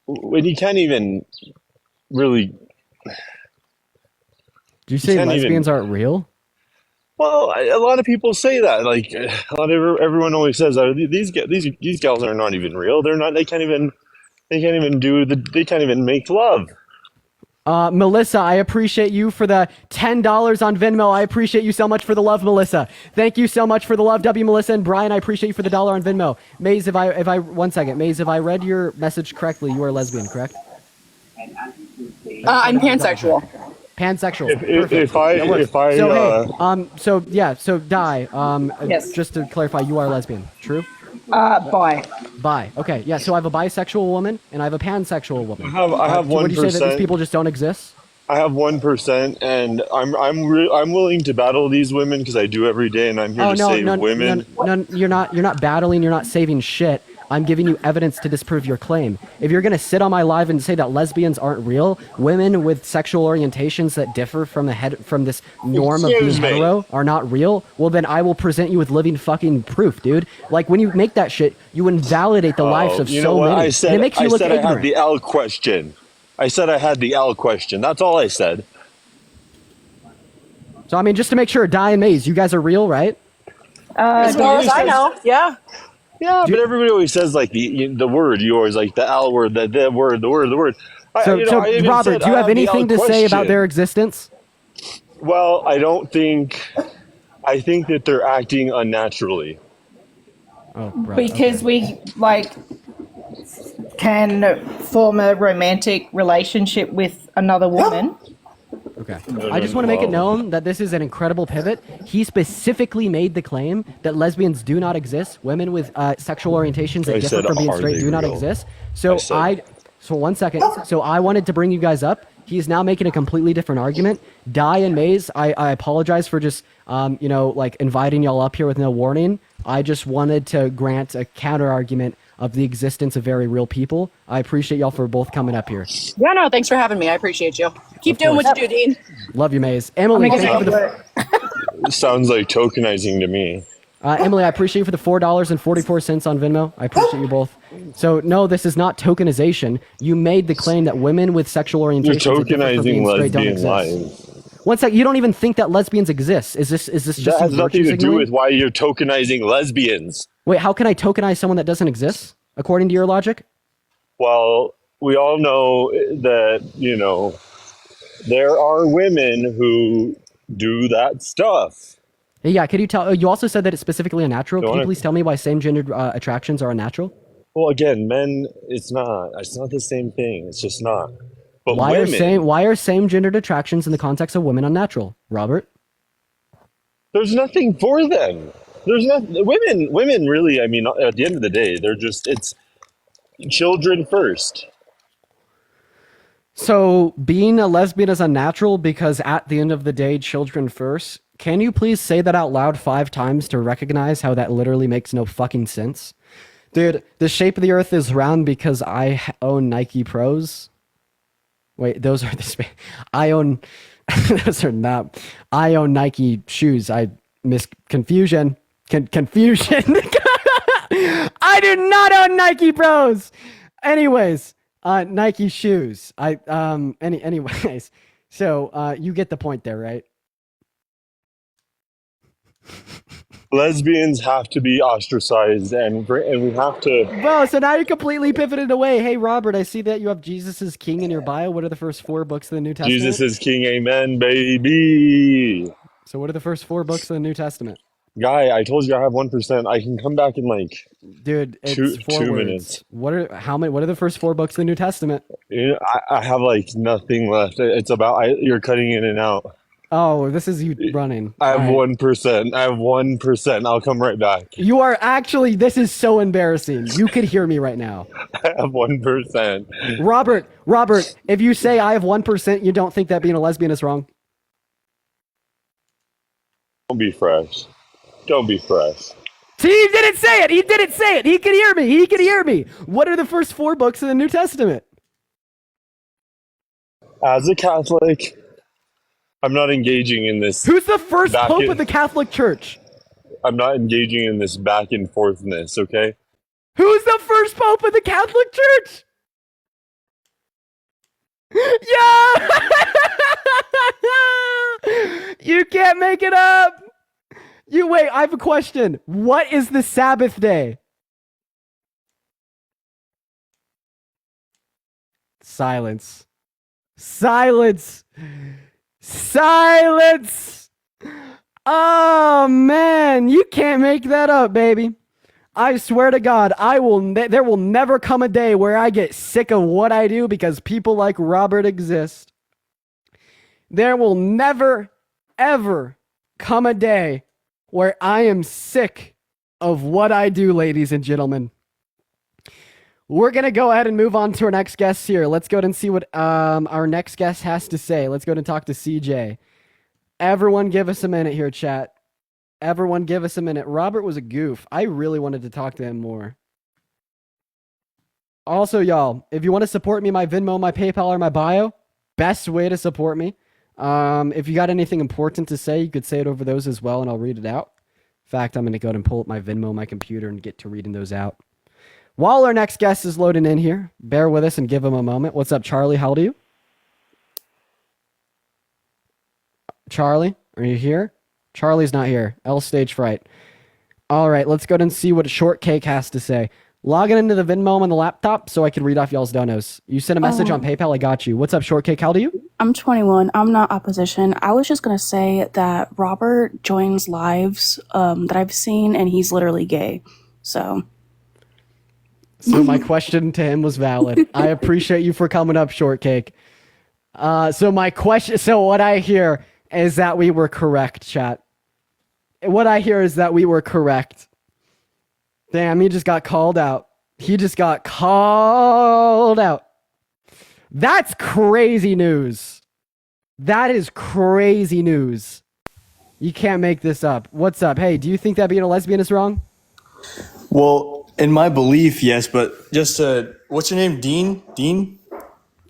When you can't even really. Do you say lesbians aren't real? Well, a lot of people say that. Like everyone always says, these gals are not even real. They're not. They can't even make love. Melissa, I appreciate you for the $10 on Venmo. I appreciate you so much for the love, Melissa. Thank you so much for the love, W. Melissa, and Brian. I appreciate you for the $1 on Venmo. Maze, if I read your message correctly, you are a lesbian, correct? I'm pansexual. Pansexual. So Di, yes. Just to clarify, you are a lesbian, true? Bi. Bi. Okay, yeah. So I have a bisexual woman and I have a pansexual woman. I have 1%. Would you say that these people just don't exist? I have 1%, and I'm willing to battle these women because I do every day, and I'm here to save women. No, you're not battling. You're not saving shit. I'm giving you evidence to disprove your claim. If you're going to sit on my live and say that lesbians aren't real, women with sexual orientations that differ from this norm of being hetero are not real, well then I will present you with living fucking proof, dude. Like when you make that shit, you invalidate the lives of so many. I said, and it makes you look ignorant. I had the L question. I said I had the L question. That's all I said. So I mean, just to make sure, Di and Maze, you guys are real, right? As far as I know, yeah. Yeah, but everybody always says like the word. You always like the L word, the word. So, I even Robert, said do you I have the anything out to say about question. their existence? Well, I think that they're acting unnaturally. Oh, bro. Because we like can form a romantic relationship with another woman. Okay. I just want to make it known that this is an incredible pivot. He specifically made the claim that lesbians do not exist. Women with sexual orientations that I differ said, from being are straight they do not real? exist. So so 1 second. So I wanted to bring you guys up. He's now making a completely different argument. Di and Maze, I apologize for just like inviting y'all up here with no warning. I just wanted to grant a counter argument of the existence of very real people. I appreciate y'all for both coming up here. Yeah, no, thanks for having me. I appreciate you. Keep doing what you do, Dean. Love you, Maze. Emily, thank you for the Sounds like tokenizing to me. Emily, I appreciate you for the $4.44 on Venmo. I appreciate you both. So, no, this is not tokenization. You made the claim that women with sexual You're orientations that differ from being tokenizing straight don't lesbian exist. lives. 1 sec, you don't even think that lesbians exist. Is this just That has you nothing virtue to do signaling? with why you're tokenizing lesbians. Wait, how can I tokenize someone that doesn't exist, according to your logic? Well, we all know that, there are women who do that stuff. Yeah, could you tell? You also said that it's specifically unnatural. Don't Can you wanna- please tell me why same-gendered attractions are unnatural? Well, again, men, it's not the same thing. It's just not. But Why women, are same-gendered attractions in the context of women unnatural, Robert? there's nothing for them. There's not women really, I mean, at the end of the day, it's children first. So being a lesbian is unnatural because at the end of the day, children first. Can you please say that out loud 5 times to recognize how that literally makes no fucking sense? Dude, the shape of the earth is round because I own Nike Pros. Wait, those are I own, those are not, I own Nike shoes. Confusion. Confusion. I do not own Nike Pros. Anyways, Nike shoes. Anyways. So, you get the point there, right? Lesbians have to be ostracized, and we have to. Bro, so now you're completely pivoted away. Hey, Robert, I see that you have Jesus is King in your bio. What are the first 4 books of the New Testament? Jesus is King, amen, baby. So what are the first 4 books of the New Testament? Guy, I told you I have 1%. I can come back in dude, it's 4 two words. minutes. What are the first 4 books of the New Testament? I have nothing left. It's about you're cutting in and out. Oh, this is you running. I have 1%. I have 1%. I'll come right back. You are actually, this is so embarrassing. You could hear me right now. I have 1%. Robert, if you say I have 1%, you don't think that being a lesbian is wrong? Don't be fresh. Don't be fresh. See, he didn't say it. He didn't say it. He could hear me. He could hear me. What are the first 4 books of the New Testament? As a Catholic, I'm not engaging in this. Who's the first pope of the Catholic Church? I'm not engaging in this back and forthness, okay? Who's the first pope of the Catholic Church? Yeah! You can't make it up. Wait, I have a question. What is the Sabbath day? Silence. Silence. Silence. Oh man, you can't make that up, baby. I swear to God, there will never come a day where I get sick of what I do because people like Robert exist. There will never, ever come a day where I am sick of what I do, ladies and gentlemen. We're going to go ahead and move on to our next guest here. Let's go ahead and see what our next guest has to say. Let's go ahead and talk to CJ. Everyone give us a minute here, chat. Everyone give us a minute. Robert was a goof. I really wanted to talk to him more. Also, y'all, if you want to support me, my Venmo, my PayPal, or my bio, best way to support me. If you got anything important to say, you could say it over those as well, and I'll read it out. In fact, I'm going to go ahead and pull up my Venmo, my computer, and get to reading those out. While our next guest is loading in here, bear with us and give him a moment. What's up, Charlie? How old are you? Charlie, are you here? Charlie's not here. L stage fright. All right, let's go ahead and see what Shortcake has to say. Logging into the Venmo on the laptop so I can read off y'all's donos. You sent a message on PayPal. I got you. What's up, Shortcake? How old are you? I'm 21. I'm not opposition. I was just going to say that Robert joins lives that I've seen, and he's literally gay. So my question to him was valid. I appreciate you for coming up, Shortcake. So what I hear is that we were correct, chat. What I hear is that we were correct. Damn, he just got called out. He just got called out. That's crazy news. That is crazy news. You can't make this up. What's up? Hey, do you think that being a lesbian is wrong? Well, in my belief, yes, but just what's your name? Dean?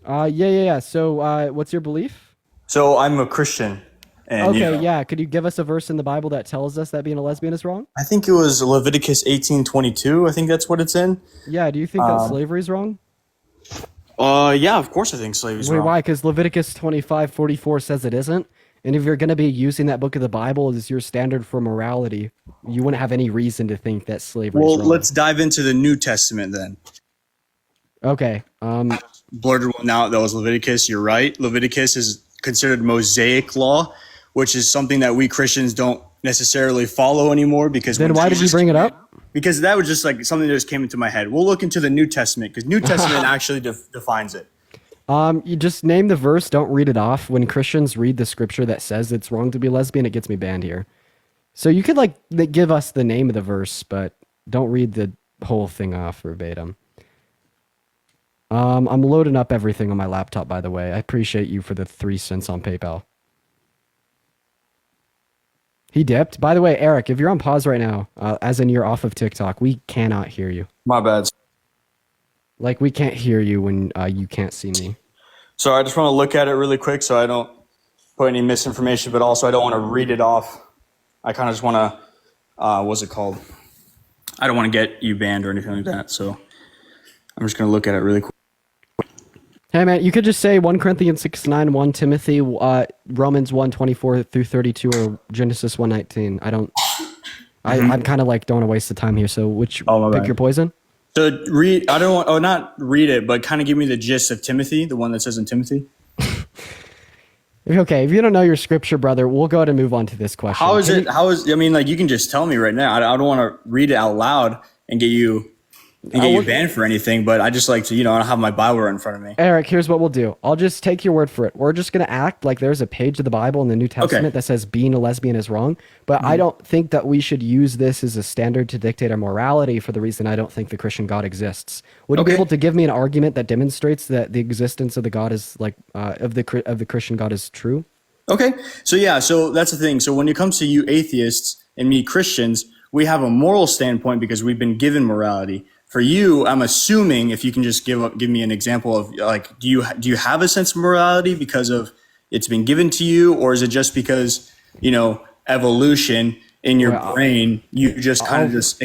Yeah. So, what's your belief? So I'm a Christian. And, okay, yeah. Could you give us a verse in the Bible that tells us that being a lesbian is wrong? I think it was Leviticus 18:22. I think that's what it's in. Yeah. Do you think that slavery is wrong? Yeah, of course I think slavery is wrong. Why? Because Leviticus 25:44 says it isn't. And if you're going to be using that book of the Bible as your standard for morality, you wouldn't have any reason to think that slavery is wrong. Well, let's dive into the New Testament then. Okay. Blurted one out. That was Leviticus. You're right. Leviticus is considered Mosaic law, which is something that we Christians don't necessarily follow anymore. Because then why did you bring it up? Because that was just like something that just came into my head. We'll look into the New Testament because New Testament actually defines it. You just name the verse, don't read it off. When Christians read the scripture that says it's wrong to be lesbian, it gets me banned here. So you could give us the name of the verse, but don't read the whole thing off verbatim. I'm loading up everything on my laptop, by the way. I appreciate you for the 3 cents on PayPal. He dipped. By the way, Eric, if you're on pause right now, as in you're off of TikTok, we cannot hear you. My bad. We can't hear you when you can't see me. So I just want to look at it really quick so I don't put any misinformation, but also I don't want to read it off. I kind of just want to, what's it called? I don't want to get you banned or anything like that. So I'm just going to look at it really quick. Hey, man, you could just say 1 Corinthians 6:9, 1 Timothy, Romans 1:24 through 32, or Genesis 1:19. I'm kind of don't want to waste the time here. So pick your poison? So I don't want, not read it, but kind of give me the gist of Timothy, the one that says in Timothy. Okay, if you don't know your scripture, brother, we'll go ahead and move on to this question. You can just tell me right now. I don't want to read it out loud and get you banned for anything, but I just like to, I don't have my Bible right in front of me. Eric, here's what we'll do. I'll just take your word for it. We're just going to act like there's a page of the Bible in the New Testament that says being a lesbian is wrong, but I don't think that we should use this as a standard to dictate our morality for the reason I don't think the Christian God exists. Would you be able to give me an argument that demonstrates that the existence of the God is of the Christian God is true? Okay. So that's the thing. So when it comes to you atheists and me Christians, we have a moral standpoint because we've been given morality. For you, I'm assuming if you can just give me an example of do you have a sense of morality because of it's been given to you, or is it just because evolution in your brain it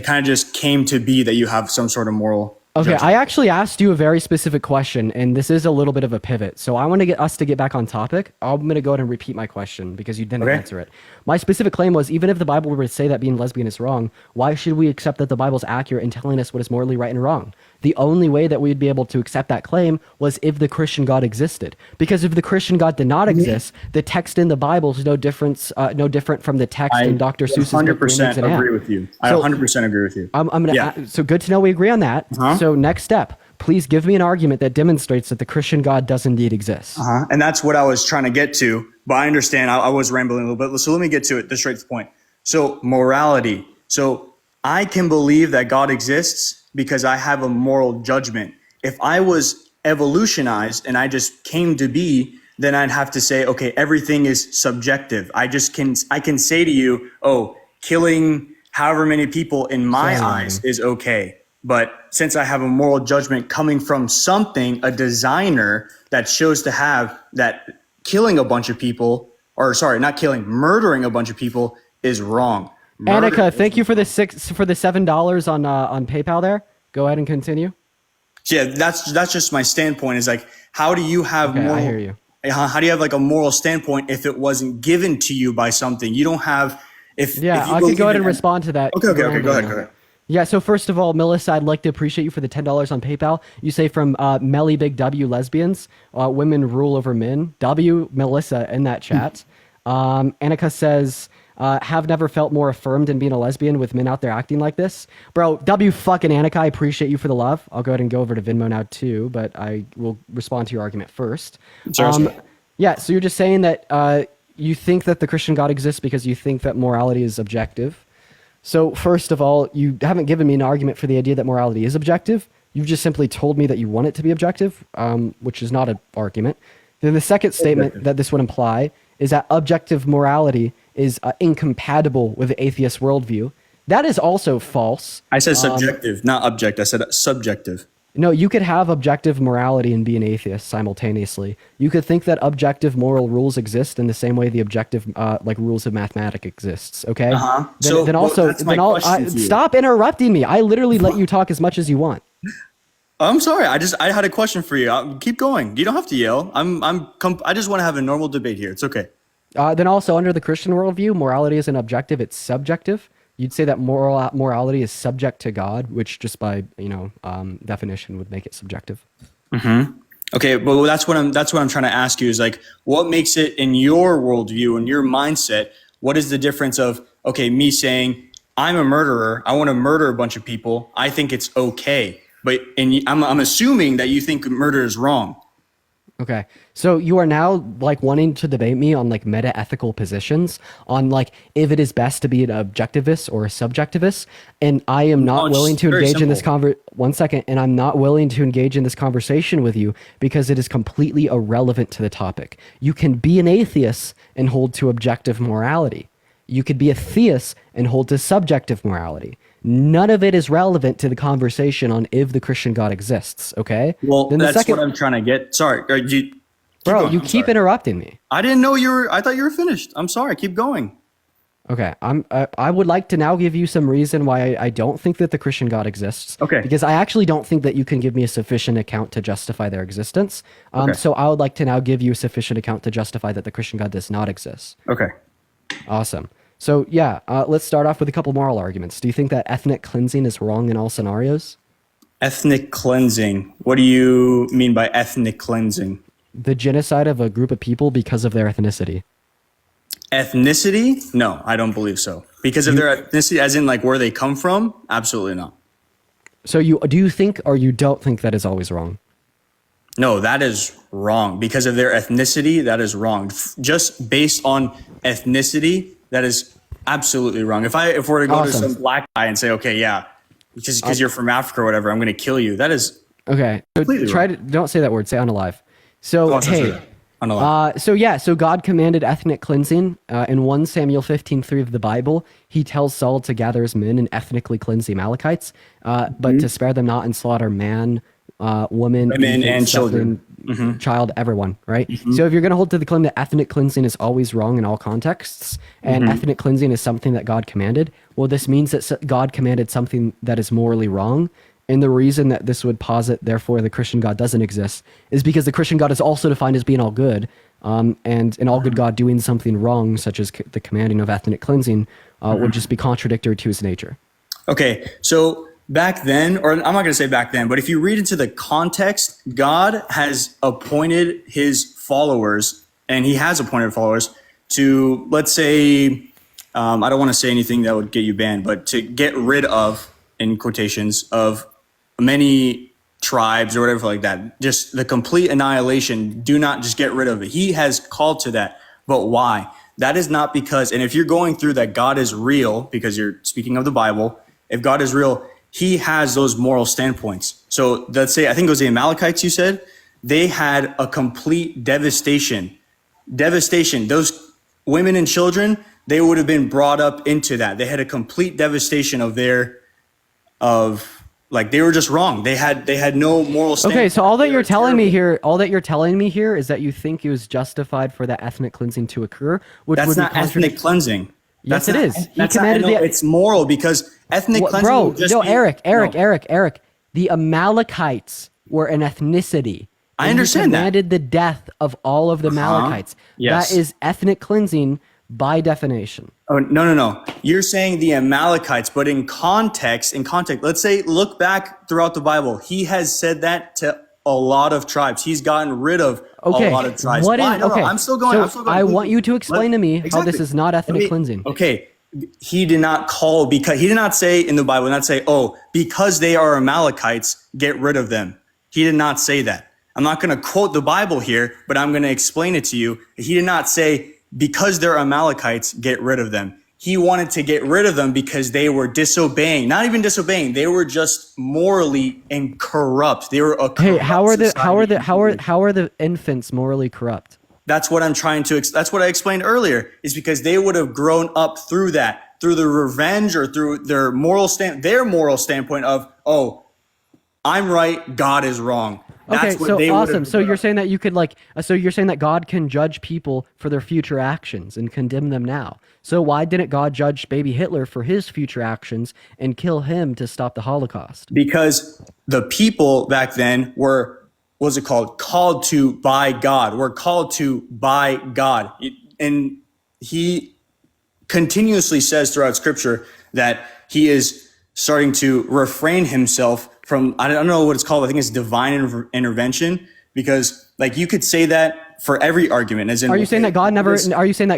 kind of just came to be that you have some sort of moral? Okay, I actually asked you a very specific question, and this is a little bit of a pivot. So I want to get us to get back on topic. I'm going to go ahead and repeat my question because you didn't answer it. My specific claim was, even if the Bible were to say that being lesbian is wrong, why should we accept that the Bible's accurate in telling us what is morally right and wrong? The only way that we'd be able to accept that claim was if the Christian God existed. Because if the Christian God did not exist, the text in the Bible is no different from the text in Dr. Seuss's book. 100% agree with you. I 100% agree with you. I'm gonna. So good to know we agree on that. So next step, please give me an argument that demonstrates that the Christian God does indeed exist. And that's what I was trying to get to. But I understand I was rambling a little bit. So let me get to it, straight to the point. So morality. So I can believe that God exists because I have a moral judgment. If I was evolutionized and I just came to be, then I'd have to say, okay, everything is subjective. I can say to you, killing however many people in my eyes is okay. But since I have a moral judgment coming from something, a designer that shows to have that killing a bunch of people, murdering a bunch of people is wrong. Annika, thank you for the $7 on PayPal there. Go ahead and continue. Yeah, that's just my standpoint. Is how do you have moral? I hear you. How do you have a moral standpoint if it wasn't given to you by something? You don't have. I could go ahead and respond to that. Okay, go ahead. Yeah, so first of all, Melissa, I'd like to appreciate you for the $10 on PayPal. You say from Melly Big W Lesbians, women rule over men. W, Melissa, in that chat. Annika says, have never felt more affirmed in being a lesbian with men out there acting like this. Bro, W fucking Annika, I appreciate you for the love. I'll go ahead and go over to Venmo now too, but I will respond to your argument first. Yeah, so you're just saying that you think that the Christian God exists because you think that morality is objective. So first of all, you haven't given me an argument for the idea that morality is objective. You've just simply told me that you want it to be objective, which is not an argument. Then the second statement that this would imply is that objective morality is incompatible with the atheist worldview. That is also false. I said subjective, not object. I said subjective. No, you could have objective morality and be an atheist simultaneously. You could think that objective moral rules exist in the same way the objective like rules of mathematics exists. Okay. Stop interrupting me. I literally let you talk as much as you want. I'm sorry. I had a question for you. Keep going. You don't have to yell. I just want to have a normal debate here. It's okay. Then also under the Christian worldview, morality isn't objective; it's subjective. You'd say that morality is subject to God, which just by definition would make it subjective. Mm-hmm. Okay, but that's what I'm trying to ask you is like, what makes it in your worldview and your mindset? What is the difference of me saying I'm a murderer, I want to murder a bunch of people, I think it's okay, but I'm assuming that you think murder is wrong. Okay, so you are now like wanting to debate me on like meta-ethical positions on like if it is best to be an objectivist or a subjectivist, and I am not willing to engage in this and I'm not willing to engage in this conversation with you because it is completely irrelevant to the topic. You can be an atheist and hold to objective morality. You could be a theist and hold to subjective morality. None of it is relevant to the conversation on if the Christian God exists, okay? Well, then that's what I'm trying to get. Sorry. You keep interrupting me. I didn't know I thought you were finished. I'm sorry. Keep going. Okay, I would like to now give you some reason why I don't think that the Christian God exists. Okay. Because I actually don't think that you can give me a sufficient account to justify their existence. So I would like to now give you a sufficient account to justify that the Christian God does not exist. Okay. Awesome. So yeah, let's start off with a couple moral arguments. Do you think that ethnic cleansing is wrong in all scenarios? Ethnic cleansing. What do you mean by ethnic cleansing? The genocide of a group of people because of their ethnicity. Ethnicity? No, I don't believe so. Because of their ethnicity, as in like where they come from? Absolutely not. So do you think or you don't think that is always wrong? No, that is wrong. Because of their ethnicity, that is wrong. Just based on ethnicity, that is absolutely wrong. If we're to go to some black guy and say, okay, yeah, just because you're from Africa or whatever, I'm going to kill you. That is okay. Don't say that word. Say unalive. So so God commanded ethnic cleansing in 1 Samuel 15:3 of the Bible. He tells Saul to gather his men and ethnically cleanse the Amalekites, but to spare them not and slaughter man, woman, and children. Child, everyone, right? So if you're going to hold to the claim that ethnic cleansing is always wrong in all contexts, and ethnic cleansing is something that God commanded, well, this means that God commanded something that is morally wrong. And the reason that this would posit, therefore, the Christian God doesn't exist is because the Christian God is also defined as being all good, and an all good God doing something wrong, such as the commanding of ethnic cleansing, would just be contradictory to his nature. Okay, so back then, or I'm not going to say back then, but if you read into the context, God has appointed his followers, and he has appointed followers to, let's say, I don't want to say anything that would get you banned, but to get rid of, in quotations, of many tribes or whatever like that. Just the complete annihilation. Do not just get rid of it. He has called to that. But why? That is not because, and if you're going through that God is real, because you're speaking of the Bible, if God is real, he has those moral standpoints. So let's say, I think it was the Amalekites you said, they had a complete devastation. Those women and children, they would have been brought up into that. They had a complete devastation they were just wrong. They had no moral standpoint. Okay, so all that you're telling me here is that you think it was justified for that ethnic cleansing to occur, which that's would not be ethnic cleansing. Yes, it is. It's moral because ethnic cleansing. Eric. The Amalekites were an ethnicity. I understand that. He commanded the death of all of the Amalekites. Yes. That is ethnic cleansing by definition. Oh, no. You're saying the Amalekites, but in context, let's say, look back throughout the Bible. He has said that to a lot of tribes. He's gotten rid of a lot of tribes. What is, Why? No, okay. I'm still going. So I want you to explain to me how this is not ethnic cleansing. Okay. He did not say in the Bible, because they are Amalekites, get rid of them. He did not say that. I'm not going to quote the Bible here, but I'm going to explain it to you. He did not say, because they're Amalekites, get rid of them. He wanted to get rid of them because they were disobeying. Not even disobeying. They were just morally and corrupt. They were a corrupt Hey, how are the infants morally corrupt? That's what I'm trying to. That's what I explained earlier. Is because they would have grown up through that, through the revenge or through their moral standpoint of, oh, I'm right, God is wrong. That's Okay, so awesome. So you're saying that you could so you're saying that God can judge people for their future actions and condemn them now. So why didn't God judge baby Hitler for his future actions and kill him to stop the Holocaust? Because the people back then were, what's it called? Called to by God. We're called to by God. And he continuously says throughout scripture that he is starting to refrain himself from, I don't know what it's called. I think it's divine intervention, because you could say that for every argument. As in, are you saying that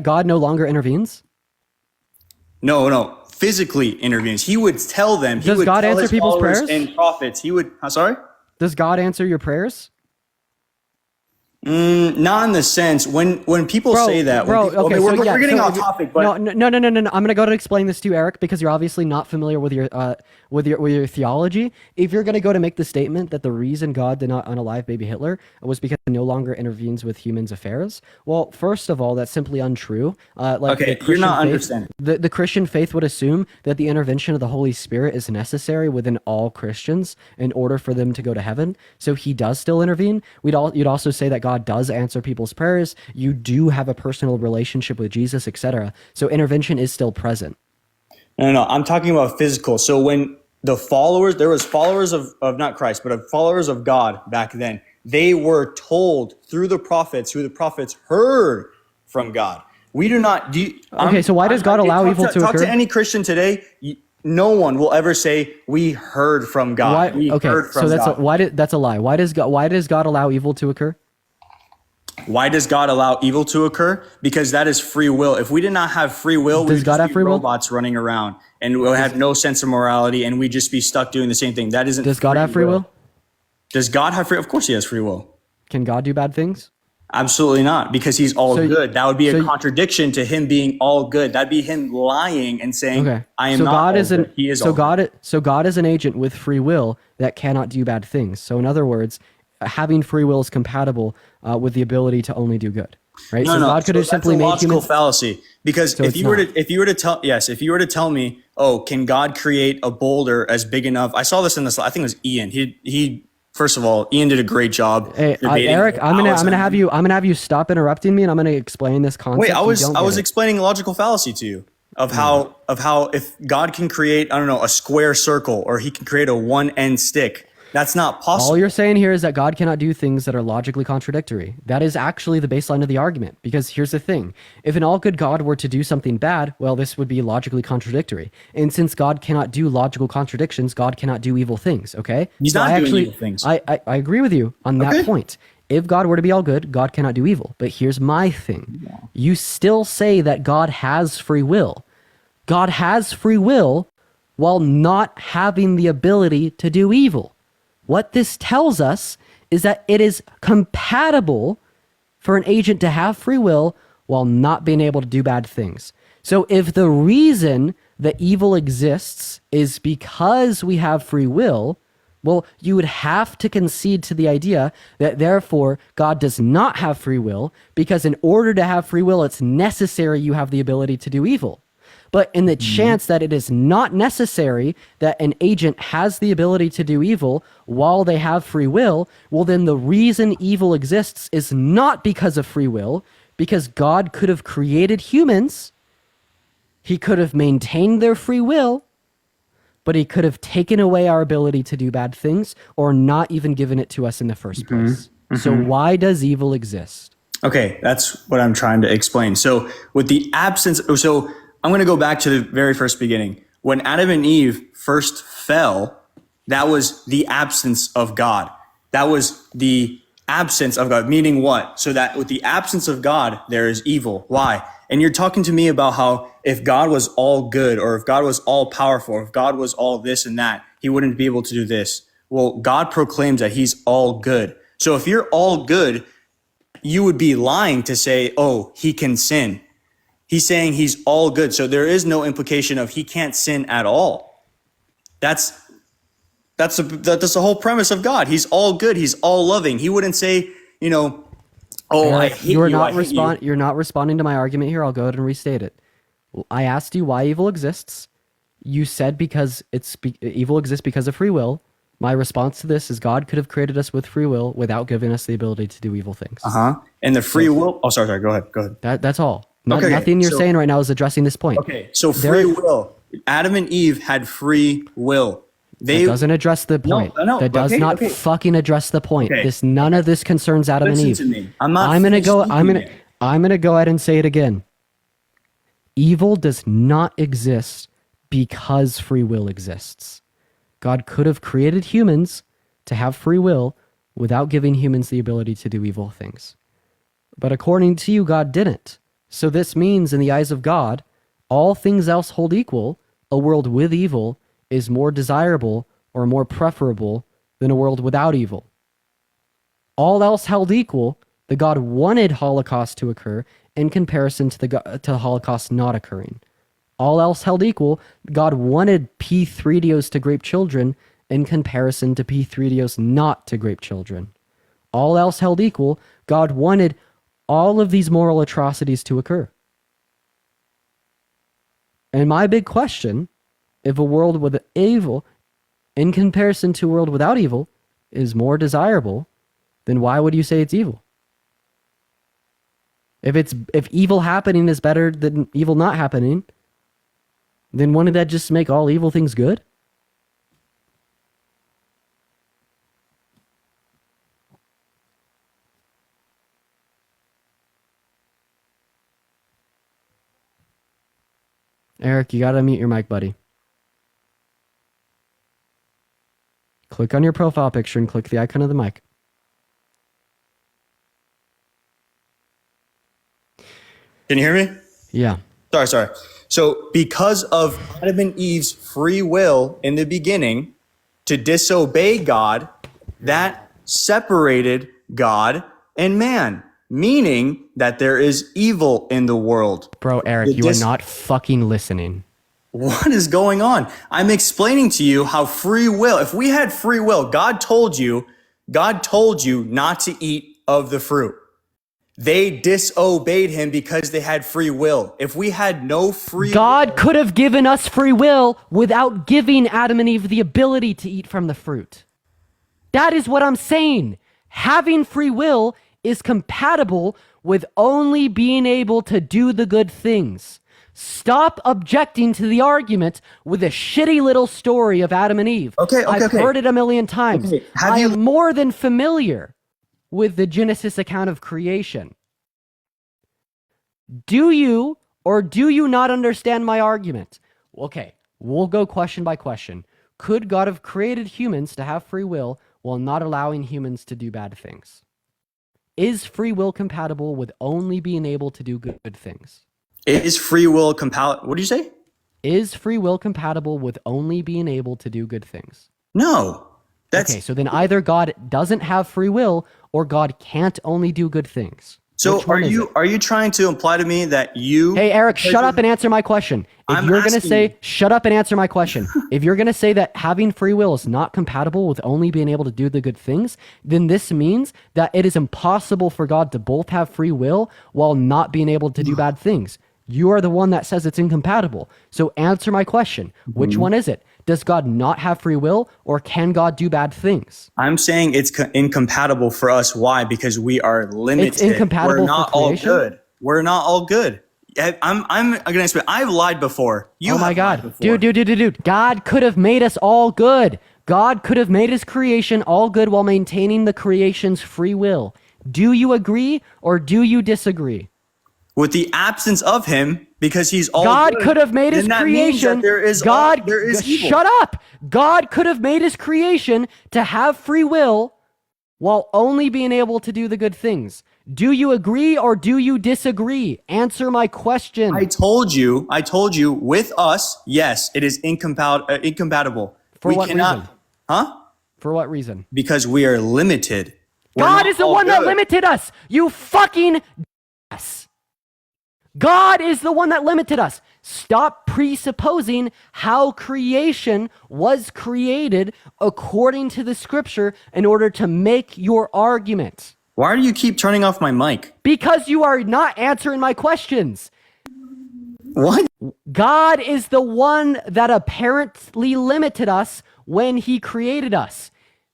God no longer intervenes? No, physically intervenes. He would tell them. Does God answer people's prayers? And prophets. He would. Sorry. Does God answer your prayers? Not in the sense when people say that. We're getting off topic. But no. I'm gonna go to explain this to you, Eric, because you're obviously not familiar with your theology. If you're gonna go to make the statement that the reason God did not unalive baby Hitler was because he no longer intervenes with humans' affairs, well, first of all, that's simply untrue. You're not understanding. The Christian faith would assume that the intervention of the Holy Spirit is necessary within all Christians in order for them to go to heaven. So he does still intervene. You'd also say that God does answer people's prayers. You do have a personal relationship with Jesus, etc. So intervention is still present. No. I'm talking about physical. So when there was followers of not Christ, but of followers of God back then, they were told through the prophets, who the prophets heard from God. We do not. So why does God allow evil to occur? Talk to any Christian today. No one will ever say we heard from God. That's a lie. Why does God allow evil to occur? Why does God allow evil to occur? Because that is free will. If we did not have free will, we'd just be robots running around, and we'll have no sense of morality, and we'd just be stuck doing the same thing. That isn't. Does God have free will? Does God have free? Of course, he has free will. Can God do bad things? Absolutely not, because he's all good. That would be a contradiction to him being all good. That'd be him lying and saying, "I am not all good." He is all good. So God is an agent with free will that cannot do bad things. So in other words, having free will is compatible with the ability to only do good, right? No, God could have simply made logical fallacy. Because if you were to tell me, oh, can God create a boulder as big enough? I saw this in this. I think it was Ian. He first of all, Ian did a great job. Hey, Eric, I'm gonna have you stop interrupting me, and I'm gonna explain this concept. Wait, I was explaining logical fallacy to you of how if God can create, I don't know, a square circle, or he can create a one end stick. That's not possible. All you're saying here is that God cannot do things that are logically contradictory. That is actually the baseline of the argument. Because here's the thing. If an all-good God were to do something bad, well, this would be logically contradictory. And since God cannot do logical contradictions, God cannot do evil things, okay? He's not doing evil things. I agree with you on that point. If God were to be all good, God cannot do evil. But here's my thing. Yeah. You still say that God has free will. God has free will while not having the ability to do evil. What this tells us is that it is compatible for an agent to have free will while not being able to do bad things. So if the reason that evil exists is because we have free will, well, you would have to concede to the idea that therefore God does not have free will, because in order to have free will, it's necessary you have the ability to do evil. But in the chance that it is not necessary that an agent has the ability to do evil while they have free will, well, then the reason evil exists is not because of free will, because God could have created humans, he could have maintained their free will, but he could have taken away our ability to do bad things or not even given it to us in the first place. So why does evil exist? Okay, that's what I'm trying to explain. So with the absence, so I'm going to go back to the very first beginning. When Adam and Eve first fell, that was the absence of God. That was the absence of God, meaning what? So that with the absence of God, there is evil. Why? And you're talking to me about how if God was all good, or if God was all powerful, or if God was all this and that, he wouldn't be able to do this. Well, God proclaims that he's all good. So if you're all good, you would be lying to say, oh, he can sin. He's saying he's all good. So there is no implication of he can't sin at all. That's the whole premise of God. He's all good. He's all loving. He wouldn't say, oh, I hate you. You're not responding to my argument here. I'll go ahead and restate it. I asked you why evil exists. You said because evil exists because of free will. My response to this is God could have created us with free will without giving us the ability to do evil things. And the free will. Oh, sorry. Go ahead. That's all. Nothing you're saying right now is addressing this point. Okay. So free will. Adam and Eve had free will. That doesn't address the point. That does not fucking address the point. Okay. None of this concerns Adam and Eve. Listen to me. I'm gonna go ahead and say it again. Evil does not exist because free will exists. God could have created humans to have free will without giving humans the ability to do evil things. But according to you, God didn't. So this means, in the eyes of God, all things else hold equal, a world with evil is more desirable or more preferable than a world without evil. All else held equal, the God wanted Holocaust to occur in comparison to the Holocaust not occurring. All else held equal, God wanted P3DOs to grape children in comparison to P3DOs not to grape children. All else held equal, God wanted all of these moral atrocities to occur. And my big question, if a world with evil in comparison to a world without evil is more desirable, then why would you say it's evil? If evil happening is better than evil not happening, then wouldn't that just make all evil things good? Eric, you gotta mute your mic, buddy. Click on your profile picture and click the icon of the mic. Can you hear me? Yeah. Sorry. So because of Adam and Eve's free will in the beginning to disobey God, that separated God and man, meaning that there is evil in the world. Bro, Eric, you are not fucking listening. What is going on? I'm explaining to you how free will, if we had free will, God told you not to eat of the fruit. They disobeyed him because they had free will. If we had no free God could have given us free will without giving Adam and Eve the ability to eat from the fruit. That is what I'm saying. Having free will is compatible with only being able to do the good things. Stop objecting to the argument with a shitty little story of Adam and Eve. I've heard it a million times. I am more than familiar with the Genesis account of creation. Do you or do you not understand my argument? Okay, we'll go question by question. Could God have created humans to have free will while not allowing humans to do bad things? Is free will compatible with only being able to do good things? Is free will compatible? What do you say? Is free will compatible with only being able to do good things? No. Okay, so then either God doesn't have free will or God can't only do good things. So are you trying to imply to me that you... Hey, Eric, shut up and answer my question. If you're going to say, shut up and answer my question. If you're going to say that having free will is not compatible with only being able to do the good things, then this means that it is impossible for God to both have free will while not being able to do bad things. You are the one that says it's incompatible. So answer my question. Which one is it? Does God not have free will, or can God do bad things? I'm saying it's incompatible for us. Why? Because we are limited. It's incompatible. We're not all good. We're not all good. I'm gonna explain. I've lied before. Oh my God, dude! God could have made us all good. God could have made his creation all good while maintaining the creation's free will. Do you agree or do you disagree? With the absence of him, because he's all God good, could have made his then that means creation. that there is evil. Shut up. God could have made his creation to have free will while only being able to do the good things. Do you agree or do you disagree? Answer my question. I told you, with us, yes, it is incompatible. For what reason? Huh? For what reason? Because we are limited. God is the one that limited us. You fucking ass. God is the one that limited us. Stop presupposing how creation was created according to the scripture in order to make your argument. Why do you keep turning off my mic? Because you are not answering my questions. What? God is the one that apparently limited us when he created us.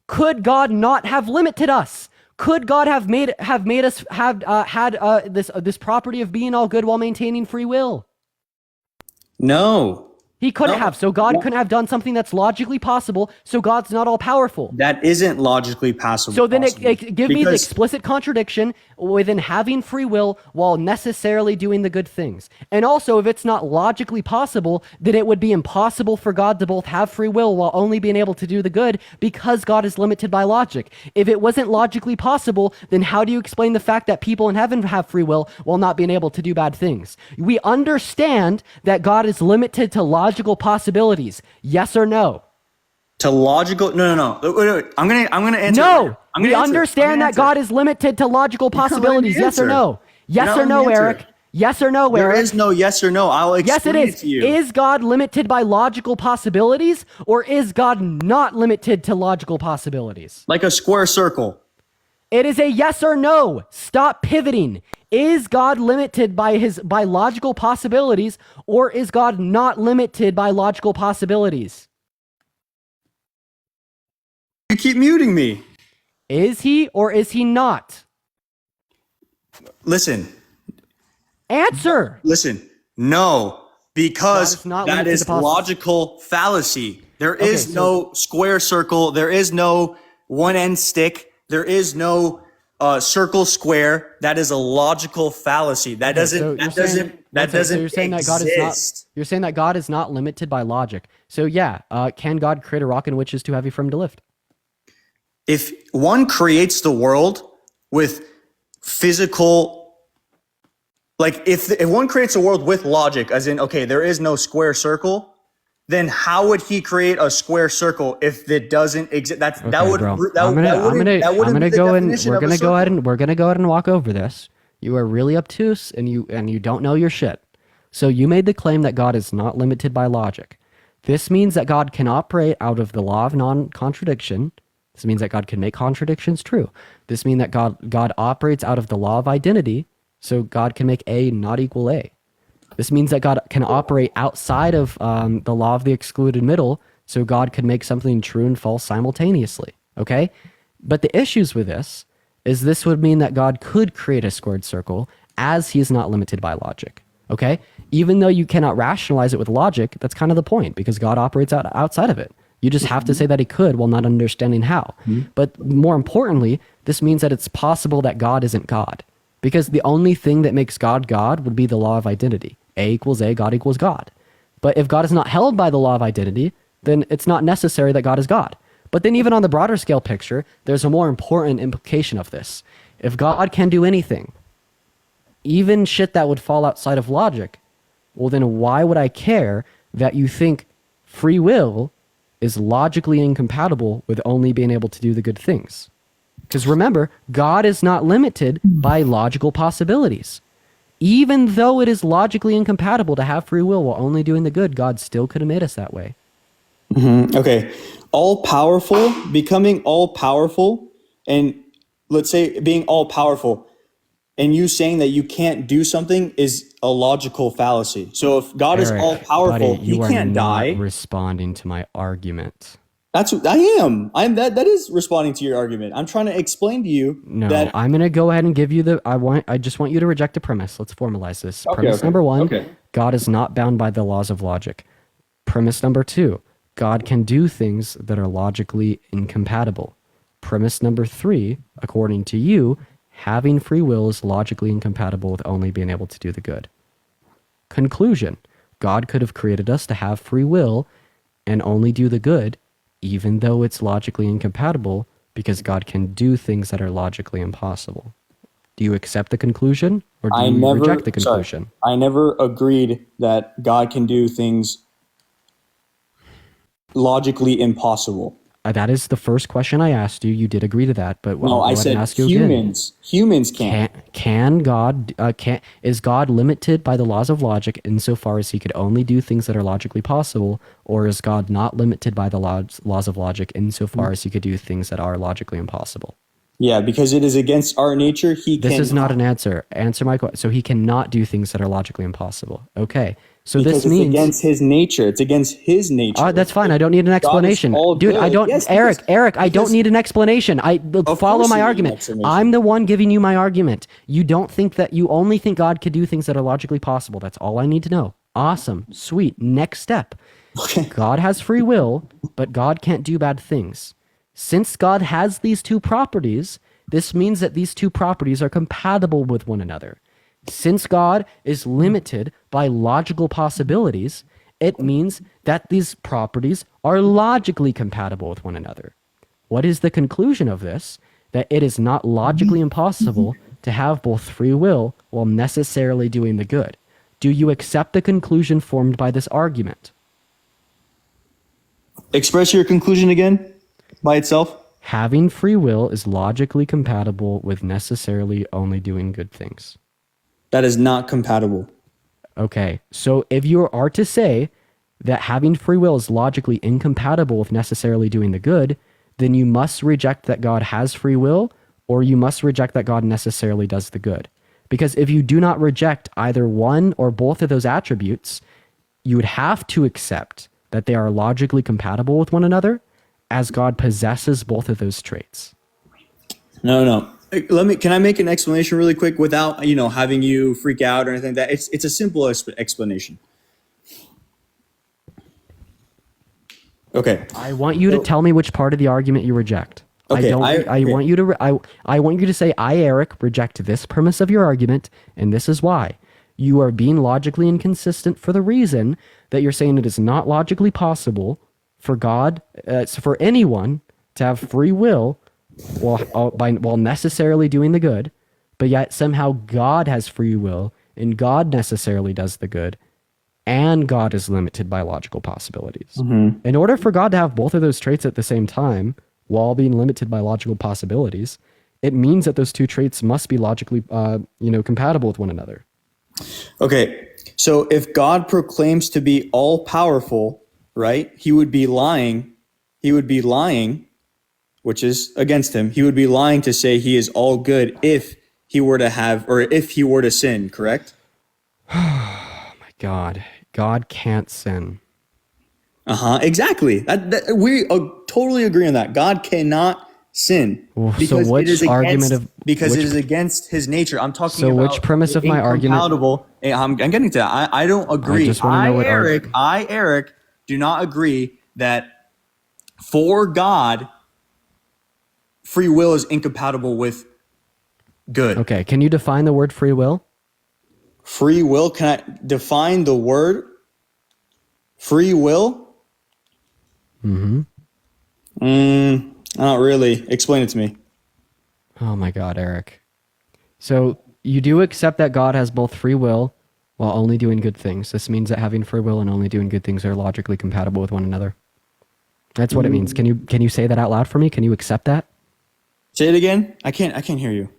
Could God not have limited us? Could God have made us had this property of being all good while maintaining free will? No. He couldn't have. So God couldn't have done something that's logically possible. So God's not all powerful. That isn't logically possible. So then give me the explicit contradiction within having free will while necessarily doing the good things. And also, if it's not logically possible, then it would be impossible for God to both have free will while only being able to do the good because God is limited by logic. If it wasn't logically possible, then how do you explain the fact that people in heaven have free will while not being able to do bad things? We understand that God is limited to logical possibilities. Yes or no? To logical? No. Wait. I'm gonna answer. No. We understand that God is limited to logical possibilities. Yes or no? Yes or no, Eric? Yes or no, Eric? There is no yes or no. I'll explain yes, it is. To you. Is God limited by logical possibilities, or is God not limited to logical possibilities? Like a square circle. It is a yes or no. Stop pivoting. Is God limited by logical possibilities, or is God not limited by logical possibilities? You keep muting me. Is he or is he not? Listen. Answer. Listen. No, because that is logical fallacy. There is no square circle. There is no one end stick. There is no circle square. That is a logical fallacy. That doesn't exist. You're saying that God is not limited by logic. So yeah, can God create a rock in which is too heavy for him to lift? If one creates the world with physical, like if one creates a world with logic, as in, okay, there is no square circle, then how would he create a square circle if it doesn't exist? We're gonna go ahead and walk over this. You are really obtuse and you don't know your shit. So you made the claim that God is not limited by logic. This means that God can operate out of the law of non-contradiction. This means that God can make contradictions true. This means that God operates out of the law of identity, so God can make A not equal A. This means that God can operate outside of the law of the excluded middle, so God can make something true and false simultaneously, okay? But the issues with this is this would mean that God could create a squared circle as he is not limited by logic, okay? Even though you cannot rationalize it with logic, that's kind of the point, because God operates outside of it. You just have to say that he could while not understanding how. But more importantly, this means that it's possible that God isn't God. Because the only thing that makes God God would be the law of identity. A equals A, God equals God. But if God is not held by the law of identity, then it's not necessary that God is God. But then even on the broader scale picture, there's a more important implication of this. If God can do anything, even shit that would fall outside of logic, well then why would I care that you think free will is logically incompatible with only being able to do the good things? Because remember, God is not limited by logical possibilities. Even though it is logically incompatible to have free will while only doing the good, God still could have made us that way. Okay. All powerful, becoming all powerful, and let's say being all powerful, and you saying that you can't do something is a logical fallacy. So if God is all powerful, he can't die. You are not responding to my argument. I am. That is responding to your argument. I'm trying to explain to you that I'm going to go ahead and give you I just want you to reject a premise. Let's formalize this. Premise number one, God is not bound by the laws of logic. Premise number two, God can do things that are logically incompatible. Premise number three, according to you, Having free will is logically incompatible with only being able to do the good. Conclusion. God could have created us to have free will and only do the good, even though it's logically incompatible, because God can do things that are logically impossible. Do you accept the conclusion, or do you reject the conclusion? I never agreed that God can do things logically impossible. That is the first question I asked you. You did agree to that, but No, I said humans. Humans can. Can God? Is God limited by the laws of logic insofar as he could only do things that are logically possible, or is God not limited by the laws of logic insofar as he could do things that are logically impossible? Yeah, because it is against our nature. This is not an answer. Answer my question. So he cannot do things that are logically impossible. Okay. So because this means it's against his nature. It's against his nature. That's fine. I don't need an explanation. Dude, I don't, yes, Eric, I don't need an explanation. Follow my argument. I'm the one giving you my argument. You don't think that, you only think God could do things that are logically possible. That's all I need to know. Awesome. Sweet. Next step. Okay. God has free will, but God can't do bad things. Since God has these two properties, this means that these two properties are compatible with one another. Since God is limited by logical possibilities, it means that these properties are logically compatible with one another. What is the conclusion of this? That it is not logically impossible to have both free will while necessarily doing the good. Do you accept the conclusion formed by this argument? Express your conclusion again by itself. Having free will is logically compatible with necessarily only doing good things. That is not compatible. Okay, so if you are to say that having free will is logically incompatible with necessarily doing the good, then you must reject that God has free will, or you must reject that God necessarily does the good. Because if you do not reject either one or both of those attributes, you would have to accept that they are logically compatible with one another, as God possesses both of those traits. No. Can I make an explanation really quick without, having you freak out or anything like that? It's a simple explanation. Okay. I want you to tell me which part of the argument you reject. Okay, I want you to say, I, Eric, reject this premise of your argument, and this is why. You are being logically inconsistent for the reason that you're saying it is not logically possible for God, for anyone to have free will while necessarily doing the good, but yet somehow God has free will and God necessarily does the good, and God is limited by logical possibilities. Mm-hmm. In order for God to have both of those traits at the same time, while being limited by logical possibilities, it means that those two traits must be logically, compatible with one another. Okay, so if God proclaims to be all powerful, right? He would be lying, which is against him. He would be lying to say he is all good if he were to sin, correct? Oh my God. God can't sin. Exactly. We totally agree on that. God cannot sin. So which argument it is against his nature. I'm talking about. So which premise of my argument? I'm getting to that. I don't agree. I, Eric, do not agree that for God, free will is incompatible with good. Okay, can you define the word free will? Free will? Can I define the word free will? Mm-hmm. Not really. Explain it to me. Oh my God, Eric. So you do accept that God has both free will while only doing good things. This means that having free will and only doing good things are logically compatible with one another. That's what it means. Can you say that out loud for me? Can you accept that? Say it again. I can't hear you.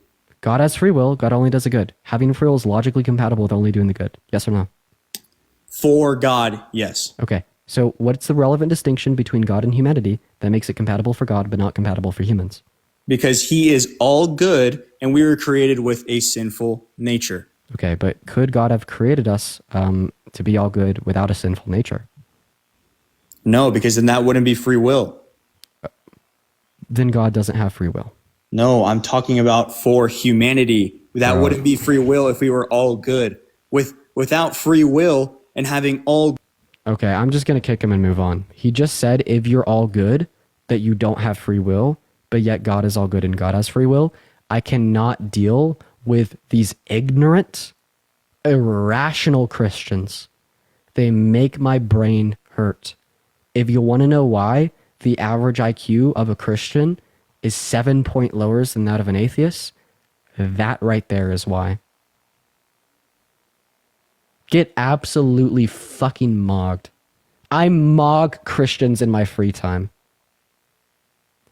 God has free will. God only does the good. Having free will is logically compatible with only doing the good. Yes or no? For God, yes. Okay. So what's the relevant distinction between God and humanity that makes it compatible for God but not compatible for humans? Because he is all good and we were created with a sinful nature. Okay, but could God have created us to be all good without a sinful nature? No, because then that wouldn't be free will. Then God doesn't have free will. No, I'm talking about for humanity. That wouldn't be free will if we were all good. Without free will and having all... Okay, I'm just going to kick him and move on. He just said if you're all good, that you don't have free will, but yet God is all good and God has free will. I cannot deal with these ignorant, irrational Christians. They make my brain hurt. If you want to know why the average IQ of a Christian is 7 point lower than that of an atheist, that right there is why. Get absolutely fucking mogged. I mog Christians in my free time.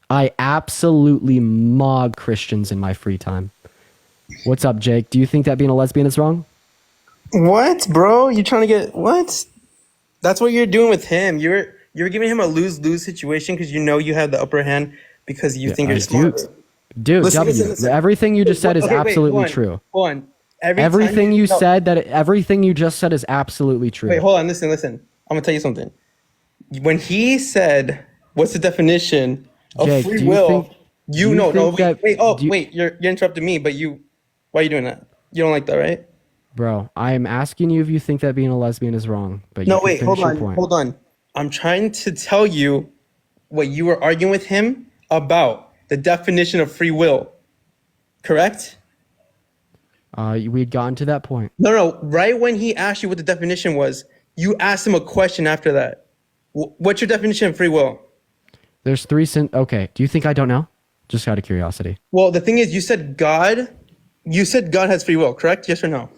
I absolutely mog Christians in my free time. What's up, Jake? Do you think that being a lesbian is wrong? What, bro? You're trying to get what? That's what you're doing with him. You're giving him a lose-lose situation because you know you have the upper hand because you think you're smart. Dude, Listen, W, listen. everything you just said is Okay, wait, absolutely hold on, true. Hold on. Everything you just said is absolutely true. Wait, hold on. Listen. I'm gonna tell you something. When he said, "What's the definition of Jake, free do you will?" think- do you think that- Wait. You're interrupting me, but why are you doing that? You don't like that, right? Bro, I am asking you if you think that being a lesbian is wrong. But No, you can wait. finish your point. Hold on. I'm trying to tell you what you were arguing with him about the definition of free will. Correct? We had gotten to that point. No. Right when he asked you what the definition was, you asked him a question after that. What's your definition of free will? There's three okay, do you think I don't know? Just out of curiosity. Well, the thing is, you said God has free will, correct? Yes or no?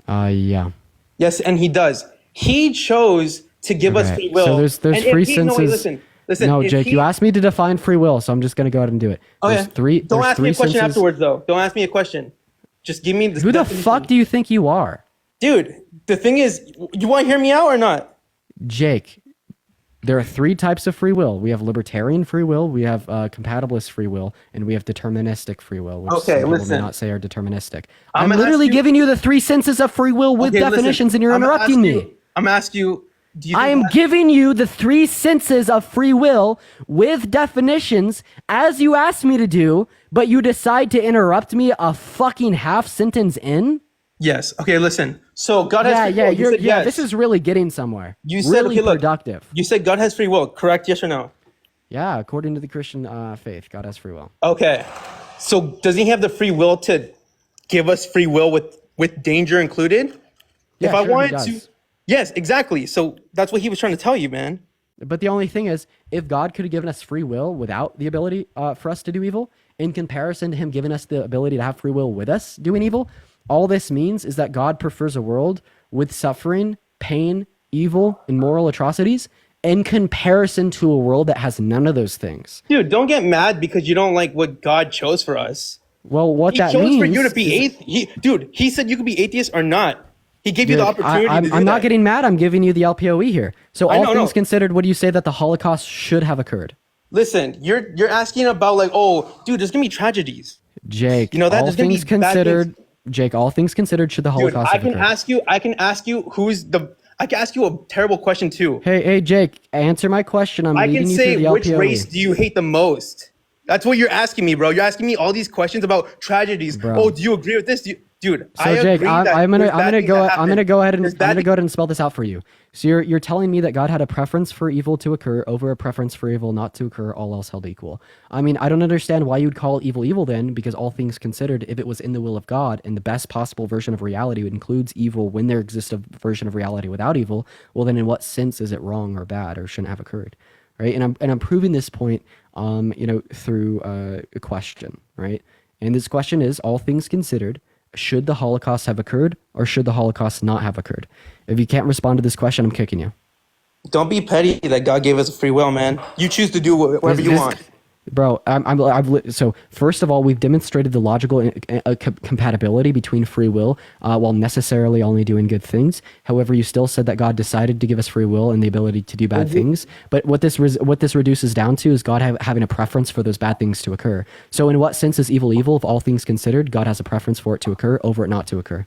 Yeah. Yes, and he does. He chose to give us free will. So there's And if three he- senses. No, wait, listen. No, if Jake, he- you asked me to define free will, so I'm just gonna go ahead and do it. Okay. There's three. Don't there's ask me a three question senses. afterwards, though. Don't ask me a question. Just give me the Who the fuck do you think you are? Dude, the thing is, you want to hear me out or not? Jake, there are three types of free will. We have libertarian free will, we have compatibilist free will, and we have deterministic free will, which Okay, some people may listen. not say are deterministic. I'm I'm gonna literally ask you- giving you the three senses of free will with Okay, listen. definitions, and you're I'm gonna interrupting ask me. you- I'm gonna ask you. Do you I think am giving you the three senses of free will with definitions as you asked me to do, but you decide to interrupt me a fucking half sentence in? Yes. Okay, listen. So God has free Yeah, will. You said yes. this is really getting somewhere. You said, really okay, look. productive. You said God has free will, correct? Yes or no? Yeah, according to the Christian faith, God has free will. Okay. So does he have the free will to give us free will with danger included? Yeah, if I sure he wanted does. to. Yes, exactly. So that's what he was trying to tell you, man. But the only thing is, if God could have given us free will without the ability for us to do evil, in comparison to him giving us the ability to have free will with us doing evil, all this means is that God prefers a world with suffering, pain, evil, and moral atrocities in comparison to a world that has none of those things. Dude, don't get mad because you don't like what God chose for us. Well, what He that chose means for you to be is- atheist. Dude, he said you could be atheist or not. He gave you the Dude, opportunity to do I'm not that. getting mad. I'm giving you the LPOE here. So I all know, things no. considered, would you say that the Holocaust should have occurred? Listen, you're asking about like, oh, dude, there's gonna be tragedies. Jake, You know that all there's gonna things be bad considered, Jake, all things considered, should the Dude, Holocaust I have can occurred? ask you I can ask you a terrible question too. Hey, Jake, answer my question. I'm I leading can you say through the which LPOE. race do you hate the most? That's what you're asking me, bro. You're asking me all these questions about tragedies. Bro. Oh, do you agree with this? Dude, So I Jake, agree I'm that gonna there's bad things go that I'm gonna happen. go ahead and There's I'm bad gonna go ahead and spell this out for you. So you're telling me that God had a preference for evil to occur over a preference for evil not to occur, all else held equal. I mean, I don't understand why you'd call evil evil then, because all things considered, if it was in the will of God and the best possible version of reality includes evil when there exists a version of reality without evil, well then in what sense is it wrong or bad or shouldn't have occurred? Right? And I'm proving this point through a question, right? And this question is, all things considered, should the Holocaust have occurred or should the Holocaust not have occurred? If you can't respond to this question, I'm kicking you. Don't be petty that God gave us free will, man. You choose to do whatever you want. Bro, so first of all, we've demonstrated the logical compatibility between free will while necessarily only doing good things. However, you still said that God decided to give us free will and the ability to do bad things. But what this reduces down to is God having a preference for those bad things to occur. So in what sense is evil evil? If all things considered, God has a preference for it to occur over it not to occur.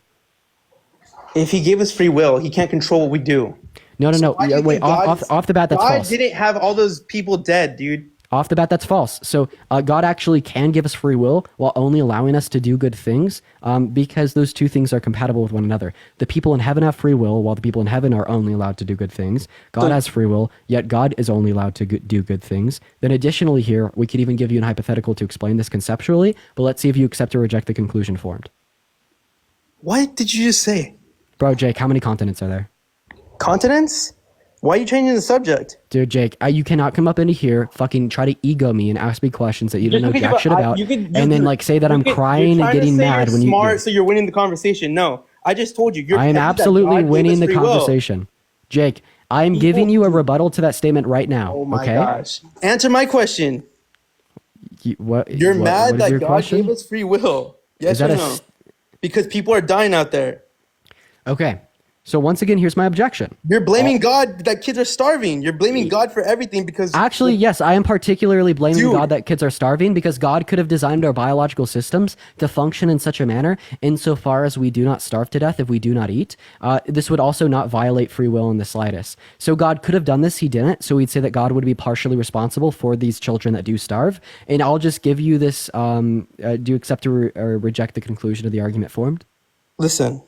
If he gave us free will, he can't control what we do. No. Why do you Wait, think off the bat, that's God false. didn't have all those people dead, dude. Off the bat, that's false. So God actually can give us free will while only allowing us to do good things because those two things are compatible with one another. The people in heaven have free will while the people in heaven are only allowed to do good things. God has free will, yet God is only allowed to do good things. Then additionally here, we could even give you an hypothetical to explain this conceptually, but let's see if you accept or reject the conclusion formed. What did you just say? Bro, Jake, how many continents are there? Continents? Why are you changing the subject? Dude, Jake, you cannot come up into here, fucking try to ego me and ask me questions that you don't know jack shit about, and then like say that I'm crying and getting mad when you. Smart, so you're winning the conversation. No, I just told you. I am absolutely winning the conversation, Jake. I am giving you a rebuttal to that statement right now. Oh my gosh! Answer my question. What? You're mad that God question? gave us free will? Yes or no? Because people are dying out there. Okay. So once again, here's my objection. You're blaming God that kids are starving. You're blaming God for everything because... Actually, yes, I am particularly blaming God that kids are starving because God could have designed our biological systems to function in such a manner insofar as we do not starve to death if we do not eat. This would also not violate free will in the slightest. So God could have done this, he didn't. So we'd say that God would be partially responsible for these children that do starve. And I'll just give you this, do you accept or reject the conclusion of the argument formed? Listen.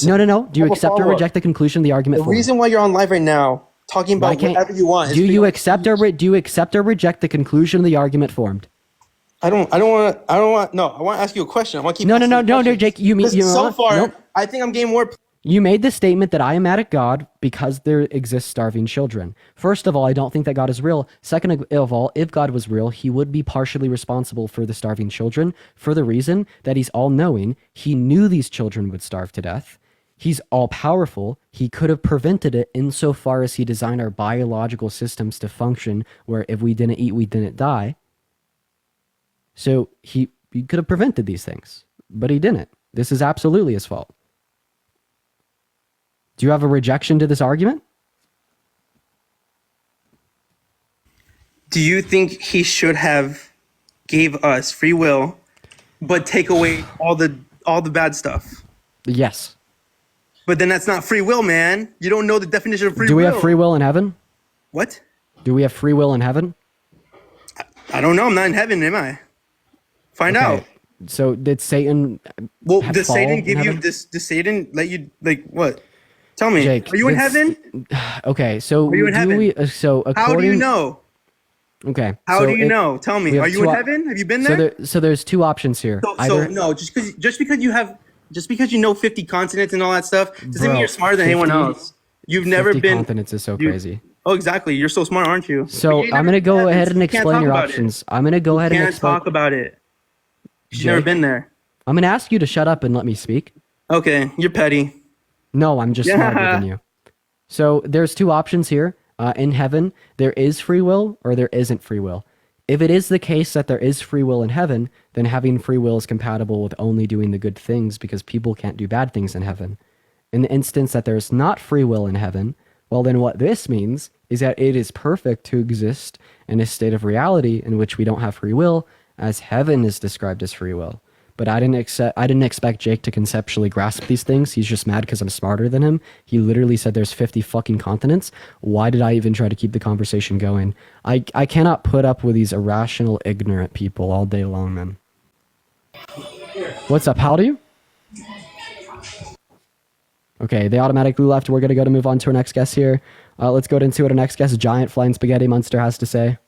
No. Do you accept or reject the conclusion of the argument? The reason why you're on live right now, talking about whatever you want. Do you accept or reject the conclusion of the argument formed? I want to ask you a question. I want to keep. No, Jake. So far, I think I'm getting more. You made the statement that I am mad at God because there exist starving children. First of all, I don't think that God is real. Second of all, if God was real, he would be partially responsible for the starving children for the reason that he's all-knowing. He knew these children would starve to death. He's all-powerful. He could have prevented it insofar as he designed our biological systems to function where if we didn't eat, we didn't die. So he could have prevented these things, but he didn't. This is absolutely his fault. Do you have a rejection to this argument? Do you think he should have gave us free will, but take away all the bad stuff? Yes. But then that's not free will, man. You don't know the definition of free will. Do we have free will in heaven? What? Do we have free will in heaven? I don't know. I'm not in heaven, am I? Find out. So did Satan? Well, does Satan give you this? Does Satan let you like what? Tell me, Jake, are you in heaven? Okay, so are you in heaven? How do you know? Okay, how do you know? Tell me, are you in heaven? Have you been there? So there's two options here. No, just because you know 50 continents and all that stuff doesn't mean you're smarter than anyone else. You've never been. 50 continents is so crazy. Oh, exactly. You're so smart, aren't you? So I'm gonna go ahead and explain your options. I'm gonna go ahead and explain. Can't talk about it. You've never been there. I'm gonna ask you to shut up and let me speak. Okay, you're petty. No, I'm just smarter than you. So there's two options here. In heaven, there is free will or there isn't free will. If it is the case that there is free will in heaven, then having free will is compatible with only doing the good things because people can't do bad things in heaven. In the instance that there's not free will in heaven, well, then what this means is that it is perfect to exist in a state of reality in which we don't have free will, as heaven is described as free will. But I didn't expect Jake to conceptually grasp these things. He's just mad because I'm smarter than him. He literally said there's 50 fucking continents. Why did I even try to keep the conversation going? I cannot put up with these irrational, ignorant people all day long, man. What's up? How old are you? Okay, they automatically left. We're going to move on to our next guest here. Let's go into what our next guest, Giant Flying Spaghetti Monster, has to say.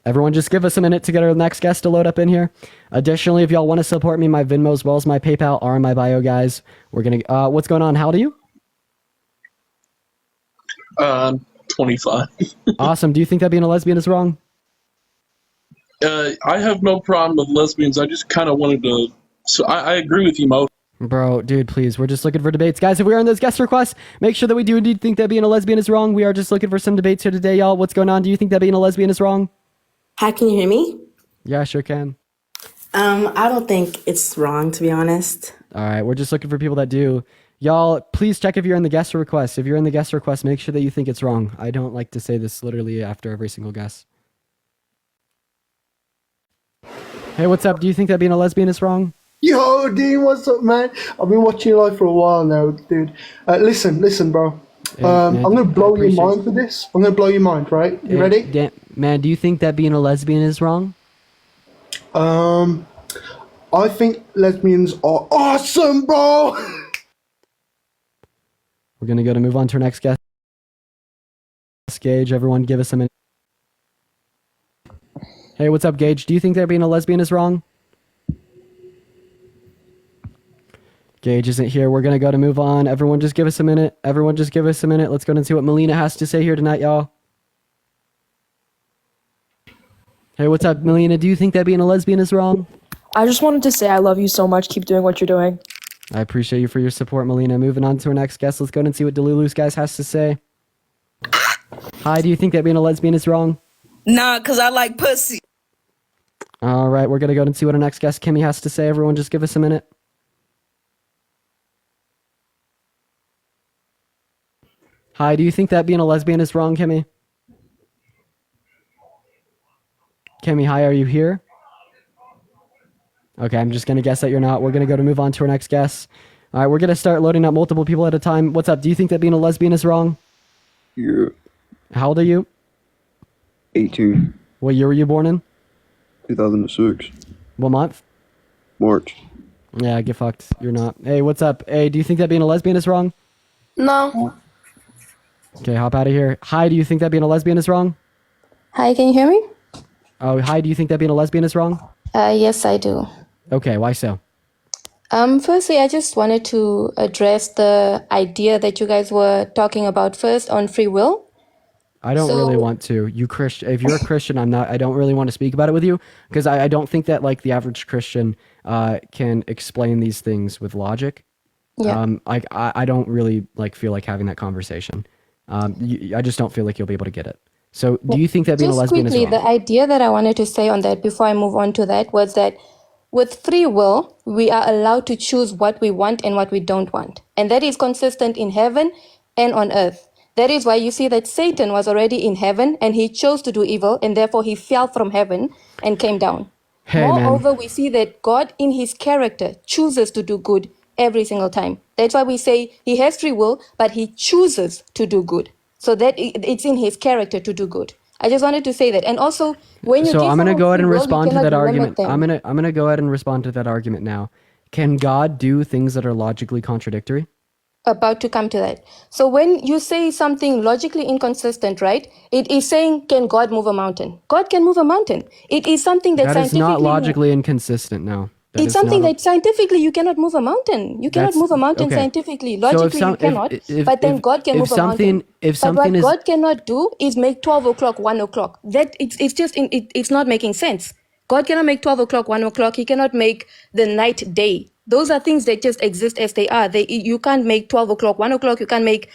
Everyone just give us a minute to get our next guest to load up in here. Additionally, if y'all want to support me, my Venmo as well as my PayPal are in my bio, guys. We're going to... what's going on? How old are you? 25. Awesome. Do you think that being a lesbian is wrong? I have no problem with lesbians. I just kind of wanted to... So I agree with you, Mo. Bro, dude, please. We're just looking for debates. Guys, if we are on those guest requests, make sure that we do indeed think that being a lesbian is wrong. We are just looking for some debates here today, y'all. What's going on? Do you think that being a lesbian is wrong? Hi, can you hear me? Yeah, I sure can. I don't think it's wrong, to be honest. All right, we're just looking for people that do. Y'all, please check if you're in the guest request. If you're in the guest request, make sure that you think it's wrong. I don't like to say this literally after every single guest. Hey, what's up? Do you think that being a lesbian is wrong? Yo, Dean, what's up, man? I've been watching you live for a while now, dude. Listen, bro. Man, I'm gonna I blow your appreciate- mind for this. I'm gonna blow your mind, right? You ready? Man, do you think that being a lesbian is wrong? I think lesbians are awesome, bro. We're gonna go to move on to our next guest. Gage, everyone give us a minute. Hey, what's up, Gage? Do you think that being a lesbian is wrong? Gage isn't here. We're gonna go to move on. Everyone just give us a minute. Let's go and see what Melina has to say here tonight, y'all. Hey, what's up, Melina? Do you think that being a lesbian is wrong? I just wanted to say I love you so much. Keep doing what you're doing. I appreciate you for your support, Melina. Moving on to our next guest. Let's go and see what Delulu's guys has to say. Hi, do you think that being a lesbian is wrong? Nah, because I like pussy. All right, we're going to go and see what our next guest, Kimmy, has to say. Everyone just give us a minute. Hi, do you think that being a lesbian is wrong, Kimmy? Kimmy, hi, are you here? Okay, I'm just going to guess that you're not. We're going to go to move on to our next guest. All right, we're going to start loading up multiple people at a time. What's up? Do you think that being a lesbian is wrong? Yeah. How old are you? 18. What year were you born in? 2006. What month? March. Yeah, get fucked. You're not. Hey, what's up? Hey, do you think that being a lesbian is wrong? No. Okay, hop out of here. Hi, do you think that being a lesbian is wrong? Hi, can you hear me? Oh, hi, do you think that being a lesbian is wrong? Yes, I do. Okay, why so? Firstly, I just wanted to address the idea that you guys were talking about first on free will. I don't really want to. If you're a Christian, I don't really want to speak about it with you because I don't think that like the average Christian can explain these things with logic. Yeah. I don't really like feel like having that conversation. I just don't feel like you'll be able to get it. So do you think that being a lesbian quickly, is wrong? the idea that I wanted to say on that before I move on to that was that with free will, we are allowed to choose what we want and what we don't want. And that is consistent in heaven and on earth. That is why you see that Satan was already in heaven and he chose to do evil and therefore he fell from heaven and came down. Hey, man. Moreover, we see that God in his character chooses to do good every single time. That's why we say he has free will, but he chooses to do good. So that it's in his character to do good. I just wanted to say that. And also, when you So give I'm going to someone go ahead free and will, you respond to cannot that limit argument. them. I'm going to go ahead and respond to that argument now. Can God do things that are logically contradictory? About to come to that. So when you say something logically inconsistent, right? It is saying, can God move a mountain? God can move a mountain. It is something that That is not scientifically logically inconsistent, no. That it's is something not a- that scientifically you cannot move a mountain. You cannot That's- move a mountain okay. scientifically. So if Logically some- you cannot. if- but then if- God can if move a something- mountain. if But what something is- God cannot do is make 12 o'clock 1 o'clock. That it's just it's not making sense. God cannot make 12 o'clock 1 o'clock. He cannot make the night day. Those are things that just exist as they are. You can't make 12 o'clock 1 o'clock. You can't make,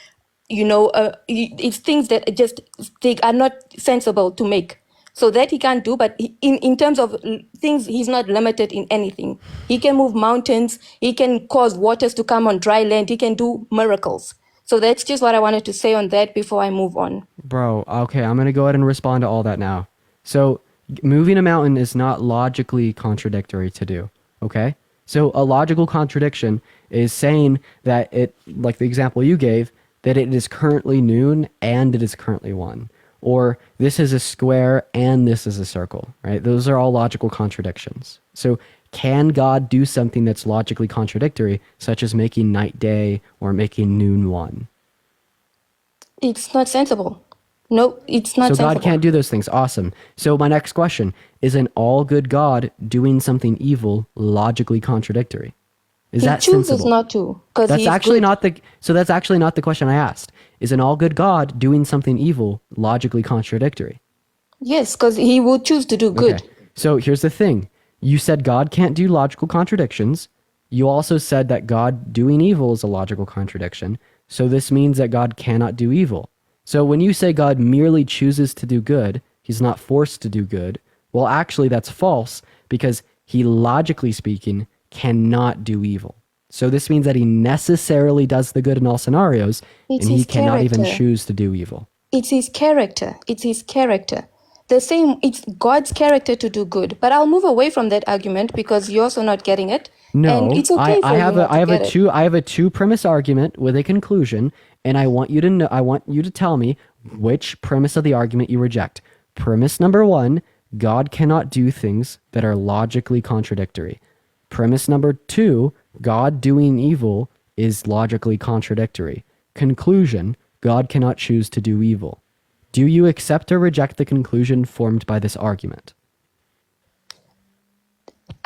it's things that just they are not sensible to make. So that he can't do, but in terms of things, he's not limited in anything. He can move mountains. He can cause waters to come on dry land. He can do miracles. So that's just what I wanted to say on that before I move on. Bro, okay, I'm going to go ahead and respond to all that now. So, moving a mountain is not logically contradictory to do, okay? So, a logical contradiction is saying that like the example you gave, that it is currently noon and it is currently 1. Or this is a square and this is a circle, right? Those are all logical contradictions. So, can God do something that's logically contradictory, such as making night day or making noon 1? It's not sensible. No, it's not So sensible. God can't do those things. Awesome. So my next question, is an all good God doing something evil logically contradictory? Is He that chooses sensible? not to, because That's he's actually good. not the so that's actually not the question I asked. Is an all good God doing something evil logically contradictory? Yes, because he will choose to do good. Okay. So here's the thing. You said God can't do logical contradictions. You also said that God doing evil is a logical contradiction. So this means that God cannot do evil. So when you say God merely chooses to do good, he's not forced to do good, well, actually, that's false because he, logically speaking, cannot do evil. So this means that he necessarily does the good in all scenarios, It's and he his cannot even character. choose to do evil. It's his character. It's his character. The same, it's God's character to do good. But I'll move away from that argument because you're also not getting it. No, And it's okay for I have you a not I to have get a it. two I have a two premise argument with a conclusion, and I want you to know. I want you to tell me which premise of the argument you reject. Premise number 1: God cannot do things that are logically contradictory. Premise number 2: God doing evil is logically contradictory. Conclusion: God cannot choose to do evil. Do you accept or reject the conclusion formed by this argument?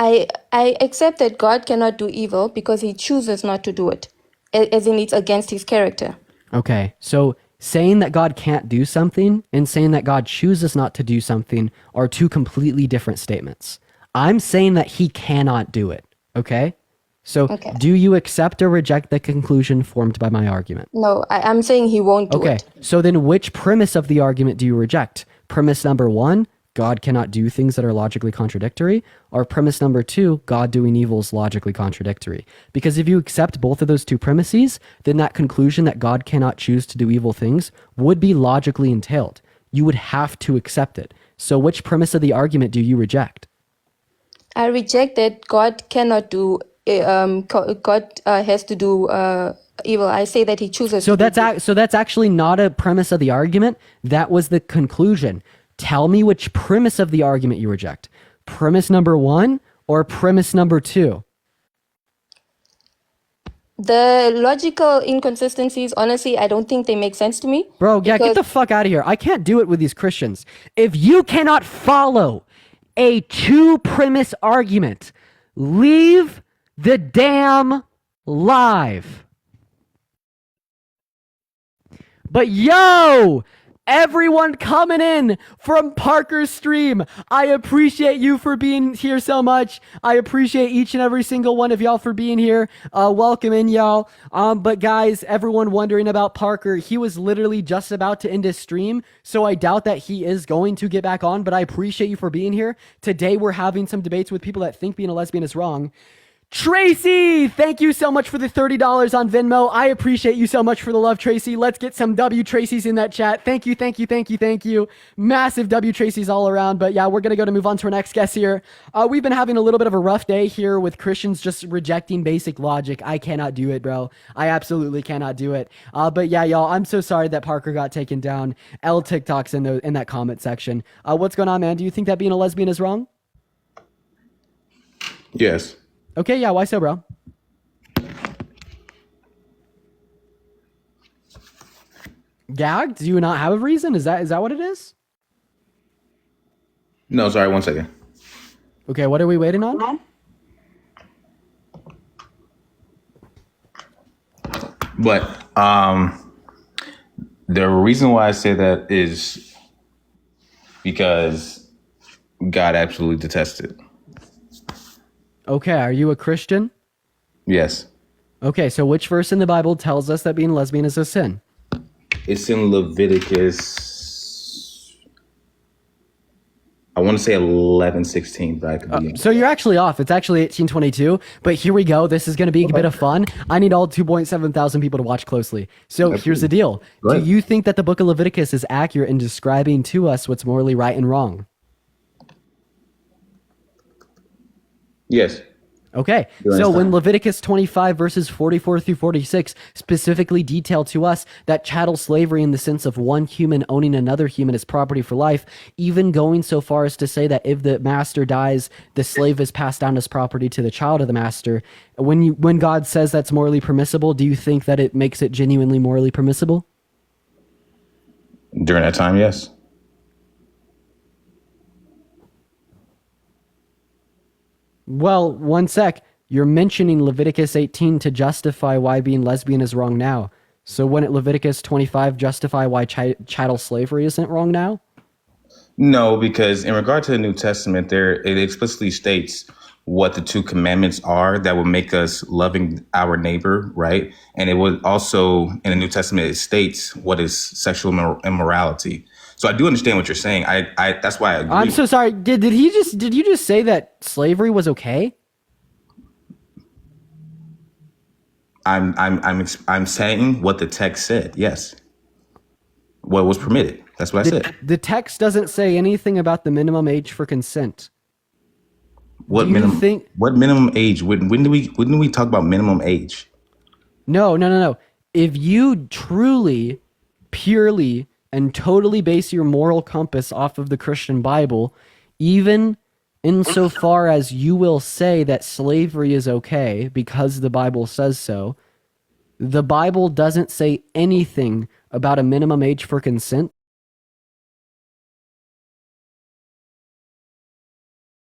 I accept that God cannot do evil because he chooses not to do it, as in it's against his character. Okay, so saying that God can't do something and saying that God chooses not to do something are two completely different statements. I'm saying that he cannot do it, okay? So do you accept or reject the conclusion formed by my argument? No, I'm saying he won't do it. So then which premise of the argument do you reject? Premise number 1, God cannot do things that are logically contradictory, or premise number 2, God doing evil is logically contradictory? Because if you accept both of those two premises, then that conclusion that God cannot choose to do evil things would be logically entailed. You would have to accept it. So which premise of the argument do you reject? I reject that God cannot do. God has to do evil. I say that he chooses. So that's actually not a premise of the argument. That was the conclusion. Tell me which premise of the argument you reject. Premise number 1 or premise number 2? The logical inconsistencies, honestly, I don't think they make sense to me. Bro, yeah, get the fuck out of here. I can't do it with these Christians. If you cannot follow a two-premise argument, leave the damn live. But yo, everyone coming in from Parker's stream, I appreciate you for being here so much. I appreciate each and every single one of y'all for being here. Welcome in, y'all. But guys, everyone wondering about Parker, he was literally just about to end his stream, so I doubt that he is going to get back on, but I appreciate you for being here. Today, we're having some debates with people that think being a lesbian is wrong. Tracy, thank you so much for the $30 on Venmo. I appreciate you so much for the love, Tracy. Let's get some W Tracy's in that chat. Thank you, thank you, thank you, thank you. Massive W Tracy's all around. But yeah, we're going to move on to our next guest here. We've been having a little bit of a rough day here with Christians just rejecting basic logic. I cannot do it, bro. I absolutely cannot do it. But yeah, y'all, I'm so sorry that Parker got taken down. L TikToks in that comment section. What's going on, man? Do you think that being a lesbian is wrong? Yes. Okay, yeah, why so, bro? Gag? Do you not have a reason? Is that what it is? No, sorry, 1 second. Okay, what are we waiting on? But the reason why I say that is because God absolutely detests it. Okay, are you a Christian? Yes. Okay, so which verse in the Bible tells us that being lesbian is a sin? It's in Leviticus, I want to say 11:16, but I could be. So you're actually off. It's actually 18:22, but here we go. This is going to be a bit of fun. I need all 2.7 thousand people to watch closely. So here's the deal. Do you think that the book of Leviticus is accurate in describing to us what's morally right and wrong? Yes. Okay, so when Leviticus 25 verses 44 through 46 specifically detail to us that chattel slavery in the sense of one human owning another human as property for life, even going so far as to say that if the master dies, the slave is passed down as property to the child of the master. When God says that's morally permissible, do you think that it makes it genuinely morally permissible? During that time, yes. Well, one sec. You're mentioning Leviticus 18 to justify why being lesbian is wrong now. So wouldn't Leviticus 25 justify why chattel slavery isn't wrong now? No, because in regard to the New Testament, it explicitly states what the two commandments are that will make us loving our neighbor, right? And it would also, in the New Testament, it states what is sexual immorality. So I do understand what you're saying. I that's why I agree. I'm so sorry. Did you just say that slavery was okay? I'm saying what the text said. Yes. What was permitted. That's what I said. The text doesn't say anything about the minimum age for consent. What minimum age? When do we talk about minimum age? No. if you truly, purely, and totally base your moral compass off of the Christian Bible, even insofar as you will say that slavery is okay because the Bible says so, the Bible doesn't say anything about a minimum age for consent